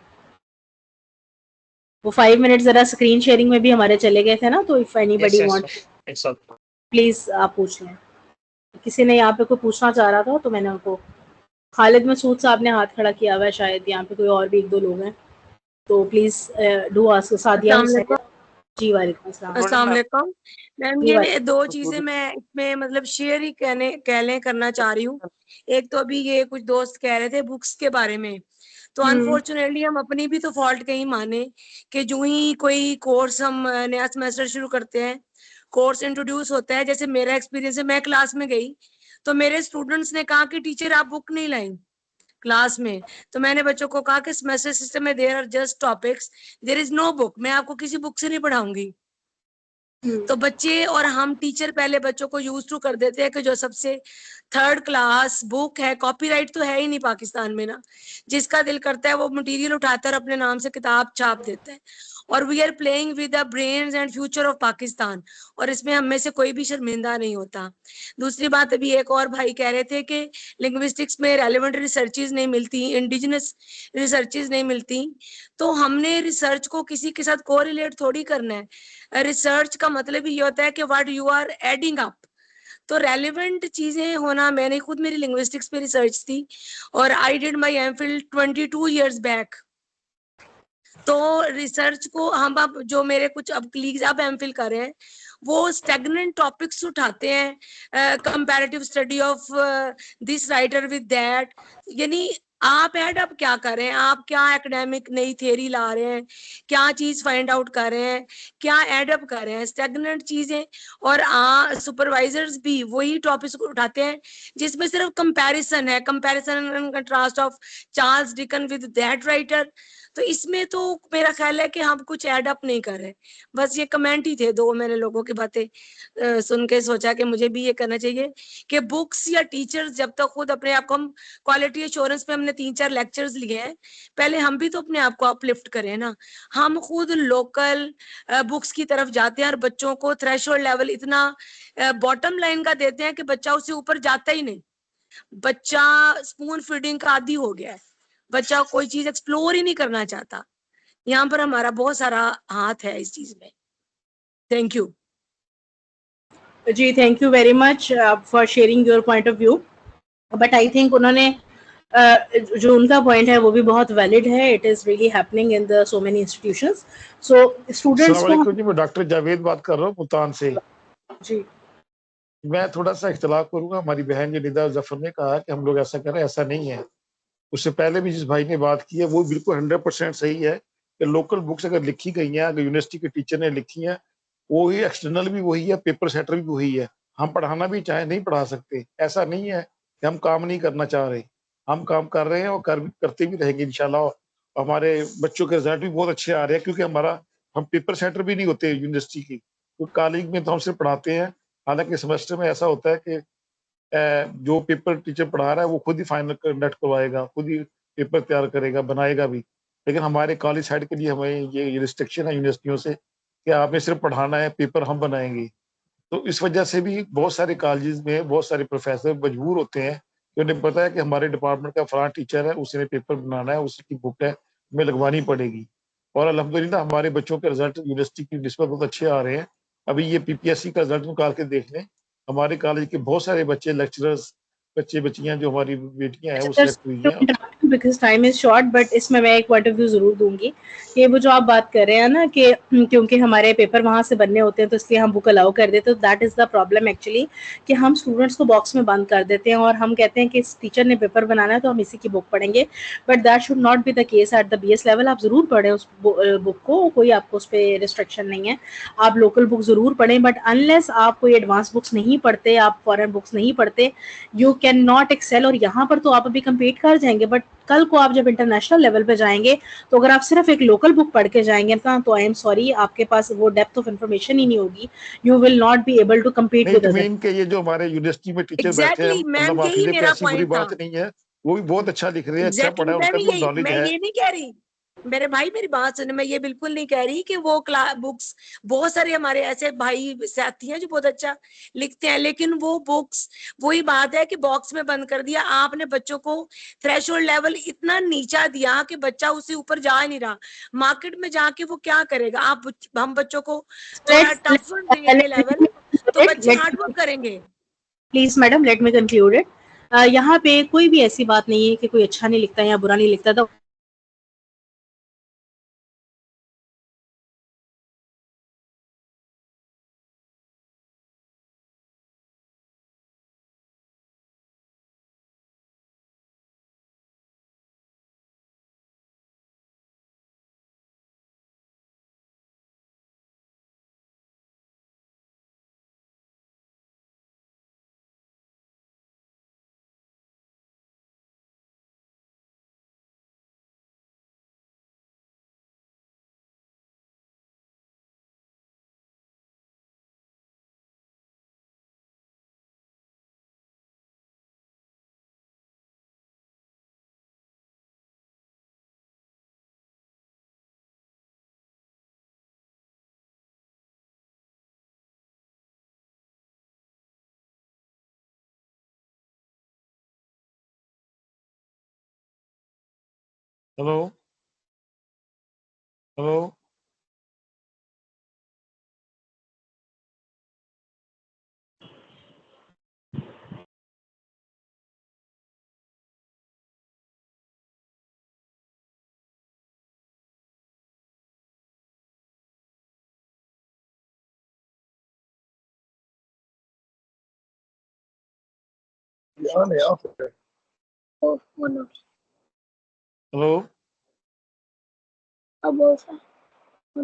वो 5 मिनट जरा स्क्रीन शेयरिंग में भी हमारे चले गए थे ना, तो if anybody want It's all. Please आप पूछ लें। किसी ने यहाँ पे कोई पूछना चाह रहा था तो मैंने उनको, खालिद मसूद साहब ने हाथ खड़ा किया हुआ है, शायद यहाँ पे कोई और भी एक दो लोग हैं, तो please do ask. Sadia Hussain ji, वालेकुम अस्सलाम। अस्सलाम वालेकुम मैम। जी, ये दो चीजें मैं इसमें मतलब शेयर ही करना चाह रही हूँ। एक तो अभी ये कुछ दोस्त कह रहे थे बुक्स के बारे में, तो अनफॉर्चुनेटली हम अपनी भी तो फॉल्ट कहीं माने कि जो ही कोई कोर्स हम नया सेमेस्टर शुरू करते हैं, कोर्स इंट्रोड्यूस होता है, जैसे मेरा एक्सपीरियंस है, मैं क्लास में गई तो मेरे स्टूडेंट्स ने कहा कि टीचर आप बुक नहीं लाई क्लास में। तो मैंने बच्चों को कहा कि सेमेस्टर सिस्टम में there are just topics, there is no book, मैं आपको किसी बुक से नहीं पढ़ाऊंगी। तो बच्चे और हम टीचर पहले बच्चों को यूज टू कर देते हैं कि जो सबसे थर्ड क्लास बुक है, कॉपीराइट तो है ही नहीं पाकिस्तान में ना, जिसका दिल करता है वो मटेरियल उठाता है और अपने नाम से किताब छाप देता है। और we are playing with the brains and future of Pakistan, और इसमें हम में से कोई भी शर्मिंदा नहीं होता। दूसरी बात, अभी एक और भाई कह रहे थे कि लिंग्विस्टिक्स में रेलेवेंट रिसर्चेज नहीं मिलती, इंडिजिनस रिसर्चेज नहीं मिलती। तो हमने रिसर्च को किसी के साथ कोरिलेट थोड़ी करना है। रिसर्च का मतलब ही ये होता है कि what you are adding up. तो रेलेवेंट चीजें होना, मैंने खुद मेरी लिंग्विस्टिक्स पे रिसर्च थी और I did my MPhil 22 years back. तो रिसर्च को हम अब जो मेरे कुछ अब कलीग्स अब एमफिल कर रहे हैं वो स्टैग्नेंट टॉपिक्स उठाते हैं, comparative study of this writer with that. यानी आप एड अप क्या कर रहे हैं, आप क्या एकेडमिक नई थ्योरी ला रहे हैं, क्या चीज फाइंड आउट कर रहे हैं, क्या एड अप कर रहे हैं, स्टैग्नेंट चीजें। और सुपरवाइजर्स भी वही टॉपिक्स उठाते हैं जिसमें सिर्फ कंपैरिजन है, comparison and contrast of Charles Dickens with that writer. तो इसमें तो मेरा ख्याल है कि हम कुछ एड अप नहीं कर रहे। बस ये कमेंट ही थे, दो मैंने लोगों की बातें सुन के सोचा कि मुझे भी ये करना चाहिए कि बुक्स या टीचर्स जब तक खुद अपने आप को, हम क्वालिटी एश्योरेंस पे हमने 3-4 लेक्चर्स लिए हैं, पहले हम भी तो अपने आप को अपलिफ्ट करें ना। हम खुद लोकल बुक्स की तरफ जाते हैं और बच्चों को थ्रेशोल्ड लेवल इतना बॉटम लाइन का देते हैं कि बच्चा उससे ऊपर जाता ही नहीं। बच्चा स्पून फीडिंग का आदी हो गया है, बच्चा कोई चीज एक्सप्लोर ही नहीं करना चाहता। यहाँ पर हमारा बहुत सारा हाथ है इस चीज में। थैंक यू जी, thank you very much for sharing your point of view. But I think उन्होंने जो उनका पॉइंट है वो भी बहुत वैलिड है। It is really happening in the so many institutions. So students को जी, मैं डॉक्टर जावेद बात कर रहा हूँ मुल्तान से। जी, मैं थोड़ा सा इख्तलाफ करूंगा। हमारी बहन जो निदा जफर ने कहा कि हम लोग ऐसा कर रहे हैं, ऐसा नहीं है। उससे पहले भी जिस भाई ने बात की है वो बिल्कुल 100% सही है कि लोकल बुक्स अगर लिखी गई हैं, अगर यूनिवर्सिटी के टीचर ने लिखी हैं, वो ही एक्सटर्नल भी वही है, पेपर सेटर भी वही है। हम पढ़ाना भी चाहे नहीं पढ़ा सकते। ऐसा नहीं है कि हम काम नहीं करना चाह रहे। हम काम कर रहे हैं और करते भी रहेंगे इंशाल्लाह। हमारे बच्चों के रिजल्ट भी बहुत अच्छे आ रहे हैं क्योंकि हम पेपर सेटर भी नहीं होते यूनिवर्सिटी की। तो कॉलेज में तो हम सिर्फ पढ़ाते हैं। हालांकि सेमेस्टर में ऐसा होता है कि जो पेपर टीचर पढ़ा रहा है वो खुद ही फाइनल कंडक्ट करवाएगा, खुद ही पेपर तैयार करेगा, बनाएगा भी। लेकिन हमारे कॉलेज साइड के लिए हमें ये रिस्ट्रिक्शन है यूनिवर्सिटियों से कि आपने सिर्फ पढ़ाना है, पेपर हम बनाएंगे। तो इस वजह से भी बहुत सारे कॉलेजेस में बहुत सारे प्रोफेसर मजबूर होते हैं कि उन्हें पता है कि हमारे डिपार्टमेंट का फलां टीचर है, उसने पेपर बनाना है, उसकी बुक है, हमें लगवानी पड़ेगी। और अल्हम्दुलिल्लाह हमारे बच्चों के रिजल्ट यूनिवर्सिटी की निस्बत बहुत अच्छे आ रहे हैं। अभी ये पीपीएससी का रिजल्ट निकाल के देख लें, हमारे कॉलेज के बहुत सारे बच्चे, लेक्चरर्स, बच्चे बच्चियां जो हमारी बेटियां हैं वो सिलेक्ट हुई हैं। Because time is short, but इसमें मैं एक पॉइंट ऑफ व्यू जरूर दूंगी कि वो जो आप बात कर रहे हैं ना कि क्योंकि हमारे पेपर वहां से बनने होते हैं तो इसलिए हम बुक अलाउ कर देते हैं। That is the problem actually कि हम स्टूडेंट्स को बॉक्स में बंद कर देते हैं और हम कहते हैं कि इस टीचर ने पेपर बनाना है तो हम इसी की बुक पढ़ेंगे। But that should not be the case at the BS level. आप जरूर पढ़ें उस बुक को, कोई आपको उस पर रिस्ट्रिक्शन नहीं है। आप लोकल बुक जरूर पढ़ें, बट अनलेस आप कोई एडवांस बुक्स नहीं पढ़ते, आप फॉरेन बुक्स नहीं पढ़ते, यू कैन नॉट एक्सेल। और यहाँ पर तो आप अभी कम्पीट कर जाएंगे, बट कल को आप जब इंटरनेशनल लेवल पे जाएंगे तो अगर आप सिर्फ एक लोकल बुक पढ़ के जाएंगे ना, तो आई एम सॉरी, आपके पास वो डेप्थ ऑफ इंफॉर्मेशन ही नहीं होगी। You will not be able to compete with other. के ये जो हमारे यूनिवर्सिटी में टीचर बैठे हैं, एग्जैक्टली अल्लाह मैम, माफी यही दे, कोई मेरा ऐसी बुरी पॉइंट था। बात नहीं है। वो भी बहुत अच्छा लिख रहे हैं, अच्छा एग्जैक्टली पढ़ा है, मैं उनका भी भी बहुत यही, नॉलेज मैं है। ये नहीं कह रही मेरे भाई, मेरी बात सुने, मैं ये बिल्कुल नहीं कह रही कि वो बुक्स, बहुत सारे हमारे ऐसे भाई साथी हैं जो बहुत अच्छा लिखते हैं, लेकिन वो बुक्स, वही बात है कि बॉक्स में बंद कर दिया आपने, बच्चों को थ्रेशोल्ड लेवल इतना नीचा दिया कि बच्चा उससे ऊपर जा नहीं रहा। मार्केट में जाके वो क्या करेगा? हम बच्चों को थोड़ा टफर देंगे लेवल, तो बच्चे हार्ड वर्क करेंगे। Please madam, let me conclude it. यहाँ पे कोई भी ऐसी बात नहीं है कि कोई अच्छा नहीं लिखता या बुरा नहीं लिखता। तो hello hello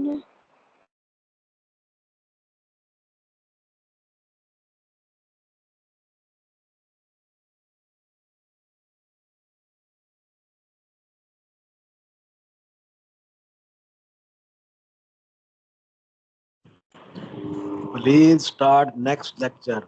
hello Please start next lecture.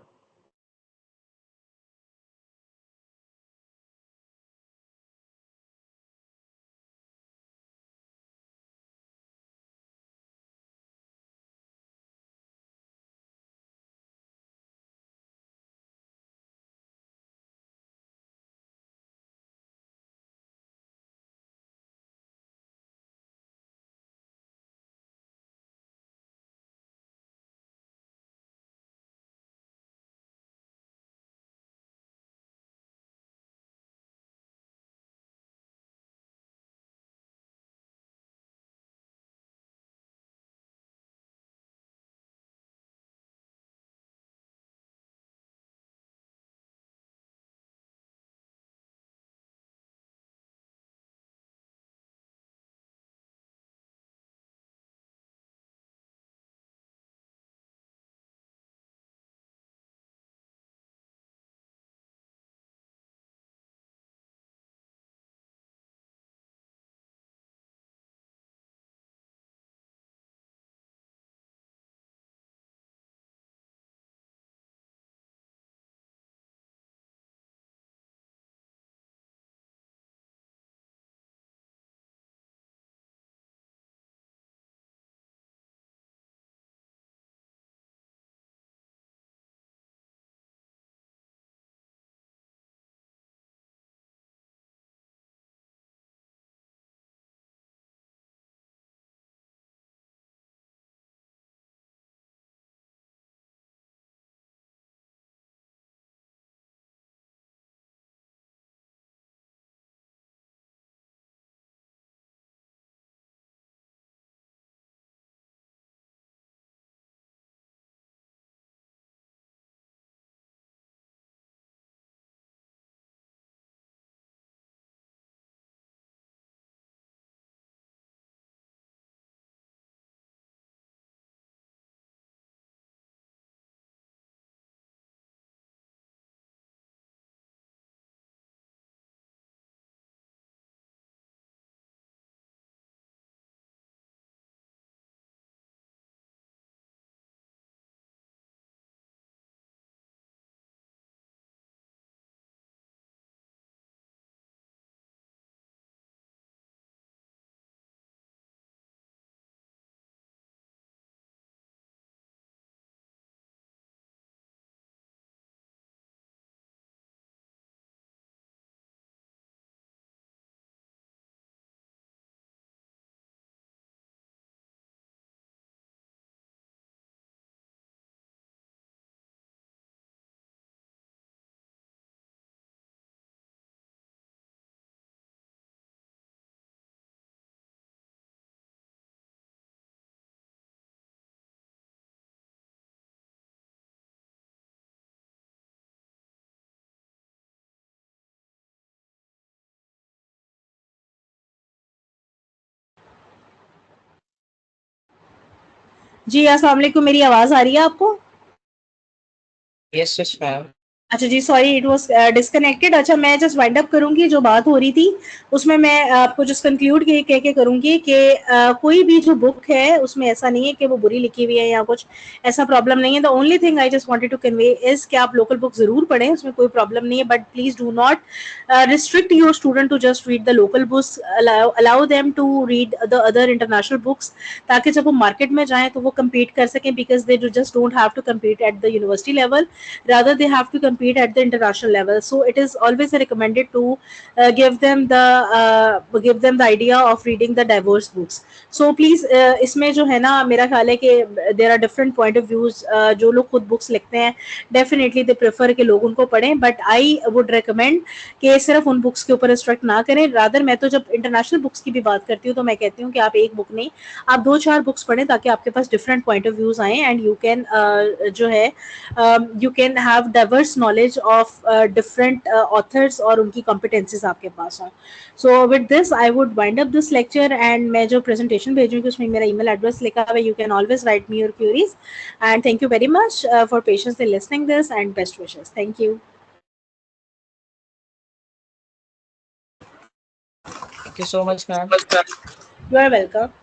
जी अस्सलाम वालेकुम, मेरी आवाज आ रही है आपको? Yes yes ma'am. अच्छा जी, सॉरी इट वाज डिस्कनेक्टेड। अच्छा, मैं जस्ट वाइंड अप करूंगी जो बात हो रही थी उसमें मैं आपको जस्ट कंक्लूड कह के करूंगी कि कोई भी जो बुक है उसमें ऐसा नहीं है कि वो बुरी लिखी हुई है या कुछ ऐसा प्रॉब्लम नहीं है। The only thing I just wanted to convey is कि आप लोकल बुक जरूर पढ़ें, उसमें कोई प्रॉब्लम नहीं है, but please do not restrict your student to just read the local books, allow them to read the other international books, ताकि जब वो मार्केट में जाएं तो वो कम्पीट कर सकें, because they just don't have to compete at the university level, rather they have to compete at the international level. So it is always recommended to give them the idea of reading the diverse books. So please इसमें जो है ना मेरा ख्याल है कि there are different point of views. जो लोग खुद बुक्स लिखते हैं डेफिनेटली दे प्रेफर कि लोग उनको पढ़ें, बट आई वुड रिकमेंड कि सिर्फ उन बुक्स के ऊपर रिस्ट्रिक्ट ना करें। रादर मैं तो जब इंटरनेशनल बुक्स की भी बात करती हूँ तो मैं कहती हूँ कि आप एक बुक नहीं, आप 2-4 बुक्स पढ़ें ताकि आपके पास डिफरेंट पॉइंट ऑफ व्यूज आए एंड यू कैन जो है you can have diverse knowledge of different authors और उनकी competencies आपके पास हों। So with this I would wind up this lecture and मैं जो presentation भेजूँगी उसमें मेरा email address लिखा हुआ है, you can always write me your queries and thank you very much for patiently listening this and best wishes. Thank you. Thank you so much, ma'am. You are welcome.